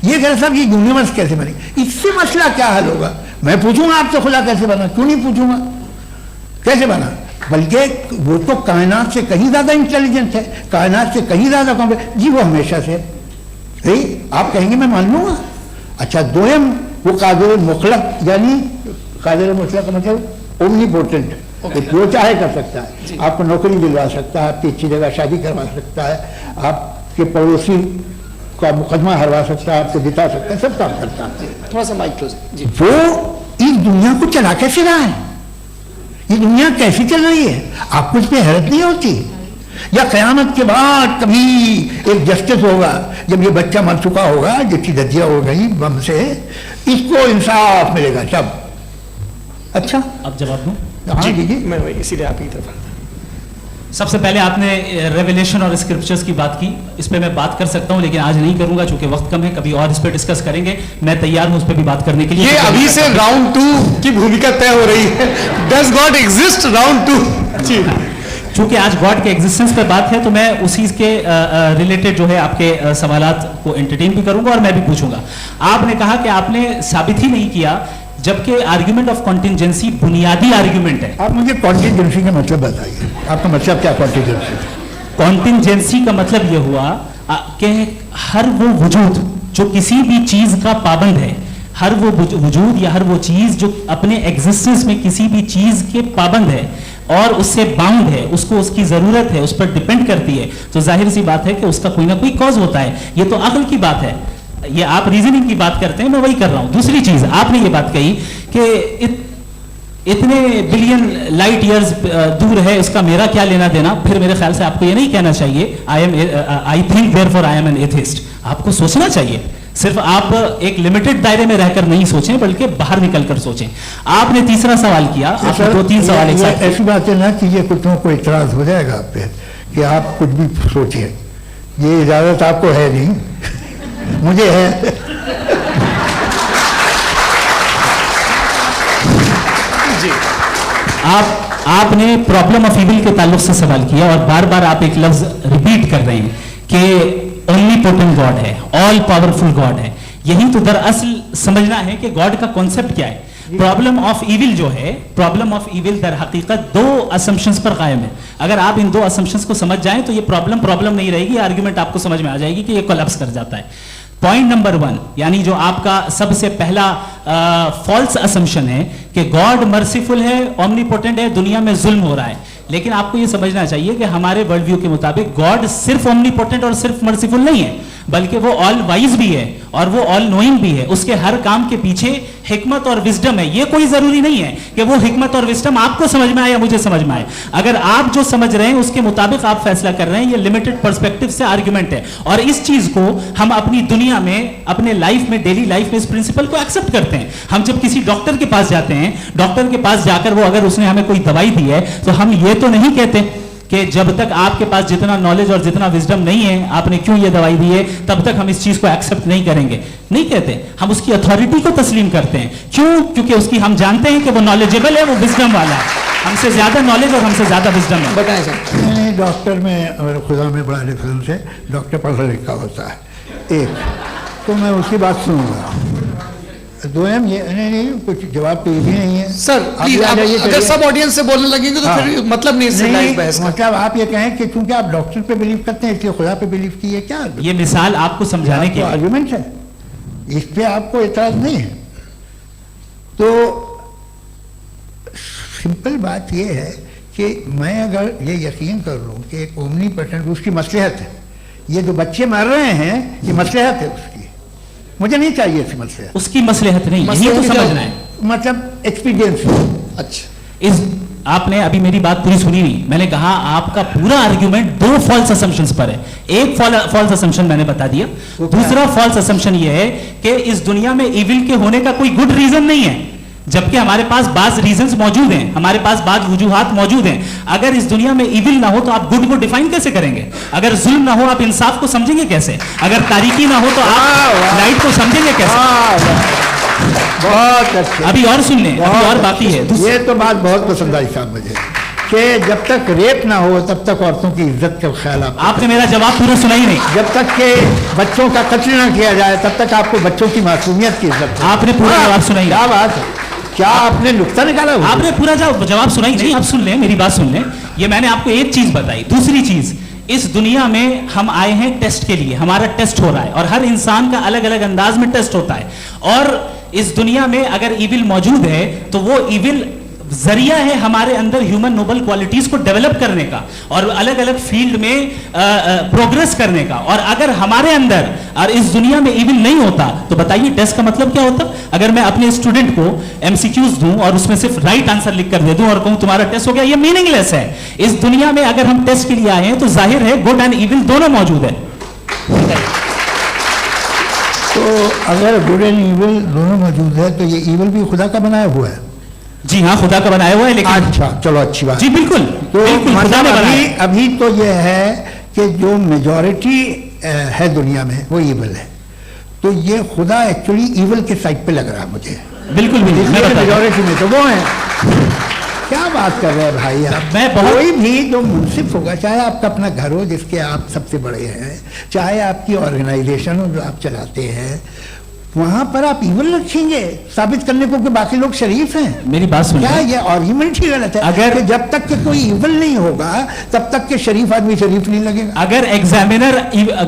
ये कह साहब ये यूनिवर्स कैसे बनी, इससे मसला क्या हल होगा? मैं पूछूंगा आपसे खुदा कैसे बना? क्यों नहीं पूछूंगा कैसे बना? बल्कि वो तो कायनात से कहीं ज्यादा इंटेलिजेंट है, कायनात से कहीं ज्यादा कॉम्प्लेक्स। जी वो हमेशा से भाई आप कहेंगे मैं मान लूंगा। अच्छा, दोयम वो कादिर मुतलक, यानी कादिर मुतलक का मतलब ओमनीपोटेंट, जो चाहे कर सकता है। आपको नौकरी दिलवा सकता है, आपकी अच्छी जगह शादी करवा सकता है, आपके पड़ोसी का मुकदमा हरवा सकता है, आपको जिता सकता है, सब काम करता है। थोड़ा सा माइक क्लोज जी। वो इस दुनिया को चला कैसे रहा है? ये दुनिया कैसी चल रही है? आपको इस पर हैरत नहीं होती? या क़यामत के बाद कभी एक जस्टिस होगा, जब ये बच्चा मर चुका होगा, जिसकी दजिया हो गई बम से, इसको इंसाफ मिलेगा तब? अच्छा, अब जवाब दूं? हाँ दीजिए। मैं इसीलिए आपकी तरफ। सबसे पहले आपने रेवलेशन और स्क्रिप्चर्स की बात की, इस पे मैं बात कर सकता हूं, लेकिन आज नहीं करूंगा चूंकि वक्त कम है, कभी और इस पे डिस्कस करेंगे। मैं तैयार हूं उस पे भी बात करने के लिए। ये अभी से राउंड 2 की भूमिका तय हो रही है। Does God exist round 2? जी, चूंकि आज गॉड के एग्जिस्टेंस पे बात है, तो मैं उसी के रिलेटेड जो है आपके सवालात को एंटरटेन भी करूंगा और मैं भी पूछूंगा। आपने कहा कि आपने साबित ही नहीं किया, जबकि आर्ग्यूमेंट ऑफ कॉन्टिजेंसी बुनियादी आर्ग्यूमेंट है। आप मुझे कॉन्टिजेंसी का मतलब बताइए, आपका मतलब क्या कॉन्टिजेंसी? कॉन्टिजेंसी का मतलब यह हुआ कि हर वो वजूद जो किसी भी चीज का पाबंद है, हर वो वजूद या हर वो चीज जो अपने एग्जिस्टेंस में किसी भी चीज के पाबंद है और उससे बाउंड है, उसको उसकी जरूरत है, उस पर डिपेंड करती है, तो जाहिर सी बात है कि उसका कोई ना कोई कॉज होता है। ये तो अक्ल की बात है। ये आप रीजनिंग की बात करते हैं, मैं वही कर रहा हूं। दूसरी चीज, आपने ये बात कही कि इतने बिलियन लाइट ईयर्स दूर है, इसका मेरा क्या लेना देना। फिर मेरे ख्याल से आपको ये नहीं कहना चाहिए I think therefore I am an atheist. आपको सोचना चाहिए, सिर्फ आप एक लिमिटेड दायरे में रहकर नहीं सोचें, बल्कि बाहर निकलकर सोचें। आपने तीसरा सवाल किया, आपने 2-3 सवाल एक साथ। ऐसी बात है ना कि ये कुछ को इतराज हो जाएगा आप पे कि आप कुछ भी सोचिए, ये इजाजत आपको है नहीं, मुझे है। जी, आपने प्रॉब्लम ऑफ इविल के ताल्लुक से सवाल किया और बार बार आप एक लफ्ज रिपीट कर रहे हैं कि ओमनीपोटेंट गॉड है, ऑल पावरफुल गॉड है। यही तो दरअसल समझना है कि गॉड का कॉन्सेप्ट क्या है। प्रॉब्लम ऑफ इविल जो है, प्रॉब्लम ऑफ इविल दर हकीकत 2 असम्पशंस पर कायम है। अगर आप इन 2 असम्पशंस को समझ जाएं तो ये प्रॉब्लम नहीं रहेगी, आर्ग्यूमेंट आपको समझ में आ जाएगी कि ये कोलैप्स कर जाता है। पॉइंट नंबर 1, यानी जो आपका सबसे पहला फॉल्स असम्पशन है कि गॉड मर्सीफुल है, ओमनीपोटेंट है, दुनिया में जुल्म हो रहा है। लेकिन आपको यह समझना चाहिए कि हमारे वर्ल्ड व्यू के मुताबिक गॉड सिर्फ ओमनीपोटेंट और सिर्फ मर्सीफुल नहीं है। बल्कि वो ऑल वाइज भी है और वो ऑल नोइंग भी है। उसके हर काम के पीछे हिकमत और विजडम है। ये कोई जरूरी नहीं है कि वो हिकमत और विजडम आपको समझ में आए या मुझे समझ में आए। अगर आप जो समझ रहे हैं उसके मुताबिक आप फैसला कर रहे हैं, ये लिमिटेड पर्सपेक्टिव से आर्गुमेंट है। और इस चीज को हम अपनी दुनिया में, अपने लाइफ में, डेली लाइफ में इस प्रिंसिपल को एक्सेप्ट करते हैं। हम जब किसी डॉक्टर के पास जाते हैं, डॉक्टर के पास जाकर वो अगर उसने हमें कोई दवाई दी है तो हम ये तो नहीं कहते कि जब तक आपके पास जितना नॉलेज और जितना विजडम नहीं है, आपने क्यों ये दवाई दी है, तब तक हम इस चीज को एक्सेप्ट नहीं करेंगे। नहीं कहते, हम उसकी अथॉरिटी को तस्लीम करते हैं। क्यों? क्योंकि उसकी हम जानते हैं कि वो नॉलेजेबल है, वो विजडम वाला है, हमसे ज्यादा नॉलेज और हमसे ज्यादा विजडम है। बताएं सर। मैंने डॉक्टर में और खुदा में बड़ा डिफरेंस है। डॉक्टर पढ़ा लिखा होता है एक, तो मैं उसकी बात सुनूंगा। दो एम ये नहीं कुछ जवाब तो ये भी नहीं है सर प्लीज, अगर सब ऑडियंस से बोलने लगेंगे तो फिर मतलब नहीं इससे लाइव बहस का। मतलब आप ये कहें कि क्योंकि आप डॉक्टर पे बिलीव करते हैं इसलिए खुदा पे बिलीव किए, क्या ये मिसाल आपको समझाने के लिए आर्गुमेंट है, इस पे आपको एतराज नहीं है। तो सिंपल बात ये है कि मैं अगर ये यकीन कर लूँ कि एक ओमनीपोटेंट उसकी मसलहत है, ये जो बच्चे मर रहे हैं ये मसलहत है उसकी, मुझे नहीं चाहिए इसकी मसलहत। उसकी मसलहत नहीं, यही तो समझना है, मतलब एक्सपीरियंस। अच्छा, इस आपने अभी मेरी बात पूरी सुनी नहीं। मैंने कहा आपका पूरा आर्ग्यूमेंट दो फॉल्स असम्पशंस पर है। एक फॉल्स असम्पशन मैंने बता दिया, दूसरा फॉल्स असम्पशन ये है कि इस दुनिया में इविल के होने का कोई गुड रीजन नहीं है, जबकि हमारे पास बाज रीजंस मौजूद हैं, हमारे पास बाज वजूहात मौजूद हैं। अगर इस दुनिया में इविल ना हो तो आप गुड को डिफाइन कैसे करेंगे? अगर जुल्म ना हो आप इंसाफ को समझेंगे कैसे? अगर तारीकी ना हो तो आप लाइट को समझेंगे कैसे? बहुत अच्छा। अभी और सुन लें, अभी और बाकी है। ये तो बात बहुत पसंद आई साहब मुझे कि जब तक रेप ना हो तब तक औरतों की इज्जत का ख्याल आपने मेरा जवाब पूरा सुना ही नहीं। जब तक के बच्चों का कत्ल ना किया जाए तब तक आपको बच्चों की मासूमियत की इज्जत। आपने पूरा जवाब सुना ही नहीं। क्या बात है, क्या आपने नुक्ता निकाला? आपने पूरा जवाब सुना ही नहीं। आप सुन लें, मेरी बात सुन लें। ये मैंने आपको एक चीज बताई। दूसरी चीज, इस दुनिया में हम आए हैं टेस्ट के लिए, हमारा टेस्ट हो रहा है और हर इंसान का अलग अलग अंदाज में टेस्ट होता है। और इस दुनिया में अगर इविल मौजूद है तो वो इविल जरिया है हमारे अंदर ह्यूमन नोबल क्वालिटीज को डेवलप करने का और अलग अलग फील्ड में प्रोग्रेस करने का। और अगर हमारे अंदर और इस दुनिया में इविल नहीं होता तो बताइए टेस्ट का मतलब क्या होता? अगर मैं अपने स्टूडेंट को एमसीक्यूज दूं और उसमें सिर्फ राइट आंसर लिख कर दे दूं और कहूं तुम्हारा टेस्ट हो गया, ये मीनिंगलेस है। इस दुनिया में अगर हम टेस्ट के लिए आए हैं तो जाहिर है गुड एंड इविल दोनों मौजूद है। तो अगर गुड एंड इविल दोनों मौजूद है तो ये इविल भी खुदा का बनाया हुआ है? जी हाँ, खुदा का बनाया हुआ है। लेकिन अच्छा, चलो अच्छी बात। जी बिल्कुल, तो बिल्कुल खुदा ने बनाया। अभी तो ये है कि जो मेजॉरिटी है दुनिया में वो इविल है, तो ये खुदा एक्चुअली इविल के साइड पे लग रहा है मुझे। बिल्कुल बिल्कुल, मेजॉरिटी में तो वो है। क्या बात कर रहे हैं भाई आप? मैं बहुत कोई भी जो मुंसिफ होगा, चाहे आपका अपना घर हो जिसके आप सबसे बड़े हैं, चाहे आपकी ऑर्गेनाइजेशन हो जो आप चलाते हैं, वहां पर आप इविल रखेंगे साबित करने को कि बाकी लोग शरीफ हैं? मेरी बात सुनिए, क्या ये आर्गुमेंट ही गलत है? अगर जब तक के कोई इविल नहीं होगा तब तक के शरीफ आदमी शरीफ नहीं लगेगा। अगर एग्जामिनर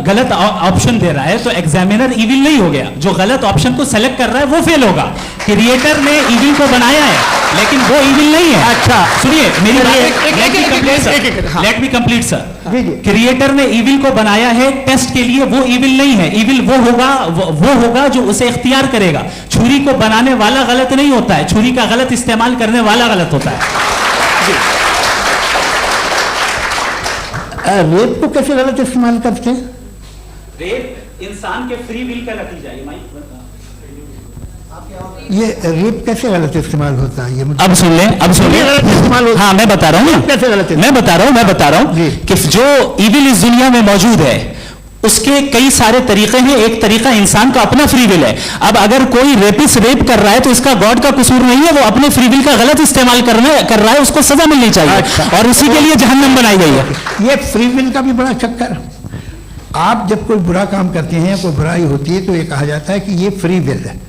गलत ऑप्शन दे रहा है तो एग्जामिनर इविल नहीं हो गया, जो गलत ऑप्शन को सेलेक्ट कर रहा है वो फेल होगा। क्रिएटर ने इविल को बनाया है लेकिन वो इविल नहीं है। अच्छा सुनिए मेरी बात, let me complete sir. Creator ने इविल को बनाया है टेस्ट के लिए, वो इविल नहीं है। इविल वो होगा जो उसे इख्तियार करेगा। छुरी को बनाने वाला गलत नहीं होता है, छुरी का गलत इस्तेमाल करने वाला गलत होता है। रेप को कैसे गलत इस्तेमाल करते हैं? रेप इंसान के फ्री विल का नतीजा है। ये रेप कैसे गलत इस्तेमाल होता है? ये अब सुन लें, अब सुन लें। गलत इस्तेमाल होता है। हाँ मैं बता रहा हूँ, कैसे गलत? मैं बता रहा हूँ कि जो इविल इस दुनिया में मौजूद है उसके कई सारे तरीके हैं। एक तरीका इंसान का अपना फ्री विल है। अब अगर कोई रेपिस्ट रेप कर रहा है तो इसका गॉड का कसूर नहीं है, वो अपने फ्री विल का गलत इस्तेमाल कर रहा है, उसको सजा मिलनी चाहिए। अच्छा। और उसी के लिए जहन्नम बनाई गई है। ये फ्री विल का भी बड़ा चक्कर। आप जब कोई बुरा काम करते हैं, कोई बुराई होती है, तो ये कहा जाता है कि ये फ्री विल है।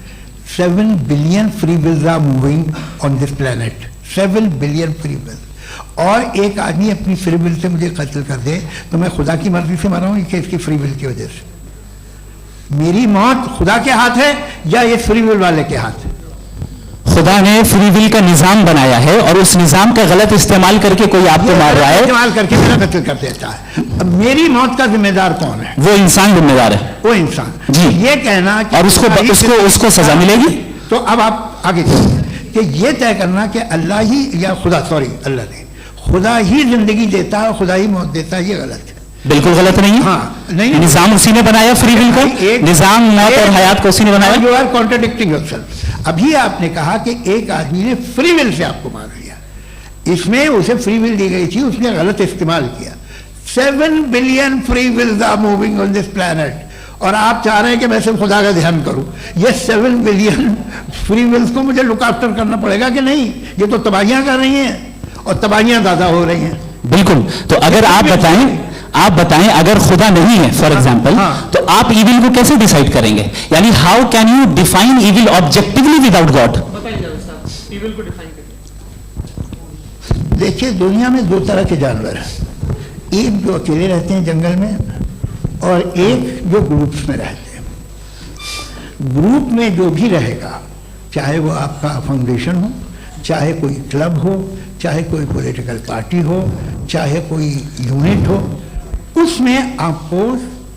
7 billion free wills are moving on this planet. 7 billion free will. और एक आदमी अपनी फ्री विल से मुझे कत्ल कर दे तो मैं खुदा की मर्जी से मारा हूं कि इसकी फ्री विल की वजह से? मेरी मौत खुदा के हाथ है या ये फ्री विल वाले के हाथ है? खुदा ने फ्री विल का निजाम बनाया है और उस निजाम का गलत इस्तेमाल करके कोई आपको मार रहा है, इस्तेमाल करके मेरा कत्ल कर देता है। अब मेरी मौत का जिम्मेदार कौन है? वो इंसान जिम्मेदार है वो इंसान। जी। ये कहना कि और उसको सजा मिलेगी। तो अब आप आगे चलिए कि ये तय करना कि अल्लाह ही या खुदा, सॉरी अल्लाह नहीं, खुदा ही जिंदगी देता है, खुदा ही मौत देता है, ये गलत है। बिल्कुल गलत नहीं है। हाँ, नहीं, निजाम उसी ने बनाया फ्री विल को, निजाम मौत और हयात को उसी ने बनाया। You are contradicting yourself. अभी आपने कहा कि एक आदमी ने फ्री विल से आपको मार दिया, इसमें उसे फ्री विल दी गई थी, उसने गलत इस्तेमाल किया। 7 billion free wills are moving on this planet, और आप चाह रहे हैं कि मैं सिर्फ खुदा का ध्यान करूं। ये 7 बिलियन फ्री विल्स को मुझे लुक आफ्टर करना पड़ेगा कि नहीं? ये तो तबाहियां कर रही हैं और तबाहियां ज्यादा हो रही हैं। बिल्कुल। तो अगर आप बताएं अगर खुदा नहीं है फॉर एग्जाम्पल, तो आप इविल को कैसे डिसाइड करेंगे? यानी how can you define evil objectively without God? Evil को डिफाइन करिए। देखिए, दुनिया में 2 तरह के जानवर हैं, एक जो अकेले रहते हैं जंगल में, और एक जो ग्रुप्स में रहते हैं। ग्रुप में जो भी रहेगा, चाहे वो आपका फाउंडेशन हो, चाहे कोई क्लब हो, चाहे कोई पॉलिटिकल पार्टी हो, चाहे कोई यूनिट हो, उसमें आपको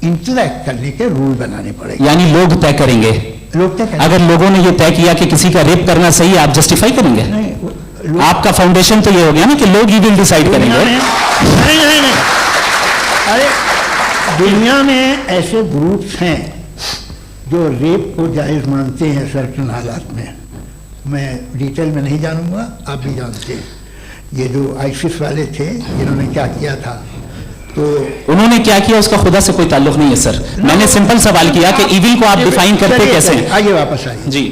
इंटरैक्ट करने के रूल बनाने पड़ेंगे। यानी लोग तय करेंगे। लोग तय करेंगे। अगर लोगों ने ये तय किया कि किसी का रेप करना सही है, आप जस्टिफाई करेंगे? नहीं, आपका फाउंडेशन तो ये हो गया ना कि लोग ही विल डिसाइड करेंगे। नहीं, अरे दुनिया में ऐसे ग्रुप्स हैं जो रेप को जायज मानते हैं सर्टेन हालात में। मैं डिटेल में नहीं जानूंगा, आप भी जानते हैं। ये जो आईसिस वाले थे, इन्होंने क्या किया था, तो उन्होंने क्या किया उसका खुदा से कोई ताल्लुक नहीं है सर। मैंने सिंपल सवाल किया कि इविल को आप डिफाइन करते कैसे हैं? आइए वापस आइए जी।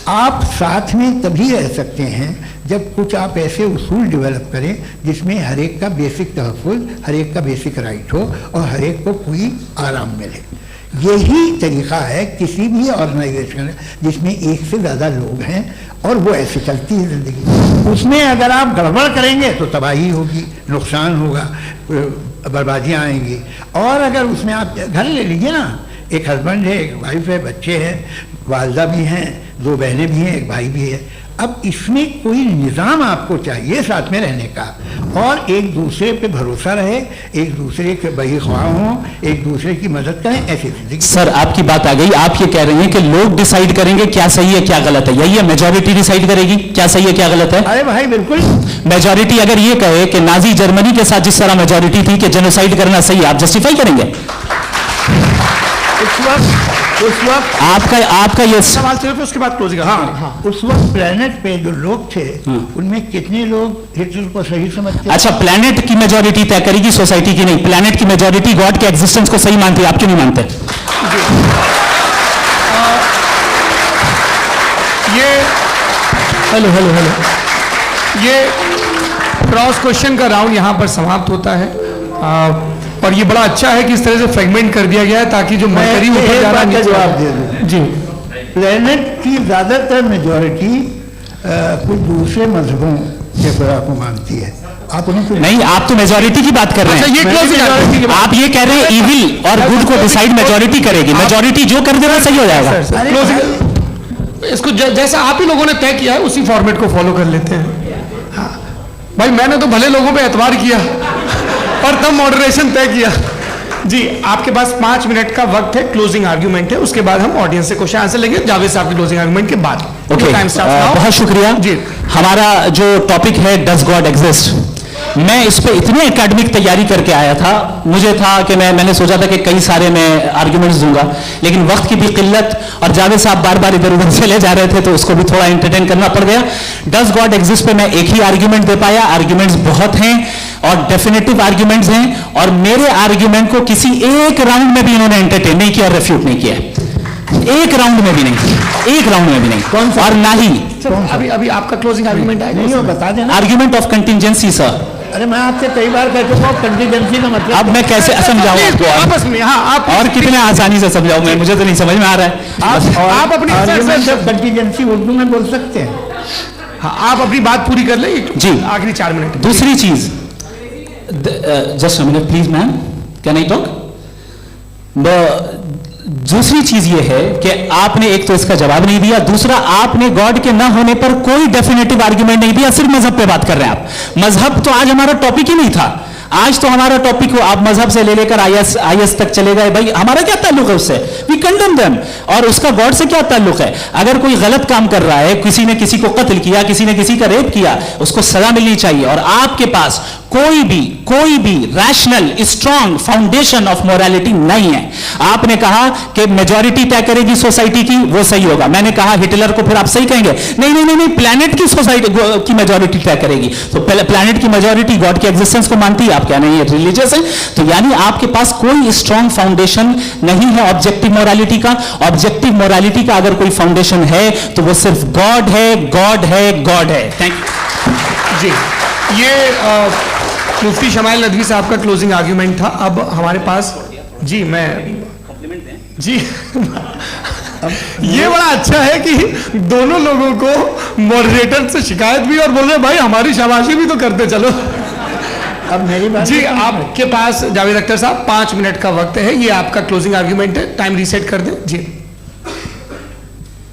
आप साथ में तभी रह सकते हैं जब कुछ आप ऐसे उसूल डेवलप करें जिसमें हर एक का बेसिक तहफ़्फ़ुज़, हर एक का बेसिक राइट हो और हर एक को कोई आराम मिले। यही तरीका है किसी भी ऑर्गेनाइजेशन जिसमें एक से ज़्यादा लोग हैं और वो ऐसे चलती है ज़िंदगी। उसमें अगर आप गड़बड़ करेंगे तो तबाही होगी, नुकसान होगा, बर्बादियाँ आएंगी। और अगर उसमें आप घर ले लीजिए ना, एक हस्बैंड है, एक वाइफ है, बच्चे हैं, वालदा भी हैं, 2 बहनें भी हैं, एक भाई भी है। अब इसमें कोई निज़ाम आपको चाहिए साथ में रहने का, और एक दूसरे पे भरोसा रहे, एक दूसरे के बहीख्वाह हों, एक दूसरे की मदद करें, ऐसी जिंदगी। सर आपकी बात आ गई, आप ये कह रहे हैं कि लोग डिसाइड करेंगे क्या सही है क्या गलत है, यही है? मेजॉरिटी डिसाइड करेगी क्या सही है क्या गलत है? अरे भाई बिल्कुल। मेजॉरिटी अगर ये कहे कि नाजी जर्मनी के साथ जिस तरह मेजॉरिटी थी कि जेनोसाइड करना सही है, आप जस्टिफाई करेंगे? उस वक्त आपका ये सवाल सिर्फ उसके बाद क्लोजिंग। हाँ, उस वक्त प्लेनेट पे जो लोग थे उनमें कितने लोग हिटलर को सही समझते? अच्छा, प्लेनेट की मेजॉरिटी तय करेगी, सोसाइटी की नहीं। प्लेनेट की मेजॉरिटी गॉड के एग्जिस्टेंस को सही मानती है, आप क्यों नहीं मानते? हेलो ये क्रॉस क्वेश्चन का राउंड यहाँ पर समाप्त होता है। और ये बड़ा अच्छा है कि इस तरह से फ्रेगमेंट कर दिया गया है ताकि जो मरकरी ऊपर जा रहा है जवाब दे दूं जी। प्लेनेट की ज्यादातर मेजॉरिटी कुछ दूसरे मजहबों के खुदा को मानती है। आप उन्हें नहीं, आप तो मेजॉरिटी की बात कर रहे हैं। ये क्लोजिंग आप ये कह रहे हैं इविल और गुड को डिसाइड मेजॉरिटी करेगी, मेजॉरिटी जो कर देगा सही हो जाएगा। इसको जैसा आप ही लोगों ने तय किया है उसी फॉर्मेट को फॉलो कर लेते हैं। हाँ भाई, मैंने तो भले लोगों पे एतबार किया और तब मॉडरेशन तय किया। जी, आपके पास 5 मिनट का वक्त है, क्लोजिंग आर्ग्यूमेंट है, उसके बाद हम ऑडियंस से क्वेश्चन आंसर लेंगे जावेद साहब के क्लोजिंग आर्ग्यूमेंट के बाद। ओके, बहुत शुक्रिया जी। हमारा जो टॉपिक है डज गॉड एग्जिस्ट, मैं इस पे इतनी एकेडमिक तैयारी करके आया था, मुझे था कि मैंने सोचा था कि कई सारे मैं आर्ग्यूमेंट्स दूंगा, लेकिन वक्त की भी किल्लत और जावेद साहब बार बार इधर उधर चले जा रहे थे तो उसको भी थोड़ा एंटरटेन करना पड़ गया। डज गॉड एग्जिस्ट पे मैं एक ही आर्ग्यूमेंट दे पाया। आर्ग्यूमेंट्स बहुत हैं और डेफिनेटिव आर्ग्यूमेंट्स हैं, और मेरे आर्ग्यूमेंट को किसी एक राउंड में भी इन्होंने एंटरटेन नहीं किया, रेफ्यूट नहीं किया, एक राउंड में भी नहीं, एक राउंड में भी नहीं। कौन सा? और ना ही अभी आपका क्लोजिंग आर्ग्यूमेंट आएगा, नहीं हो बता देना। Argument of contingency sir. अरे मैं आपसे कई बार कह चुका हूँ कंटीजेंसी का मतलब। अब मैं कैसे समझाऊं आपको? आपस में हाँ, आप और कितने आसानी से समझाऊं मैं, मुझे तो नहीं समझ में आ रहा है। आप अपनी कंटीजेंसी उर्दू में बोल सकते हैं। हाँ, आप अपनी बात पूरी कर ले जी, आखिरी 4 मिनट। दूसरी चीज, just a minute please ma'am, can I talk? दूसरी चीज ये है कि आपने एक तो इसका जवाब नहीं दिया, दूसरा आपने गॉड के ना होने पर कोई डेफिनेटिव आर्ग्यूमेंट नहीं दिया, सिर्फ मजहब पे बात कर रहे हैं आप। मजहब तो आज हमारा टॉपिक ही नहीं था, आज तो हमारा टॉपिक हो, आप मजहब से ले लेकर आईएस तक चले गए, भाई हमारा क्या ताल्लुक है उससे? We condemn them. और उसका गॉड से क्या ताल्लुक है? अगर कोई गलत काम कर रहा है, किसी ने किसी को कत्ल किया, किसी ने किसी का रेप किया, उसको सजा मिलनी चाहिए। और आपके पास कोई भी rational strong foundation of morality नहीं है। आपने कहा कि मेजॉरिटी तय करेगी सोसाइटी की, वो सही होगा। मैंने कहा हिटलर को फिर आप सही कहेंगे? नहीं, प्लैनेट की सोसाइटी की मेजॉरिटी तय करेगी। तो प्लैनेट की मेजॉरिटी गॉड के एग्जिस्टेंस को मानती है, आप क्या नहीं है रिलीजियस है? तो यानी आपके पास कोई स्ट्रॉन्ग फाउंडेशन नहीं है ऑब्जेक्टिव मोरालिटी का। ऑब्जेक्टिव मोरालिटी का अगर कोई फाउंडेशन है तो वो सिर्फ गॉड है, गॉड है, गॉड है। थैंक यू जी। ये मुफ्ती शमाइल नदवी साहब का क्लोजिंग आर्ग्यूमेंट था। अब हमारे पास जी जी ये बड़ा अच्छा है कि दोनों लोगों को मॉडरेटर से शिकायत भी और बोल रहे भाई हमारी शाबाशी भी तो करते चलो। अब मेरी बात जी, आपके पास जावेद अख्तर साहब 5 मिनट का वक्त है, ये आपका क्लोजिंग आर्ग्यूमेंट है, टाइम रीसेट कर दें जी।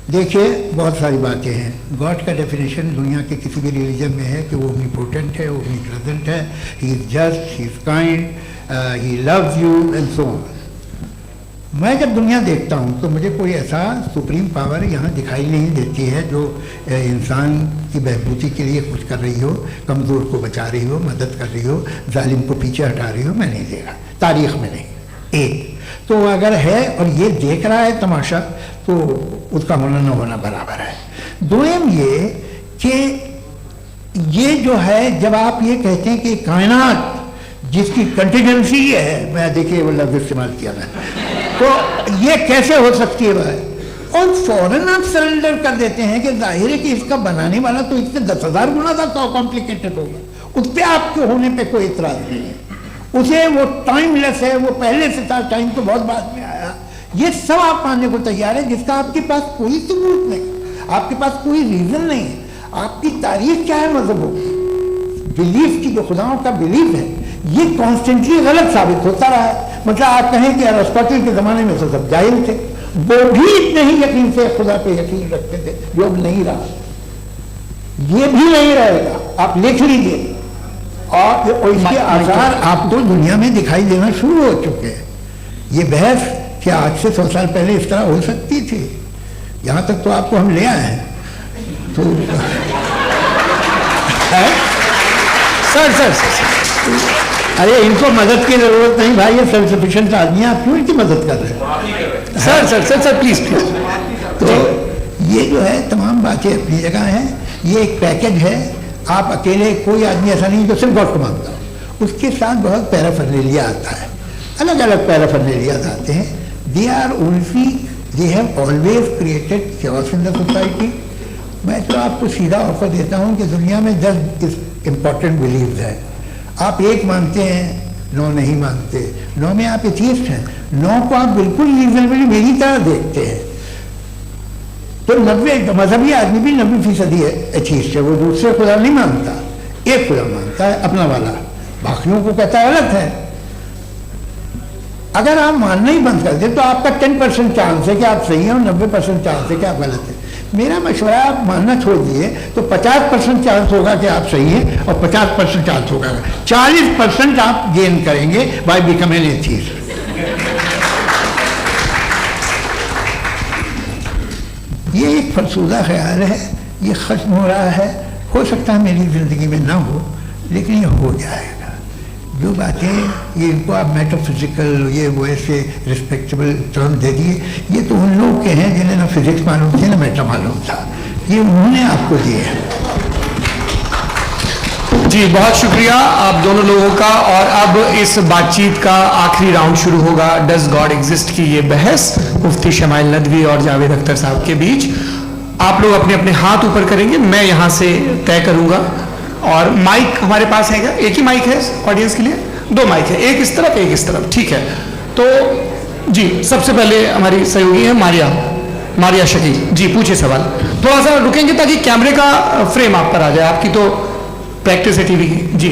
देखिए, बहुत सारी बातें हैं। गॉड का डेफिनेशन दुनिया के किसी भी रिलीजन में है कि वो ओमनीपोटेंट है, वो ओमनीप्रेजेंट है, he is just, he is kind, he loves you and so on. मैं जब दुनिया देखता हूँ तो मुझे कोई ऐसा सुप्रीम पावर यहाँ दिखाई नहीं देती है जो इंसान की बहबूदी के लिए कुछ कर रही हो, कमज़ोर को बचा रही हो, मदद कर रही हो, जालिम को पीछे हटा रही हो। मैं नहीं देखा, तारीख में नहीं। एक तो अगर है और ये देख रहा है तमाशा, तो उसका होना न होना बराबर है। दूसरा ये कि ये जो है, जब आप ये कहते हैं कि कायनात जिसकी कंटिजेंसी है, मैं देखिए वो लफ्ज़ इस्तेमाल किया मैं, तो ये कैसे हो सकती है भाई? और फौरन आप सरेंडर कर देते हैं कि जाहिर है कि इसका बनाने वाला तो इससे 10,000 गुना था तो कॉम्प्लिकेटेड होगा। उस पर आपके होने पे कोई इतराज नहीं है। उसे वो टाइमलेस है, वो पहले से था, टाइम तो बहुत बाद में आया। ये सब आप मानने को तैयार है जिसका आपके पास कोई सबूत नहीं, आपके पास कोई रीजन नहीं है। आपकी तारीख क्या है मजहबों की? बिलीफ की, जो खुदाओं का बिलीफ है, ये कॉन्स्टेंटली गलत साबित होता रहा है। मतलब आप कहें कि अरिस्टोटल के ज़माने में तो सब जाहिल थे, वो भी इतने ही यकीन से खुदा पे यकीन रखते थे, जो अब नहीं रहा, ये भी नहीं रहेगा। आप लिख लीजिए। और इसके आसार आपको दुनिया में दिखाई देना शुरू हो चुके हैं। ये बहस क्या आज से 100 साल पहले इस तरह हो सकती थी? यहाँ तक तो आपको हम ले आए हैं। तो सर अरे इनको मदद की जरूरत नहीं भाई, ये सेल्फ सफिशिएंट आदमी है, आप क्यों इनकी मदद कर रहे हैं? Sir please. तो ये जो है तमाम बातें अपनी जगह हैं। ये एक पैकेज है। आप अकेले, कोई आदमी ऐसा नहीं जो सिर्फ गॉड को मानता हो, उसके साथ बहुत पैराफर्नेलिया आता है, अलग अलग पैराफर्नेलियाज आते हैं। They have always created chaos in the society. मैं तो आपको सीधा ऑफर देता हूँ कि दुनिया में 10 इम्पॉर्टेंट बिलीव्स हैं। आप एक मानते हैं, 9 नहीं मानते, 9 में आप एथियस्ट हैं, 9 को आप बिल्कुल रीजनेबली मेरी तरह देखते हैं। तो 90 मजहबी आदमी भी 90% एथियस्ट है, वो दूसरे खुदा नहीं मानता, एक खुदा मानता है अपना वाला, बाकियों को कहता है गलत है। अगर आप मानना ही बंद कर दे तो आपका 10% चांस है कि आप सही हैं और 90% चांस है कि आप गलत हैं। मेरा मशवरा, आप मानना छोड़ दिए तो 50% चांस होगा कि आप सही हैं और 50% चांस होगा, 40% आप गेन करेंगे बाय बिकमिंग एथियस्ट। ये एक फरसूदा ख्याल है, ये खत्म हो रहा है। हो सकता है मेरी ज़िंदगी में ना हो, लेकिन ये हो जाएगा। जो बातें ये इनको आप मेटाफिजिकल, ये वो ऐसे रिस्पेक्टेबल टर्म दे दिए, ये तो उन लोग के हैं जिन्हें ना फिजिक्स मालूम थी ना मेटा मालूम था, ये उन्होंने आपको दिए हैं। जी बहुत शुक्रिया आप दोनों लोगों का। और अब इस बातचीत का आखिरी राउंड शुरू होगा, डज गॉड एग्जिस्ट की ये बहस मुफ्ती शमाइल नदवी और जावेद अख्तर साहब के बीच। आप लोग अपने अपने हाथ ऊपर करेंगे, मैं यहाँ से तय करूँगा। और माइक हमारे पास है क्या? एक ही माइक है ऑडियंस के लिए? 2 माइक है, एक इस तरफ एक इस तरफ, ठीक है। तो जी सबसे पहले हमारी सहयोगी है मारिया शकील जी, पूछिए सवाल। थोड़ा सा रुकेंगे ताकि कैमरे का फ्रेम आप पर आ जाए, आपकी तो प्रैक्टिस है टीवी की। जी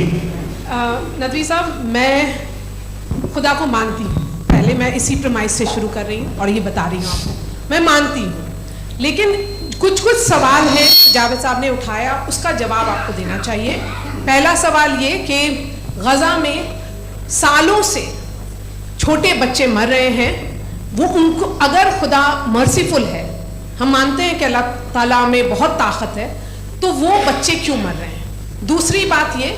नदवी साहब, मैं खुदा को मानती हूँ, पहले मैं इसी प्रमाइस से शुरू कर रही हूँ और ये बता रही हूँ आपको, मैं मानती हूँ। लेकिन कुछ सवाल हैं जावेद साहब ने उठाया, उसका जवाब आपको देना चाहिए। पहला सवाल ये कि गजा में सालों से छोटे बच्चे मर रहे हैं, वो उनको अगर खुदा मर्सीफुल है, हम मानते हैं कि अल्लाह ताला में बहुत ताकत है, तो वो बच्चे क्यों मर रहे हैं। दूसरी बात ये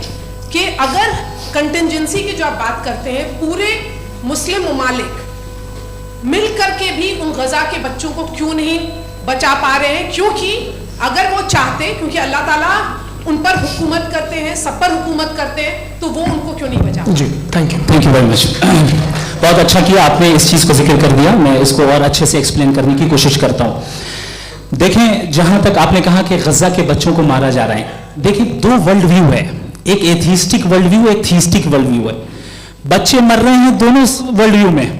कि अगर कंटिजेंसी की जो आप बात करते हैं, पूरे मुस्लिम ममालिक मिल करके भी उन गजा के बच्चों को क्यों नहीं बचा पा रहे हैं, क्योंकि अगर वो चाहते, क्योंकि अल्लाह ताला उन पर हुकूमत करते हैं, सब पर हुकूमत करते हैं, तो वो उनको क्यों नहीं बचा। जी थैंक यू वेरी मच। बहुत अच्छा किया आपने इस चीज को जिक्र कर दिया, मैं इसको और अच्छे से एक्सप्लेन करने की कोशिश करता हूं। देखें, जहां तक आपने कहा कि गजा के बच्चों को मारा जा रहा है, देखिए दो वर्ल्ड व्यू है, एक एथिस्टिक वर्ल्ड व्यू, एक थीस्टिक वर्ल्ड व्यू है। बच्चे मर रहे हैं दोनों वर्ल्ड व्यू में,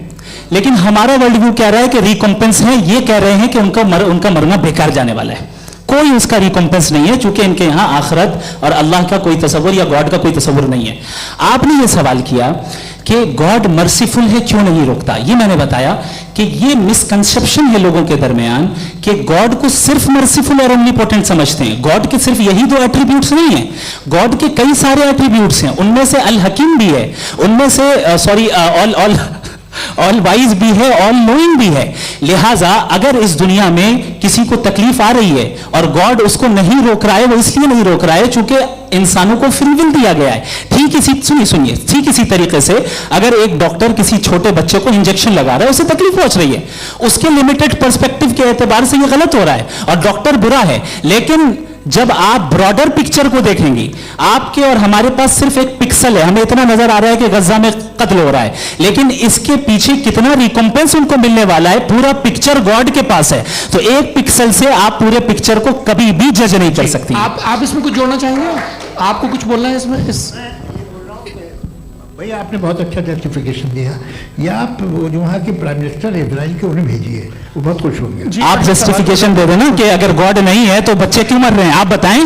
लेकिन हमारा वर्ल्ड व्यू कह रहा है कि रिकॉम्पेंस है, ये कह रहे हैं कि उनका मरना बेकार जाने वाला है, कोई उसका रिकॉम्पेंस नहीं है, चूंकि इनके यहां आखिरत और अल्लाह का कोई तसव्वुर या गॉड का कोई तसव्वुर नहीं है। आपने ये सवाल किया कि गॉड मर्सीफुल है, क्यों नहीं रोकता। ये मैंने बताया कि ये मिसकंसेप्शन है लोगों के दरमियान कि गॉड को सिर्फ मर्सीफुल और ओमनीपोटेंट समझते हैं। गॉड के सिर्फ यही दो एट्रीब्यूट्स नहीं है, गॉड के कई सारे एट्रीब्यूट्स हैं, उनमें से अल हकीम भी है, उनमें से ऑल वाइज भी है, ऑल नोइंग भी है। लिहाजा अगर इस दुनिया में किसी को तकलीफ आ रही है और गॉड उसको नहीं रोक रहा है, वो इसलिए नहीं रोक रहा है चूंकि इंसानों को फ्री विल दिया गया है। सुनिए ठीक इसी तरीके से अगर एक डॉक्टर किसी छोटे बच्चे को इंजेक्शन लगा रहा है, उसे तकलीफ पहुंच रही है, उसके लिमिटेड पर्सपेक्टिव के एतबार से ये गलत हो रहा है और डॉक्टर बुरा है, लेकिन जब आप ब्रॉडर पिक्चर को देखेंगे, आपके और हमारे पास सिर्फ एक पिक्सल है, हमें इतना नजर आ रहा है कि गजा में कत्ल हो रहा है, लेकिन इसके पीछे कितना रिकॉम्पेंस उनको मिलने वाला है, पूरा पिक्चर गॉड के पास है। तो एक पिक्सल से आप पूरे पिक्चर को कभी भी जज नहीं कर सकती। आप इसमें कुछ जोड़ना चाहेंगे? आपको कुछ बोलना है इसमें? भैया आपने बहुत अच्छा जस्टिफिकेशन दिया। या आप वो जो वहाँ के प्राइम मिनिस्टर इजराइल के उन्हें भेजिए, वो बहुत खुश होंगे। आप जस्टिफिकेशन दे देना कि अगर गॉड नहीं है तो बच्चे क्यों मर रहे हैं, आप बताएं।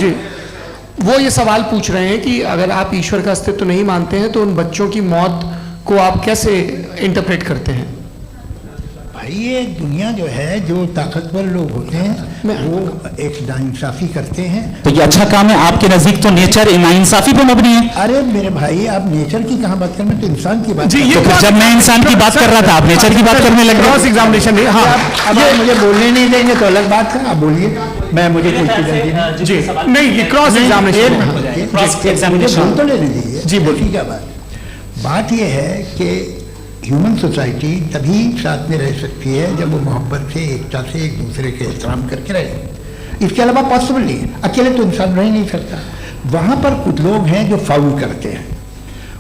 वो ये सवाल पूछ रहे हैं कि अगर आप ईश्वर का अस्तित्व नहीं मानते हैं तो उन बच्चों की मौत को आप कैसे इंटरप्रेट करते हैं? भाई ये दुनिया जो है, जो ताकतवर लोग होते हैं वो एक नाइंसाफी करते हैं। तो ये अच्छा काम है, आपके नजदीक तो नेचर नाइंसाफी पे मबनी है। अरे मेरे भाई, आप नेचर की कहाँ बात कर रहे हैं, तो इंसान की बात। जी, तो फिर जब मैं इंसान की बात कर रहा था आप नेचर की बात करने लगे। क्रॉस एग्जामिनेशन नहीं। हाँ, अब आप मुझे बोलने नहीं देंगे तो अलग बात है, आप बोलिए, मैं मुझे कुछ जी नहीं, ये क्रॉस एग्जामिनेशन मुझे बोल तो लेने दीजिए। जी बोलिए। क्या बात ये है कि ह्यूमन सोसाइटी तभी साथ में रह सकती है जब वो मोहब्बत से, एकता से, एक दूसरे के एहतराम करके रहे। इसके अलावा पॉसिबल नहीं है, अकेले तो इंसान रह ही नहीं सकता। वहाँ पर कुछ लोग हैं जो फाउल करते हैं,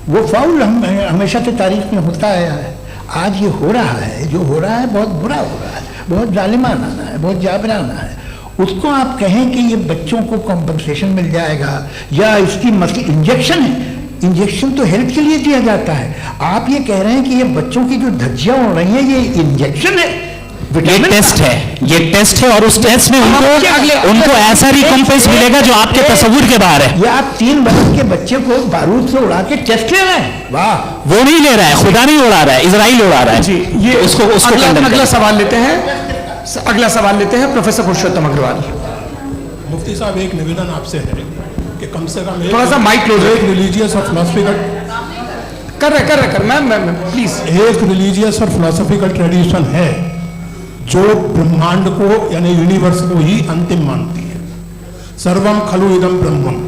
वो फाउल हमेशा से तारीख में होता आया है। आज ये हो रहा है, जो हो रहा है बहुत बुरा हो रहा है, बहुत जालिमाना है, बहुत जाबराना है। उसको आप कहें कि ये बच्चों को कॉम्पनसेशन मिल जाएगा या इसकी इंजेक्शन है, इंजेक्शन तो हेल्थ के लिए दिया जाता है। आप ये कह रहे हैं कि ये बच्चों की जो धज्जियां उड़ रही हैं ये इंजेक्शन है, ये टेस्ट है, ये टेस्ट है और उस टेस्ट में उनको ऐसा रिकॉम्पेंस मिलेगा जो आपके तस्वुर के बाहर है। ये आप 3 वर्ष के बच्चे को बारूद से उड़ा के टेस्ट ले रहे हैं। वाह, वो नहीं ले रहा है, खुदा नहीं उड़ा रहा है, इजराइल उड़ा रहा है। जी, ये उसको अगला सवाल लेते हैं। अगला सवाल लेते हैं प्रोफेसर पुरुषोत्तम अग्रवाल। मुफ्ती साहब, एक निवेदन आपसे है कि कम से कम थोड़ा सा माइक क्लोज, एक रिलीजियस और फिलोसफिकल कर मैं प्लीज। एक रिलीजियस और फिलोसफिकल ट्रेडिशन है जो ब्रह्मांड को यानी यूनिवर्स को ही अंतिम मानती है। सर्वम खलु इदम ब्रह्मम,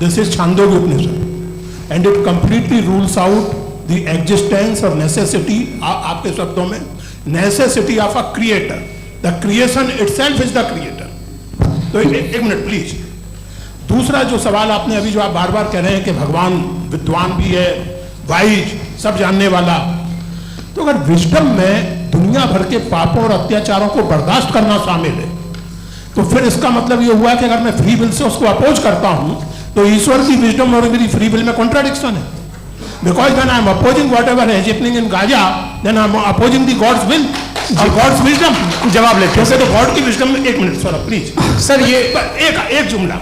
this is Chandogya Upanishad, and it completely rules out the existence और नेसेसिटी, आपके शब्दों में necessity of a creator. The creation itself is the creator. तो एक मिनट प्लीज। दूसरा जो सवाल आपने अभी, जो आप बार बार कह रहे हैं कि भगवान विद्वान भी है, वाइज, सब जानने वाला, तो अगर विजडम में दुनिया भर के पापों और अत्याचारों को बर्दाश्त करना शामिल है, तो फिर इसका मतलब ये हुआ कि अगर मैं फ्री विल से उसको अपोज करता हूं तो ईश्वर की विजडम और मेरी फ्री विल में कॉन्ट्राडिक्शन है। Because when I am opposing whatever is happening in Gaza, then I am opposing the God's will और गॉड्स विजडम। जवाब लेते हैं। तो गॉड की विजडम में, एक मिनट सर प्लीज सर, ये एक जुमला,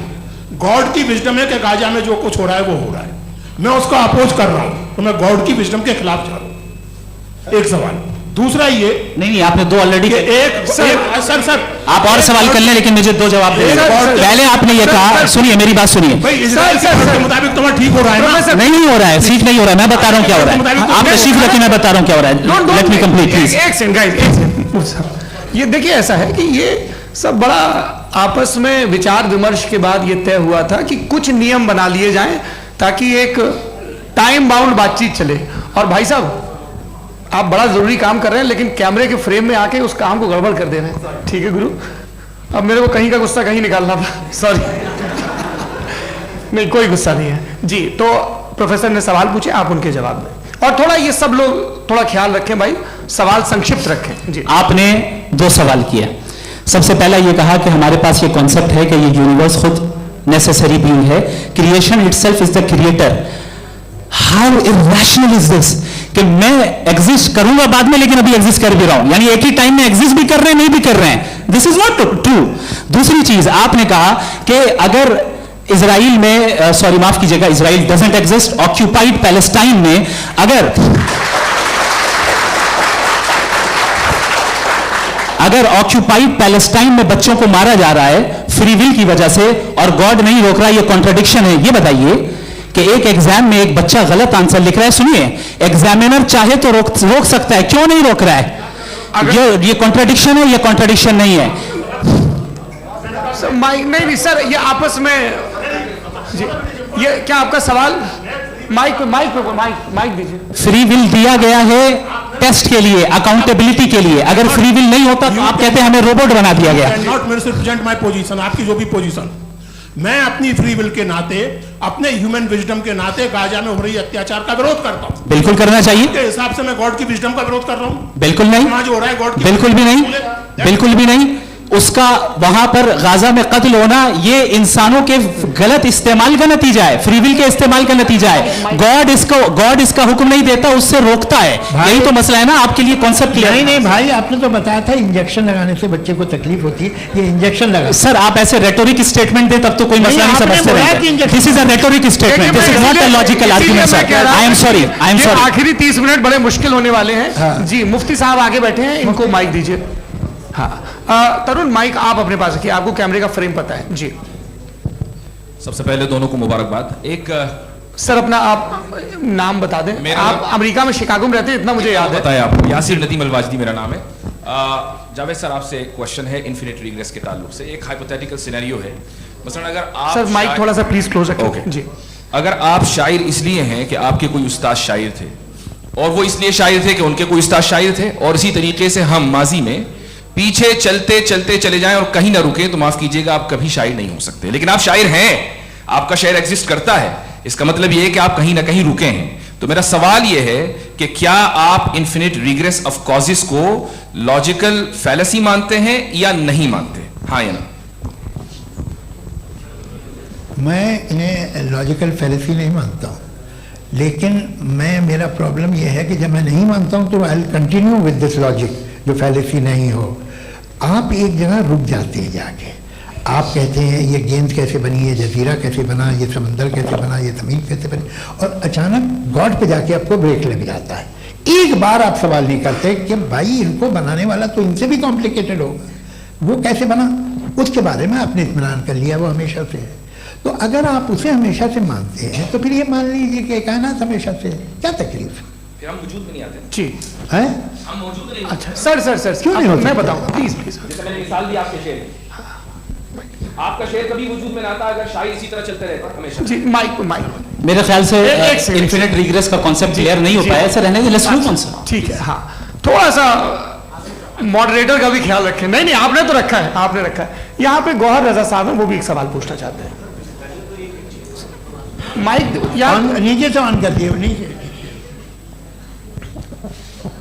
गॉड की विजडम है कि गाजा में जो कुछ हो रहा है वो हो रहा है, मैं उसका अपोज कर रहा हूं, तो मैं गॉड की विजडम के खिलाफ जा रहा हूं। एक सवाल। दूसरा ये नहीं, आपने दो ऑलरेडी। सर आप और सवाल कर लें, लेकिन मुझे दो जवाब दे। पहले आपने ये कहा, सुनिए मेरी बात सुनिए। भाई इजराइल के मुताबिक तुम्हारा ठीक हो रहा है ना? नहीं हो रहा है, ठीक नहीं हो रहा है, मैं बता रहा हूँ क्या हो रहा है। आप तशरीफ रखिए, मैं बता रहा हूँ क्या हो रहा है। Let me complete please. एक सेकंड गाइस, एक सेकंड। ये देखिए, ऐसा है कि ये सब बड़ा आपस में विचार विमर्श के बाद ये तय हुआ था कि कुछ नियम बना लिए जाएं ताकि एक टाइम बाउंड बातचीत चले। और भाई साहब, आप बड़ा जरूरी काम कर रहे हैं, लेकिन कैमरे के फ्रेम में आके उस काम को गड़बड़ कर दे रहे हैं। ठीक है गुरु, अब मेरे को कहीं का गुस्सा कहीं निकालना था, सॉरी। नहीं, कोई गुस्सा नहीं है जी। तो प्रोफेसर ने सवाल पूछे, आप उनके जवाब दें। और थोड़ा ये सब लोग थोड़ा ख्याल रखें भाई, सवाल संक्षिप्त रखें जी। आपने दो सवाल किया। सबसे पहला ये कहा कि हमारे पास ये कॉन्सेप्ट है कि ये यूनिवर्स खुद नेसेसरी बीइंग है, creation itself is the creator. How irrational is this कि मैं एग्जिस्ट करूंगा बाद में, लेकिन अभी एग्जिस्ट कर भी रहा हूं, यानी एक ही टाइम में एग्जिस्ट भी कर रहे हैं, नहीं भी कर रहे हैं। This is not true. दूसरी चीज, आपने कहा कि अगर इजराइल में, सॉरी माफ कीजिएगा, Israel doesn't exist, occupied Palestine में अगर ऑक्यूपाइड पैलेस्टाइन में बच्चों को मारा जा रहा है फ्री विल की वजह से और गॉड नहीं रोक रहा, ये कॉन्ट्रडिक्शन है। ये बताइए कि एक एग्जाम में एक बच्चा गलत आंसर लिख रहा है, सुनिए, एग्जामिनर चाहे तो रोक सकता है, क्यों नहीं रोक रहा है? ये कॉन्ट्रडिक्शन है, ये कॉन्ट्रडिक्शन नहीं है। नहीं सर, ये आपस में जी, ये क्या आपका सवाल? माइक दीजिए। फ्री विल दिया गया है टेस्ट के लिए, अकाउंटेबिलिटी के लिए। अगर फ्री विल नहीं होता तो आप कहते हैं हमें रोबोट बना दिया गया। नॉट मिसरिप्रेजेंट माय पोजीशन, आपकी जो भी पोजीशन, मैं अपनी फ्री विल के नाते, अपने ह्यूमन विजडम के नाते गाजा में हो रही अत्याचार का विरोध करता हूं। बिल्कुल करना चाहिए। के हिसाब से मैं गॉड की विजडम का विरोध कर रहा हूं? बिल्कुल नहीं। जो हो रहा है गॉड की, बिल्कुल भी नहीं, बिल्कुल भी नहीं। उसका वहां पर गाजा में कत्ल होना ये इंसानों के गलत इस्तेमाल का नतीजा है, फ्री विल के इस्तेमाल का नतीजा है। गॉड इसका हुक्म नहीं देता, उससे रोकता है। यही तो मसला है ना, आपके लिए कॉन्सेप्ट क्लियर? नहीं भाई, आपने तो बताया था इंजेक्शन लगाने से बच्चे को तकलीफ होती है, ये इंजेक्शन लगा। सर आप ऐसे रेटोरिक स्टेटमेंट दे तब तो कोई मसला नहीं समझते। This is a rhetoric statement, this is not a logical argument sir. I am sorry, I am sorry. आखिरी 30 मिनट बड़े मुश्किल होने वाले हैं जी। मुफ्ती साहब आगे बैठे हैं, इनको माइक दीजिए। हाँ तरुण, माइक आप अपने पास रखिए, आपको कैमरे का फ्रेम पता है जी। सबसे पहले दोनों को मुबारकबाद। एक सर अपना आप नाम बता दें। आप अमेरिका में शिकागो में रहते हैं, इतना मुझे याद है। बताया आपको, यासिर नदीम अलवाजदी मेरा नाम है। जावेद सर, आपसे एक क्वेश्चन है इन्फिनिट रिग्रेस के ताल्लुक से। एक हाइपोथेटिकल सिनेरियो है, मसलन अगर आप सर माइक थोड़ा सा प्लीज क्लोज रखें जी। अगर आप शायर इसलिए हैं कि आपके कोई उस्ताद शायर थे, और वो इसलिए शायर थे कि उनके कोई उस्ताद शायर थे, और इसी तरीके से हम माजी में पीछे चलते चलते चले जाएं और कहीं ना रुके, तो माफ कीजिएगा आप कभी शायर नहीं हो सकते। लेकिन आप शायर हैं, आपका शायर एग्जिस्ट करता है, इसका मतलब यह है कि आप कहीं ना कहीं रुके हैं। तो मेरा सवाल यह है कि क्या आप इन्फिनिट रिग्रेस ऑफ कॉजेस को लॉजिकल फैलेसी मानते हैं या नहीं मानते? हाँ या ना? मैं इन्हें लॉजिकल फैलेसी नहीं मानता हूँ, लेकिन मेरा प्रॉब्लम यह है कि जब मैं नहीं मानता हूँ तो I will continue with this logic जो फैलेसी नहीं हो। आप एक जगह रुक जाते हैं जाके, आप कहते हैं ये गेंद कैसे बनी, ये जजीरा कैसे बना, ये समंदर कैसे बना, ये ज़मीन कैसे बनी, और अचानक गॉड पे जाके आपको ब्रेक लग जाता है। एक बार आप सवाल नहीं करते कि भाई इनको बनाने वाला तो इनसे भी कॉम्प्लिकेटेड होगा, वो कैसे बना, उसके बारे में आपने इत्मीनान कर लिया, वो हमेशा से है। तो अगर आप उसे हमेशा से मानते हैं तो फिर ये मान लीजिए कि कायनात हमेशा से, क्या तकलीफ? फिर हम वजूद में नहीं आते जी है। हम मौजूद नहीं। अच्छा सर क्यों नहीं होता? मैं बताऊं प्लीज प्लीज। जैसे मैंने मिसाल दी आपके शेर, आपका शेर कभी वजूद में ना आता अगर शायर इसी तरह चलते रहता हमेशा। जी माइक मेरे ख्याल से एक इन्फिनिट रिग्रेस का कॉन्सेप्ट क्लियर नहीं हो पाया सर। रहने दे, लेट्स मूव ऑन सर। ठीक है, हाँ थोड़ा सा मॉडरेटर का भी ख्याल रखें। नहीं आपने तो रखा है, आपने रखा है। यहाँ पे गौहर रजा साहब है, वो भी एक सवाल पूछना चाहते हैं। माइक यार नीचे से ऑन कर दिए, नीचे।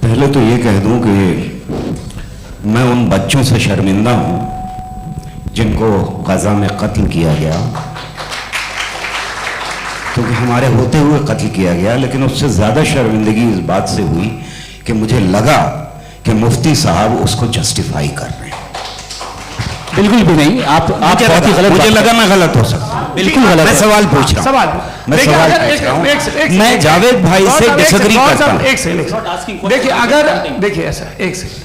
पहले तो ये कह दूं कि मैं उन बच्चों से शर्मिंदा हूं जिनको गजा में कत्ल किया गया, क्योंकि हमारे होते हुए कत्ल किया गया। लेकिन उससे ज़्यादा शर्मिंदगी इस बात से हुई कि मुझे लगा कि मुफ्ती साहब उसको जस्टिफाई कर रहे हैं। बिल्कुल भी नहीं, आप बहुत ही गलत मुझे बात लगा मैं गलत हो सकता हूं। बिल्कुल गलत मैं है। सवाल पूछ रहा हूं। सवाल मैं देखिए, सवाल अगर पूछ रहा हूं। एक सेकंड, मैं जावेद भाई से डिसएग्री करता हूं। एक सेकंड देखिए, अगर देखिए ऐसा, एक सेकंड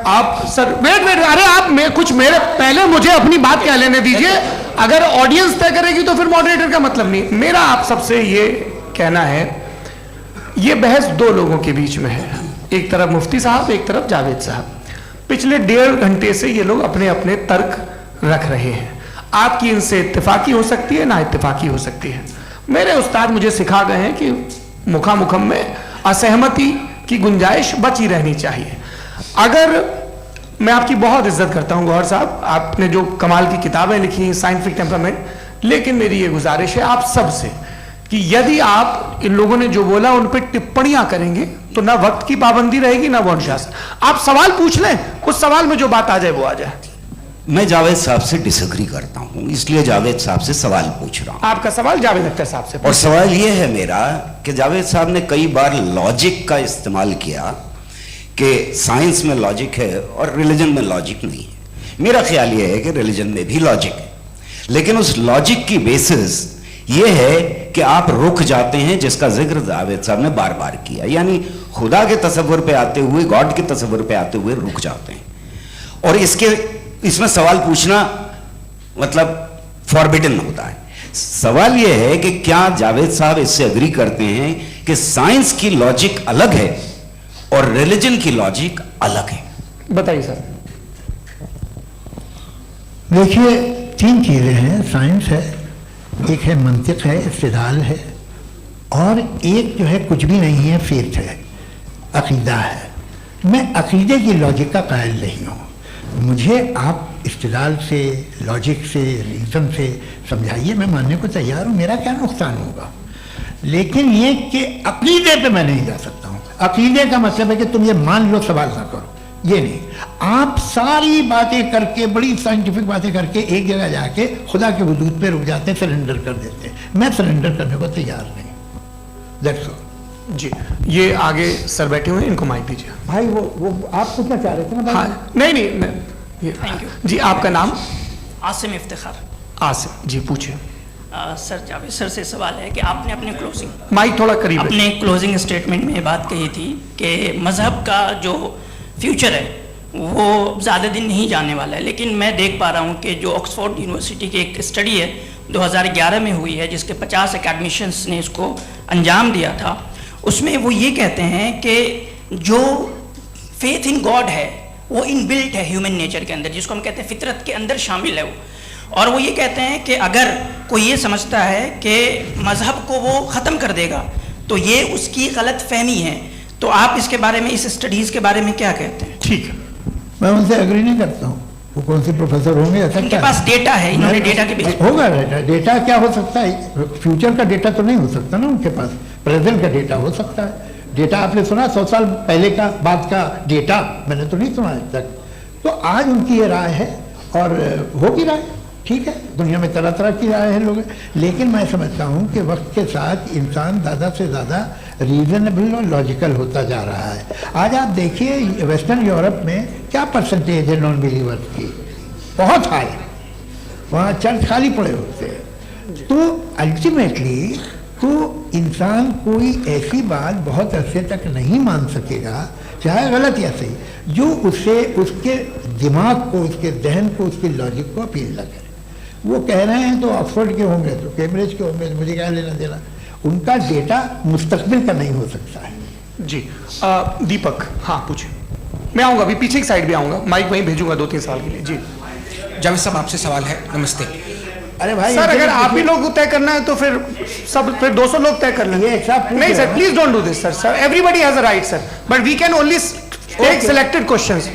आप सर वेट, अरे आप कुछ मेरे पहले मुझे अपनी बात कह लेने दीजिए। अगर ऑडियंस तय करेगी तो फिर मॉडरेटर का मतलब नहीं। मेरा आप सबसे ये कहना है, ये बहस दो लोगों के बीच में है, एक तरफ मुफ्ती साहब, एक तरफ जावेद साहब। पिछले 1.5 घंटे से ये लोग अपने अपने तर्क रख रहे हैं। आपकी इनसे इत्तेफाकी हो सकती है, ना इत्तेफाकी हो सकती है। मेरे उस्ताद मुझे सिखा गए हैं कि मुखामुखम में असहमति की गुंजाइश बची रहनी चाहिए। अगर मैं आपकी बहुत इज्जत करता हूं गौहर साहब, आपने जो कमाल की किताबें लिखी हैं साइंटिफिक टेम्परामेंट, लेकिन मेरी ये गुजारिश है आप सबसे कि यदि आप इन लोगों ने जो बोला उन पर टिप्पणियां करेंगे तो ना वक्त की पाबंदी रहेगी, ना वो अनुशासन। आप सवाल पूछ लें, उस सवाल में जो बात आ जाए वो आ जाए। मैं जावेद साहब से डिसएग्री करता हूं, इसलिए जावेद साहब से सवाल पूछ रहा हूं। आपका सवाल जावेद अख्तर साहब से, और सवाल यह है मेरा कि जावेद साहब ने कई बार लॉजिक का इस्तेमाल किया कि साइंस में लॉजिक है और रिलीजन में लॉजिक नहीं है। मेरा ख्याल यह है कि रिलीजन में भी लॉजिक है, लेकिन उस लॉजिक की बेसिस ये है कि आप रुक जाते हैं, जिसका जिक्र जावेद साहब ने बार बार किया, यानी खुदा के तसव्वुर पे आते हुए, गॉड के तसव्वुर पे आते हुए रुक जाते हैं। और इसमें सवाल पूछना मतलब फॉरबिडन होता है। सवाल यह है कि क्या जावेद साहब इससे एग्री करते हैं कि साइंस की लॉजिक अलग है और रिलीजन की लॉजिक अलग है? बताइए सर। देखिए, 3 चीज़ें हैं। साइंस है, एक है मंतिक है, इस्तिदलाल है, और एक जो है कुछ भी नहीं है, फेथ है, अकीदा है। मैं अकीदे की लॉजिक का कायल नहीं हूँ। मुझे आप इस्तिदलाल से, लॉजिक से, रीज़न से समझाइए, मैं मानने को तैयार हूँ, मेरा क्या नुकसान होगा। लेकिन ये कि अकीदे पे मैं नहीं जा सकता हूँ। अकीदे का मतलब है कि तुम ये मान लो, सवाल ना करो, ये नहीं। आप सारी बातें करके, बड़ी साइंटिफिक बातें करके एक जगह जाके खुदा के वजूद पे रुक जाते हैं, सरेंडर कर देते हैं। मैं सरेंडर करने को तैयार नहीं। That's all. जी, ये आगे सर बैठे हुए हैं, इनको माइक दीजिए। भाई वो आप पूछना चाह रहे थे ना भाई? हाँ, नहीं थैंक यू जी। आपका नाम? आसिम इफ्तिखार। आसिम जी, पूछिए। सर, जावेद सर से सवाल है कि आपने अपने माइक थोड़ा करीब है। अपने क्लोजिंग स्टेटमेंट में ये बात कही थी कि मज़हब का जो फ्यूचर है वो ज़्यादा दिन नहीं जाने वाला है, लेकिन मैं देख पा रहा हूँ कि जो ऑक्सफोर्ड यूनिवर्सिटी की एक स्टडी है 2011 में हुई है, जिसके 50 एकेडमिशियंस ने इसको अंजाम दिया था, उसमें वो ये कहते हैं कि जो फेथ इन गॉड है वो इनबिल्ट है ह्यूमन नेचर के अंदर, जिसको हम कहते हैं फितरत के अंदर शामिल है वो। और वो ये कहते हैं कि अगर कोई ये समझता है कि मज़हब को वो ख़त्म कर देगा तो ये उसकी गलत फहमी है। तो आप इसके बारे में, इस स्टडीज़ के बारे में क्या कहते हैं? ठीक है, मैं उनसे एग्री नहीं करता हूँ। वो कौन से प्रोफेसर होंगे? ऐसा उनके क्या पास डेटा है, इन्होंने डेटा के बेस होगा। डेटा क्या हो सकता है? फ्यूचर का डेटा तो नहीं हो सकता ना उनके पास, प्रेजेंट का डेटा हो सकता है। डेटा आपने सुना 100 साल पहले का, बाद का डेटा मैंने तो नहीं सुना आज तक। तो आज उनकी ये राय है और होगी राय, ठीक है। दुनिया में तरह तरह की राय है लोग, लेकिन मैं समझता हूँ कि वक्त के साथ इंसान ज़्यादा से ज़्यादा रीजनेबल और लॉजिकल होता जा रहा है। आज आप देखिए वेस्टर्न यूरोप में क्या परसेंटेज है नॉन बिलीवर्स की, बहुत हाई। वहाँ चर्च खाली पड़े होते हैं। तो अल्टीमेटली तो इंसान कोई ऐसी बात बहुत अरसे तक नहीं मान सकेगा, चाहे गलत या सही, जो उससे उसके दिमाग को, उसके जहन को, उसकी लॉजिक को अपील न करे। वो कह रहे हैं तो ऑक्सफोर्ड के होंगे तो कैम्ब्रिज के होंगे, मुझे क्या लेना देना। उनका डेटा मुस्तकबिल का नहीं हो सकता है। जी दीपक, हाँ पूछिए। मैं आऊँगा अभी, पीछे की साइड भी आऊँगा, माइक वहीं भेजूंगा 2-3 साल के लिए। जी जावेद साहब, आपसे सवाल है। नमस्ते। अरे भाई सर, अगर आप ही लोग तय करना है तो फिर 200 लोग तय कर लेंगे। नहीं sir, please don't do this sir. Everybody has a right sir, but we can only take selected questions.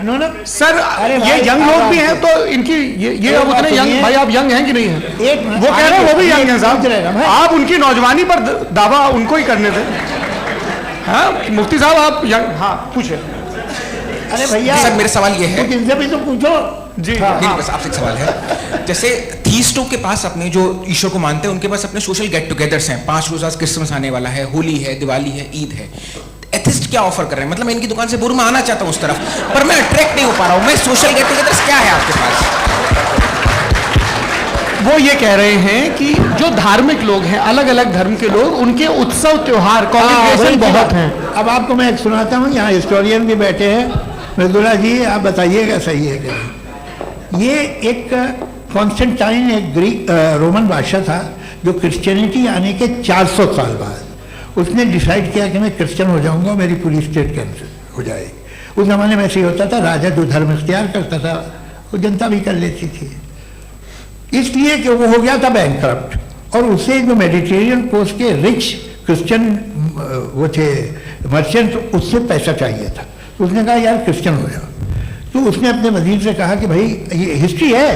No sir, ये यंग लोग भी हैं तो इनकी ये अब उतने यंग, भाई आप यंग हैं कि नहीं हैं? वो कह रहे हैं वो भी यंग हैं साहब, आप उनकी नौजवानी पर दावा उनको ही करने दें। हाँ मुफ्ती साहब, आप यंग, हाँ पूछे। अरे भैया सर, मेरा सवाल ये है, इनसे भी तो पूछो जी। नहीं, बस आपसे एक सवाल है। जैसे थीस्टों के पास, अपने जो ईश्वर को मानते हैं उनके पास अपने सोशल गेट टुगेदर्स हैं। 5 रोज़ा क्रिसमस आने वाला है, होली है, दिवाली है, ईद है। एथिस्ट क्या ऑफर कर रहे हैं? मतलब मैं इनकी दुकान से बुर में आना चाहता हूं उस तरफ, पर मैं अट्रैक्ट नहीं हो पा रहा हूं। मैं सोशल गेट टुगेदर्स क्या है आपके पास? वो ये कह रहे हैं कि जो धार्मिक लोग हैं, अलग अलग धर्म के लोग, उनके उत्सव त्योहार कॉन्ग्रेगेशन बहुत हैं। अब आपको मैं एक सुनाता हूँ, यहाँ हिस्टोरियन भी बैठे हैं। मृदुला जी आप बताइएगा सही है कि नहीं। ये एक कॉन्स्टेंटाइन एक ग्रीक रोमन बादशाह था जो क्रिश्चियनिटी आने के 400 साल बाद उसने डिसाइड किया कि मैं क्रिश्चियन हो जाऊंगा, मेरी पूरी स्टेट कैंसिल हो जाएगी। उस जमाने में ऐसे ही होता था, राजा जो धर्म इख्तियार करता था वो जनता भी कर लेती थी, इसलिए कि वो हो गया था बैंकक्रप्ट। और उसे जो मेडिटेरियन कोस्ट के रिच क्रिश्चियन वो थे मर्चेंट, उससे पैसा चाहिए था। तो उसने कहा यार क्रिश्चियन हो जाओ। तो उसने अपने वजीर से कहा कि भाई ये हिस्ट्री है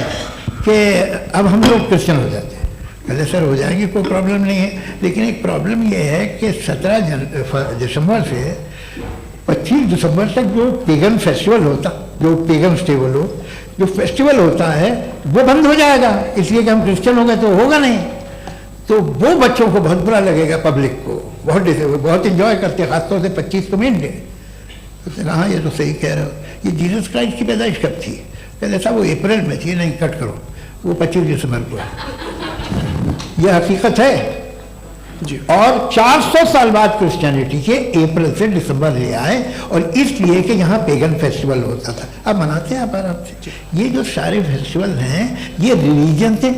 कि अब हम लोग क्रिश्चियन हो जाते हैं। कहते सर हो जाएंगे, कोई प्रॉब्लम नहीं है, लेकिन एक प्रॉब्लम ये है कि 17 दिसंबर से 25 दिसंबर तक जो पेगन फेस्टिवल होता, जो पेगन स्टेबल हो, जो फेस्टिवल होता है वो बंद हो जाएगा, इसलिए कि हम क्रिश्चियन हो गए तो होगा नहीं। तो वो बच्चों को बहुत बुरा लगेगा, पब्लिक को बहुत इंजॉय करते हैं, खासतौर से 25 को मेन डे। उसने कहा हाँ ये तो सही कह रहे हो, ये जीसस क्राइस्ट की पैदाइश कब थी? कहते साहब वो अप्रैल में थी। नहीं कट करो, वो 25 दिसंबर को है। यह हकीकत है जी। और 400 साल बाद क्रिश्चियनिटी के अप्रैल से दिसंबर ले आए, और इसलिए कि यहाँ पेगन फेस्टिवल होता था। अब मनाते हैं आप आराम से। ये जो सारे फेस्टिवल हैं ये रिलीजन से,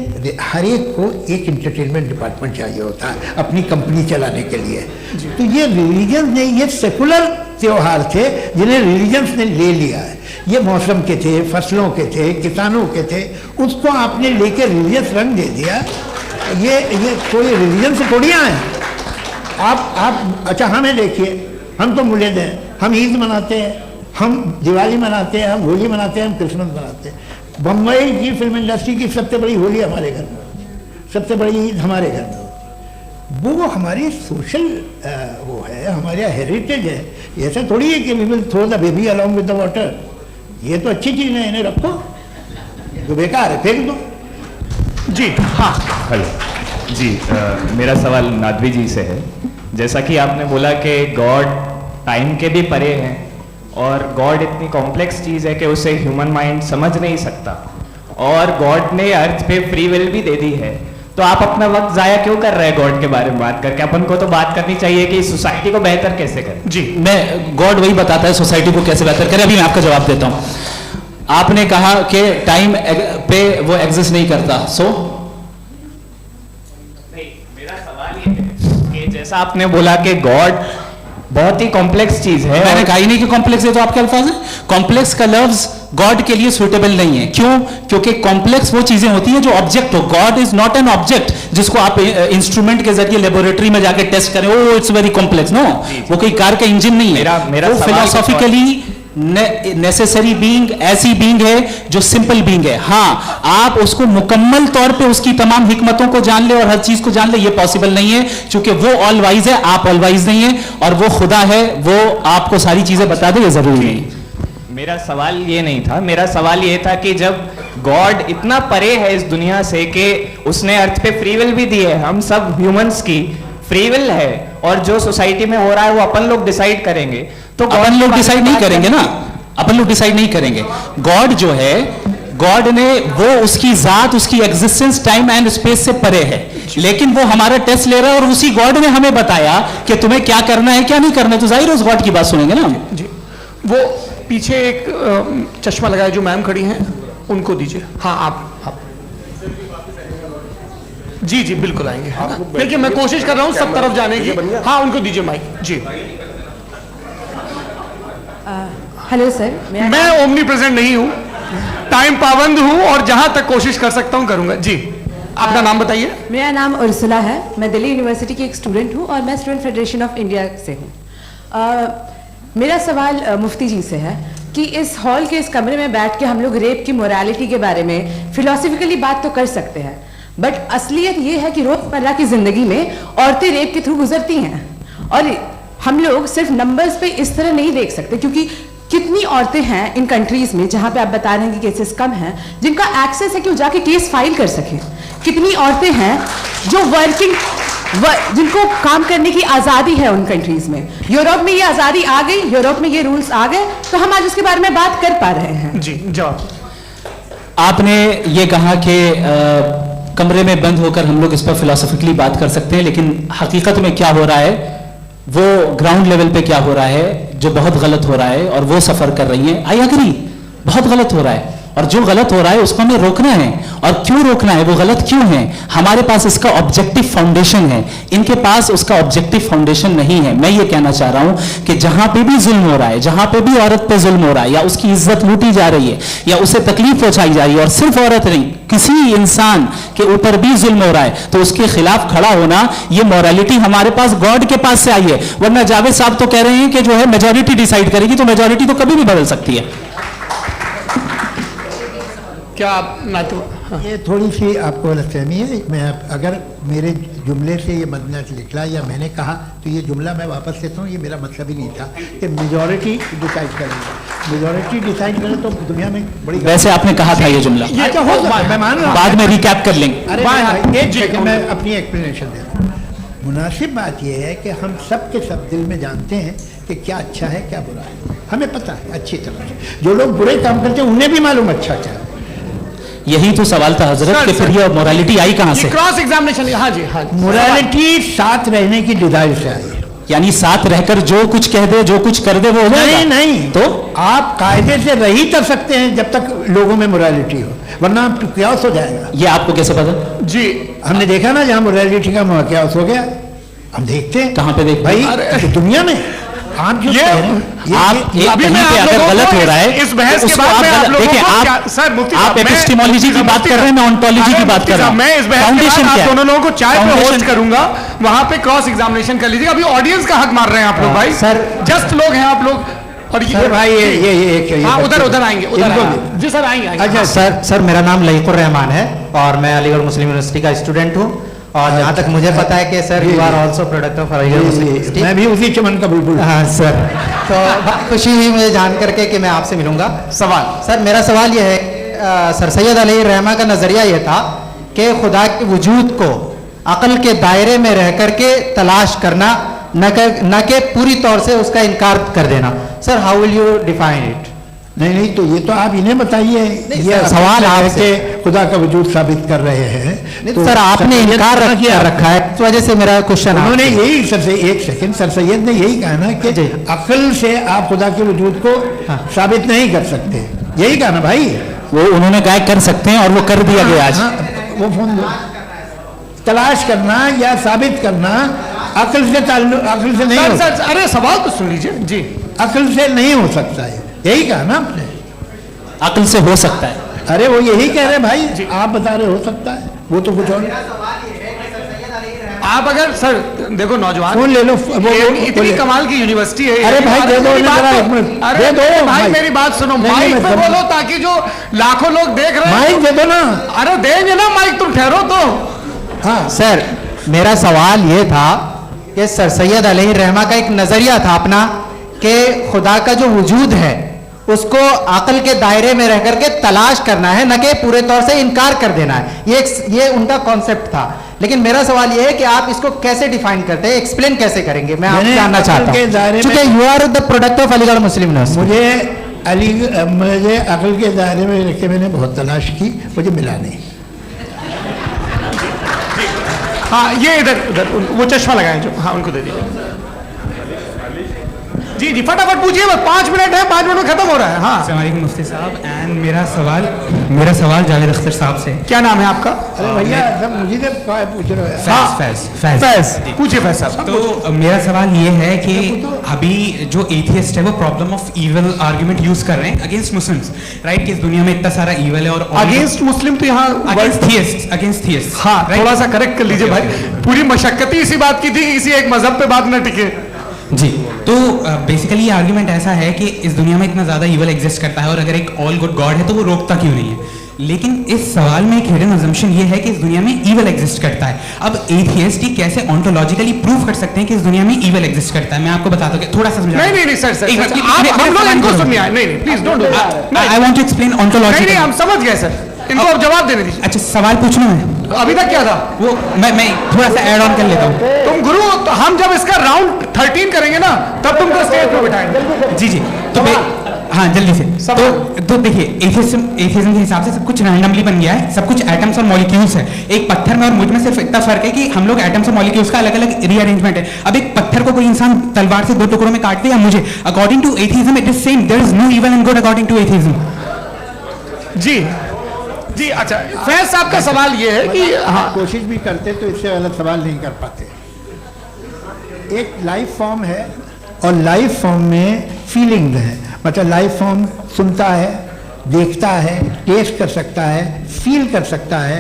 हर एक को एक इंटरटेनमेंट डिपार्टमेंट चाहिए होता है अपनी कंपनी चलाने के लिए। तो ये रिलीजन ने, ये सेकुलर त्योहार थे जिन्हें रिलीजन्स ने ले लिया है। ये मौसम के थे, फसलों के थे, किसानों के थे, उसको आपने लेके रिलीजियस रंग दे दिया। ये कोई रिलीजन से थोड़ी आए आप। अच्छा हमें देखिए, हम तो मुल्द हैं, हम ईद मनाते हैं, हम दिवाली मनाते हैं, हम होली मनाते हैं, हम क्रिसमस मनाते हैं। बम्बई की फिल्म इंडस्ट्री की सबसे बड़ी होली हमारे घर में, सबसे बड़ी ईद हमारे घर में। वो हमारी सोशल वो है, हमारा हेरिटेज है। ऐसा थोड़ी है कि we will throw the baby along with the water. ये तो अच्छी चीज़ है, इन्हें रखो, जो बेकार है फेंक दो। जी हाँ हेलो जी, मेरा सवाल नादवी जी से है। जैसा कि आपने बोला कि गॉड टाइम के भी परे हैं और गॉड इतनी कॉम्प्लेक्स चीज़ है कि उसे ह्यूमन माइंड समझ नहीं सकता, और गॉड ने अर्थ पे फ्री विल भी दे दी है, तो आप अपना वक्त ज़ाया क्यों कर रहे हैं गॉड के बारे में बात करके? अपन को तो बात करनी चाहिए कि सोसाइटी को बेहतर कैसे करें। जी, मैं गॉड वही बताता है सोसाइटी को कैसे बेहतर करें। अभी मैं आपका जवाब देता हूं। आपने कहा कि टाइम पे वो एग्जिस्ट नहीं करता, सो नहीं, मेरा सवाल ये है कि जैसा आपने बोला कि गॉड बहुत ही कॉम्प्लेक्स चीज है। मैंने कहा ही नहीं कि कॉम्प्लेक्स है, तो आपके अल्फाज है। कॉम्प्लेक्स का लफ्ज गॉड के लिए सुटेबल नहीं है। क्यों? क्योंकि कॉम्प्लेक्स वो चीजें होती हैं जो ऑब्जेक्ट हो। God is not an object जिसको आप इंस्ट्रूमेंट के जरिए लेबोरेटरी में जाके टेस्ट करें, oh it's very complex. No, वो कोई कार का इंजन नहीं है। मेरा फिलोसॉफिकली नेसेसरी बीइंग ऐसी बीइंग है जो सिंपल बीइंग है। हाँ, आप उसको मुकम्मल तौर पे उसकी तमाम हिकमतों को जान ले और हर चीज को जान ले, ये पॉसिबल नहीं है, क्योंकि वो ऑल वाइज है, आप ऑल वाइज नहीं है, और वो खुदा है, वो आपको सारी चीजें बता दे, ये जरूरी नहीं। मेरा सवाल ये नहीं था, मेरा सवाल ये था कि जब गॉड इतना परे है इस दुनिया से कि उसने अर्थ पे फ्री विल भी दी है, हम सब ह्यूमंस की फ्री विल है, और जो सोसाइटी में हो रहा है वो अपन लोग डिसाइड करेंगे, तो अपन लोग डिसाइड नहीं करेंगे ना, अपन लोग डिसाइड नहीं करेंगे। गॉड जो है, गॉड ने वो उसकी जात, उसकी एग्जिस्टेंस टाइम एंड स्पेस से परे है, लेकिन वो हमारा टेस्ट ले रहा है, और उसी गॉड ने हमें बताया कि तुम्हें क्या करना है क्या नहीं करना है, तो जाहिर है उस गॉड की बात सुनेंगे ना। जी, वो पीछे एक चश्मा लगाए जो मैम खड़ी हैं, उनको दीजिए। हाँ आप जी जी बिल्कुल आएंगे। देखिए मैं कोशिश कर रहा हूँ सब तरफ जाने की। हाँ उनको दीजिए माइक। जी हेलो सर, मैं ओमनी प्रेजेंट नहीं हूँ, टाइम पाबंद हूँ, और जहां तक कोशिश कर सकता हूँ करूंगा। जी अपना नाम बताइए। मेरा नाम उर्सुला है, मैं दिल्ली यूनिवर्सिटी की एक स्टूडेंट हूँ और मैं स्टूडेंट फेडरेशन ऑफ इंडिया से हूँ। मेरा सवाल मुफ्ती जी से है कि इस हॉल के इस कमरे में बैठ के हम लोग रेप की मोरालिटी के बारे में फिलोसफिकली बात तो कर सकते हैं, बट असलियत ये है कि रोजमर्रा की जिंदगी में औरतें रेप के थ्रू गुजरती हैं, और हम लोग सिर्फ नंबर्स पे इस तरह नहीं देख सकते, क्योंकि कितनी औरतें हैं इन कंट्रीज में जहां पे आप बता रहे हैं कि केसेस कम हैं, जिनका एक्सेस है कि वो जाके केस फाइल कर सकें। कितनी औरतें हैं जो जिनको काम करने की आज़ादी है उन कंट्रीज में। यूरोप में ये आज़ादी आ गई, यूरोप में ये रूल्स आ गए, तो हम आज उसके बारे में बात कर पा रहे हैं। जी जवाब। आपने ये कहा कि कमरे में बंद होकर हम लोग इस पर फिलोसफिकली बात कर सकते हैं, लेकिन हकीकत में क्या हो रहा है, वो ग्राउंड लेवल पे क्या हो रहा है जो बहुत गलत हो रहा है, और वो सफर कर रही है। आई एग्री, बहुत गलत हो रहा है, और जो गलत हो रहा है उसको हमें रोकना है। और क्यों रोकना है, वो गलत क्यों है? हमारे पास इसका ऑब्जेक्टिव फाउंडेशन है, इनके पास उसका ऑब्जेक्टिव फाउंडेशन नहीं है। मैं ये कहना चाह रहा हूं कि जहां पे भी जुल्म हो रहा है, जहां पे भी औरत पे जुल्म हो रहा है, या उसकी इज्जत लूटी जा रही है, या उसे तकलीफ पहुंचाई जा रही है, और सिर्फ औरत नहीं, किसी इंसान के ऊपर भी जुल्म हो रहा है, तो उसके खिलाफ खड़ा होना, ये मॉरलिटी हमारे पास गॉड के पास से आई है। वरना जावेद साहब तो कह रहे हैं कि जो है मेजॉरिटी डिसाइड करेगी, तो मेजॉरिटी तो कभी भी बदल सकती है। क्या आप नातू? हाँ। ये थोड़ी सी आपको गलतफहमी है। मैं अगर मेरे जुमले से ये मदना निकला या मैंने कहा, तो ये जुमला मैं वापस लेता हूँ। ये मेरा मतलब ही नहीं था कि मेजॉरिटी डिसाइड करेगी। मेजॉरिटी डिसाइड करे तो दुनिया में बड़ी, वैसे आपने कहा था ये जुमला, अच्छा हो सकता है, मैं मान रहा हूँ, बाद में रिकैप कर लेंगे। अरे भाई, एक सेकंड मैं अपनी एक्सप्लेनेशन दे रहा हूँ। मुनासिब बात यह है कि हम सब के सब दिल में जानते हैं कि क्या अच्छा है क्या बुरा है, हमें पता है अच्छी तरह से। जो लोग बुरे काम करते हैं उन्हें भी मालूम अच्छा क्या है। यही तो सवाल था हजरत कि फिर ये मोरालिटी आई कहां से? Cross examination. हाँ जी, हाँ। मोरालिटी साथ रहने की डिजायर से आई, यानी साथ रहकर जो कुछ कह दे, जो कुछ कर दे, वो हो जाएगा? नहीं नहीं, तो आप कायदे से रह ही कर सकते हैं जब तक लोगों में मोरालिटी हो, वरना क्यास हो जाएगा। ये आपको कैसे पता? जी हमने देखा ना, जहाँ मोरालिटी का क्यास हो गया, हम देखते हैं। कहाँ पे देखते भाई? दुनिया में। आप जो कह रहे हैं, आप अभी कहीं मैं पे आप अगर लोगों गलत को हो रहा है, इस बहस तो के उसको बाद मैं आप लोगों देखिए, को आप सर मुफ्ती आप साहब, मैं- एपिस्टेमोलॉजी की बात कर रहे हैं, मैं ओंटोलॉजी की बात कर रहा हूं। मैं इस बहस के फाउंडेशन बाद क्या आप है? दोनों लोगों को चाय पे फाउंडेशन- होस्ट करूंगा, वहां पे क्रॉस एग्जामिनेशन कर लीजिएगा। अभी ऑडियंस का हक मार रहे हैं आप लोग भाई, सर जस्ट लोग हैं आप लोग। और सर भाई ये हाँ, उधर आएंगे, उधर इनको आएंगे। जी सर आएंगे। अच्छा सर मेरा नाम लईकुर रहमान है और मैं अलीगढ़ मुस्लिम यूनिवर्सिटी का स्टूडेंट हूँ। और जहाँ तक मुझे पता है कि sir you are also product of Aligarh Muslim University. मैं भी उसी चमन का बुलबुल। हाँ सर, तो खुशी हुई मुझे जान करके कि मैं आपसे मिलूंगा। सवाल सर, मेरा सवाल ये है, सर सैयद अली रहमा का नज़रिया ये था कि खुदा के वजूद को अक्ल के दायरे में रह करके तलाश करना, न कि पूरी तौर से उसका इनकार कर देना। Sir how will you define it? नहीं, तो ये तो आप इन्हें बताइए। ये सवाल आपसे खुदा का वजूद साबित कर रहे हैं। तो सर आपने इनकार किया रखा है, इस वजह से मेरा क्वेश्चन। उन्होंने यही सर से एक सेकंड, सर सैयद ने यही कहा ना कि अक्ल से आप खुदा के वजूद को साबित नहीं कर सकते, यही कहा ना भाई। वो उन्होंने कहा कर सकते हैं और वो कर दिया गया आज। वो फोन तलाश करना या साबित करना अक्ल से अक्ल से नहीं हो सकता। अरे सवाल तो सुन लीजिए जी। अक्ल से नहीं हो सकता है, यही कहा ना आपने। अक्ल से हो सकता है। अरे वो यही कह रहे भाई, आप बता रहे हो सकता है, वो तो कुछ और। आप अगर सर देखो नौजवान फोन ले लो, इतनी कमाल की यूनिवर्सिटी है। अरे भाई दे दो, अरे दो भाई, मेरी बात सुनो, माइक पे बोलो ताकि जो लाखों लोग देख रहे हैं। माइक दे दो ना। अरे देंगे ना माइक, तुम ठहरो तो। हाँ सर, मेरा सवाल ये था कि सर सैयद अली रहमा का एक नजरिया था अपना कि खुदा का जो वजूद है उसको अक्ल के दायरे में रह करके तलाश करना है, न कि पूरे तौर से इनकार कर देना है। ये उनका कॉन्सेप्ट था। लेकिन मेरा सवाल ये है कि आप इसको कैसे डिफाइन करते हैं, एक्सप्लेन कैसे करेंगे? मैं आपसे जानना चाहता हूँ, क्योंकि you are the product of Aligarh Muslim University. मुझे अक्ल के दायरे में रख के मैंने बहुत तलाश की, मुझे मिला नहीं। हाँ ये इधर वो चश्मा लगाए जो, हाँ उनको दे दीजिए। जी जी फटाफट पूछिए, बस 5 मिनट है, 5 मिनट में खत्म हो रहा है। हाँ अस्सलाम वालेकुम मुफ्ती साहब। एंड मेरा सवाल जावेद अख्तर साहब से। क्या नाम है आपका? अरे भैया सब मुझे पूछ रहे हो। फैज पूछिए फैज साहब। तो मेरा सवाल ये है कि अभी जो एथियस्ट है वो problem of evil argument use कर रहे हैं अगेंस्ट मुस्लिम्स, राइट? कि इस दुनिया में इतना सारा इविल है और अगेंस्ट मुस्लिम तो यहाँ अगेंस्ट थियस्ट। हाँ थोड़ा सा करेक्ट कर लीजिए भाई, पूरी मशक्कत ही इसी बात की थी, इसी एक मजहब पे बात न टिके। जी, तो बेसिकली ये आर्ग्यूमेंट ऐसा है कि इस दुनिया में इतना ज़्यादा ईवल एग्जिस्ट करता है और अगर एक ऑल गुड गॉड है तो वो रोकता क्यों नहीं है? लेकिन इस सवाल में एक हिडन अजम्पशन ये है कि इस दुनिया में ईवल एग्जिस्ट करता है। अब एथियस्ट ही कैसे ऑन्टोलॉजिकली प्रूव कर सकते हैं कि इस दुनिया में ईवल एग्जिस्ट करता है? मैं आपको बताता हूँ, थोड़ा सा समझा। नहीं सर हम लोग इनको सुनिए। नहीं please don't do that. I want to explain ontology. नहीं हम समझ गए सर, इनको अब जवाब देने दीजिए। अच्छा सवाल पूछना है? तो अभी तक क्या था? वो मैं थोड़ा सा ऐड ऑन कर लेता हूँ। तुम गुरु, तो हम जब इसका राउंड 13 करेंगे ना तब तुमको स्टेज पे बिठाएंगे। जी तो हाँ जल्दी से। तो देखिए एथिज्म के हिसाब से सब कुछ रैंडमली बन गया है, सब कुछ एटम्स और मॉलिक्यूल्स है। एक पत्थर में और मुझ में सिर्फ इतना फर्क है कि हम लोग एटम्स और मॉलिक्यूल्स का अलग अलग रीअरेंजमेंट है। अब एक पत्थर को कोई इंसान तलवार से 2 टुकड़ों में काट दे या मुझे, according to atheism it is same, there is no evil and good according to atheism. जी अच्छा, फैज साहब का सवाल ये है कि हाँ, कोशिश भी करते तो इससे गलत सवाल नहीं कर पाते। एक लाइफ फॉर्म है और लाइफ फॉर्म में फीलिंग है, मतलब लाइफ फॉर्म सुनता है, देखता है, टेस्ट कर सकता है, फील कर सकता है,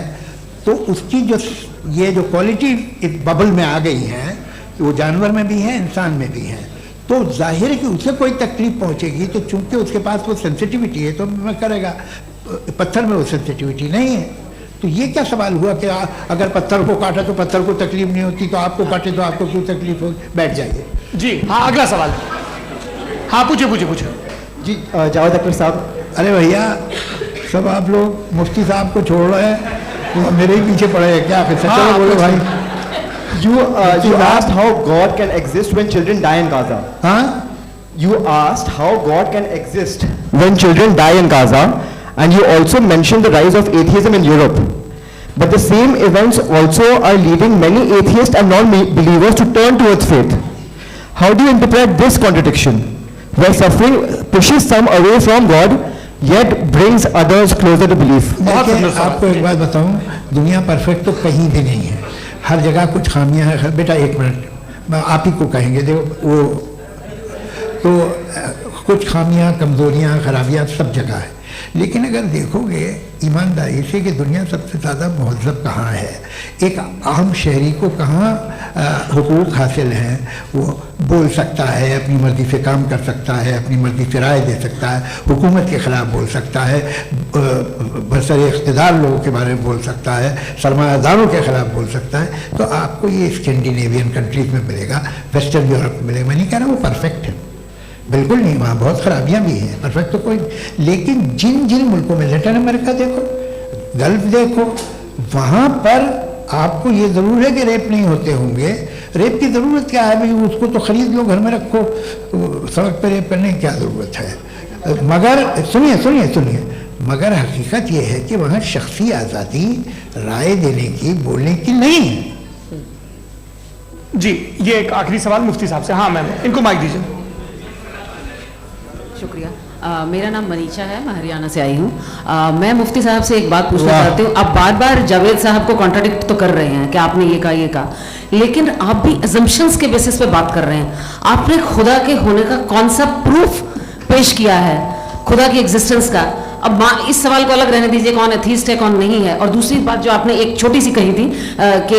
तो उसकी जो क्वालिटी इस बबल में आ गई है, वो जानवर में भी है, इंसान में भी है। तो जाहिर है कि उसे कोई तकलीफ पहुंचेगी, तो चूंकि उसके पास वो सेंसिटिविटी है तो मैं करेगा। पत्थर में वो सेंसिटिविटी नहीं है। तो ये क्या सवाल हुआ कि अगर पत्थर को काटा तो पत्थर को तकलीफ नहीं होती, तो आपको काटे तो आपको क्यों तकलीफ हो? बैठ जाइए। जी हाँ, अगला सवाल। हाँ पूछे जी जावेद अख्तर साहब। अरे भैया, सब आप लोग मुफ्ती साहब को छोड़ रहे हैं, तो मेरे ही पीछे पड़े हैं क्या? फिर सच्चा बोलो भाई। You asked how God can exist when children die in Gaza. हाँ? You asked how God can exist when children die in Gaza, and you also mentioned the rise of atheism in Europe. But the same events also are leading many atheists and non-believers to turn towards faith. How do you interpret this contradiction, where suffering pushes some away from God, yet brings others closer to belief? आपको एक बात बताऊं, दुनिया perfect तो कहीं भी नहीं है, हर जगह कुछ खामियां हैं। बेटा एक मिनट, आप ही को कहेंगे, देखो वो तो कुछ खामियां, कमजोरियां, खराबियां सब जगह है। लेकिन अगर देखोगे ईमानदारी से कि दुनिया सबसे ज़्यादा महज़ब कहाँ है, एक आम शहरी को कहाँ हुकूक हासिल हैं, वो बोल सकता है, अपनी मर्ज़ी से काम कर सकता है, अपनी मर्ज़ी से राय दे सकता है, हुकूमत के ख़िलाफ़ बोल सकता है, बरसर इक़्तिदार लोगों के बारे में बोल सकता है, सरमायादारों के ख़िलाफ़ बोल सकता है। तो आपको ये स्कैंडिनेवियन कंट्रीज़ में मिलेगा, वेस्टर्न यूरोप में मिलेगा। मैं नहीं कह रहा वो परफेक्ट है, बिल्कुल नहीं, वहाँ बहुत खराबियाँ भी हैं, परफेक्ट तो कोई। लेकिन जिन जिन मुल्कों में, लैटिन अमेरिका देखो, गल्फ देखो, वहाँ पर आपको ये ज़रूर है कि रेप नहीं होते होंगे। रेप की ज़रूरत क्या है भाई? उसको तो ख़रीद लो, घर में रखो, सड़क पर रेप करने की क्या ज़रूरत है? मगर सुनिए, मगर हकीकत ये है कि वहाँ शख्सी आज़ादी राय देने की, बोलने की नहीं है। जी ये एक आखिरी सवाल मुफ्ती साहब से। हाँ मैम, इनको माइक दीजिए। शुक्रिया। मेरा नाम मनीषा है, मैं हरियाणा से आई हूँ। मैं मुफ्ती साहब से एक बात पूछना चाहती हूँ। आप बार बार जावेद साहब को कॉन्ट्राडिक्ट तो कर रहे हैं कि आपने ये कहा, लेकिन आप भी अजम्पशंस के बेसिस पे बात कर रहे हैं। आपने खुदा के होने का कौन सा प्रूफ पेश किया है, खुदा की एग्जिस्टेंस का? अब इस सवाल को अलग रहने दीजिए, कौन एथीस्ट है कौन नहीं है। और दूसरी बात जो आपने एक छोटी सी कही थी कि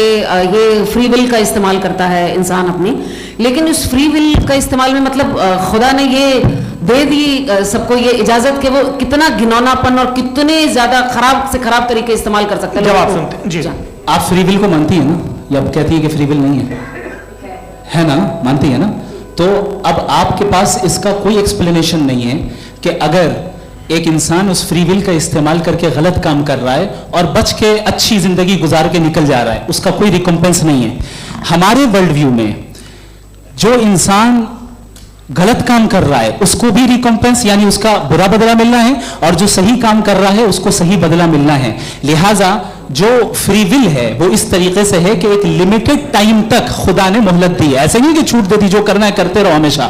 ये फ्री विल का इस्तेमाल करता है इंसान अपनी, लेकिन उस फ्री विल का इस्तेमाल में मतलब खुदा ने ये दे दी सबको ये इजाजत कि वो कितना घिनौनापन और कितने ज्यादा खराब से खराब तरीके इस्तेमाल कर सकते हैं। जवाब सुनते जी। आप फ्री विल को मानती है ना, या आप कहती है कि फ्री विल नहीं है ना? मानती है ना? तो अब आपके पास इसका कोई एक्सप्लेनेशन नहीं है कि अगर एक इंसान उस फ्री विल का इस्तेमाल करके गलत काम कर रहा है और बच के अच्छी जिंदगी गुजार के निकल जा रहा है, उसका कोई रिकम्पेंस नहीं है। हमारे वर्ल्ड व्यू में जो इंसान गलत काम कर रहा है उसको भी रिकम्पेंस यानी उसका बुरा बदला मिलना है, और जो सही काम कर रहा है उसको सही बदला मिलना है। लिहाजा जो फ्री विल है वो इस तरीके से है कि एक लिमिटेड टाइम तक खुदा ने मोहलत दी है। ऐसे नहीं कि छूट दे दी, जो करना है करते रहो हमेशा।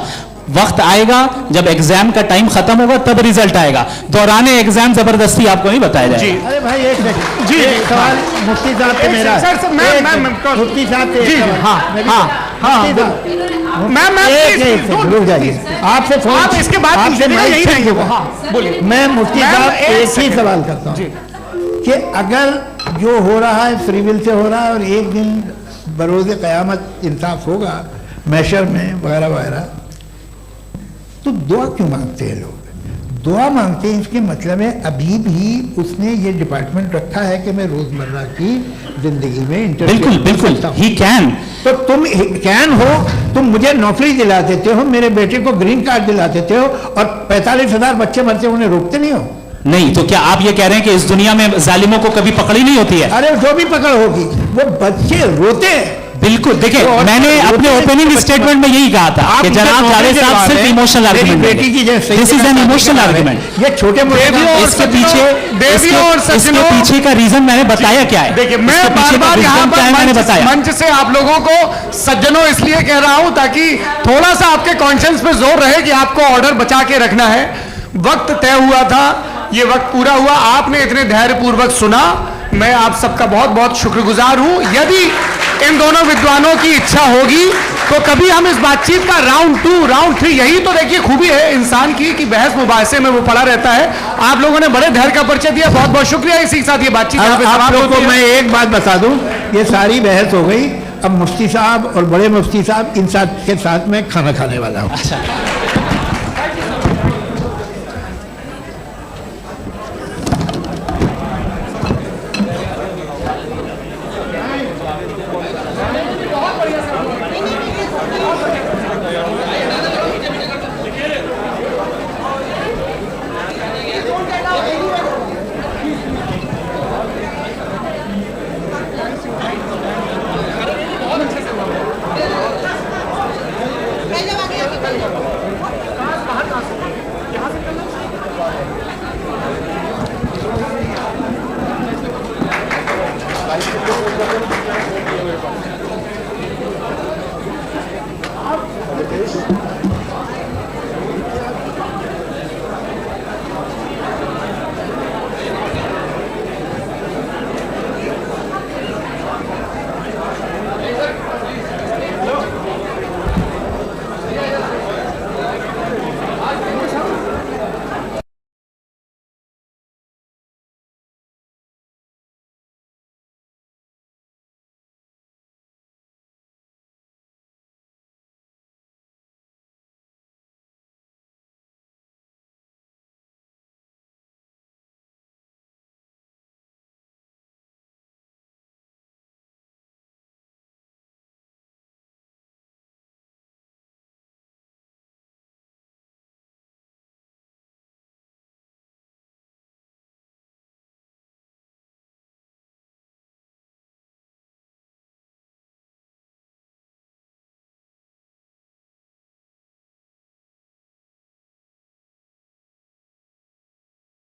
वक्त आएगा जब एग्जाम का टाइम खत्म होगा तब रिजल्ट आएगा, दौरान एग्जाम जबरदस्ती आपको नहीं बताया जाएगा। अरे भाई एक मिनट, जी सवाल मुफ्ती साहब से मेरा, मुफ्ती साहब से आपसे आप इसके बाद यही रहेंगे वो। हाँ बोलिए। मैं मुफ्ती साहब एक ही सवाल करता हूँ कि अगर जो हो रहा है फ्री विल से हो रहा है और एक दिन बरोज़ क़यामत इंसाफ होगा मैशर में वगैरह वगैरह, तो दुआ क्यों मांगते हैं लोग? दुआ मांगते हैं इसके मतलब है अभी भी उसने ये डिपार्टमेंट रखा है कि मैं रोजमर्रा की जिंदगी में बिल्कुल ही कैन। तो तुम कैन हो, तुम मुझे नौकरी दिला देते हो, मेरे बेटे को ग्रीन कार्ड दिला देते हो, और 45,000 बच्चे मरते उन्हें रोकते नहीं हो। नहीं, तो क्या आप ये कह रहे हैं कि इस दुनिया में जालिमों को कभी पकड़ी नहीं होती है? अरे जो भी पकड़ होगी, वो बच्चे रोते हैं। बिल्कुल, देखिए मैंने अपने ओपनिंग स्टेटमेंट में यही कहा था कि जनाब जावेद साहब सिर्फ emotional argument, this is an emotional argument. ये छोटे मोटे इसके पीछे का रीजन मैंने बताया क्या है। देखिए मैं बार-बार यहाँ पर मंच से आप लोगों को सज्जनों इसलिए कह रहा हूं ताकि थोड़ा सा आपके कॉन्शियंस पे जोर रहे कि आपको ऑर्डर बचा के रखना है। वक्त तय हुआ था, ये वक्त पूरा हुआ, आपने इतने धैर्यपूर्वक सुना, मैं आप सबका बहुत बहुत शुक्रगुजार हूं। यदि इन दोनों विद्वानों की इच्छा होगी तो कभी हम इस बातचीत का राउंड 2, राउंड 3, यही तो देखिए खूबी है इंसान की कि बहस मुबाहसे में वो पड़ा रहता है। आप लोगों ने बड़े धैर्य का परिचय दिया, बहुत बहुत शुक्रिया। इसी के साथ ये बातचीत आप लोगों को मैं एक बात बता दूं, ये सारी बहस हो गई, अब मुफ्ती साहब और बड़े मुफ्ती साहब इन के साथ में खाना खाने वाला हूं।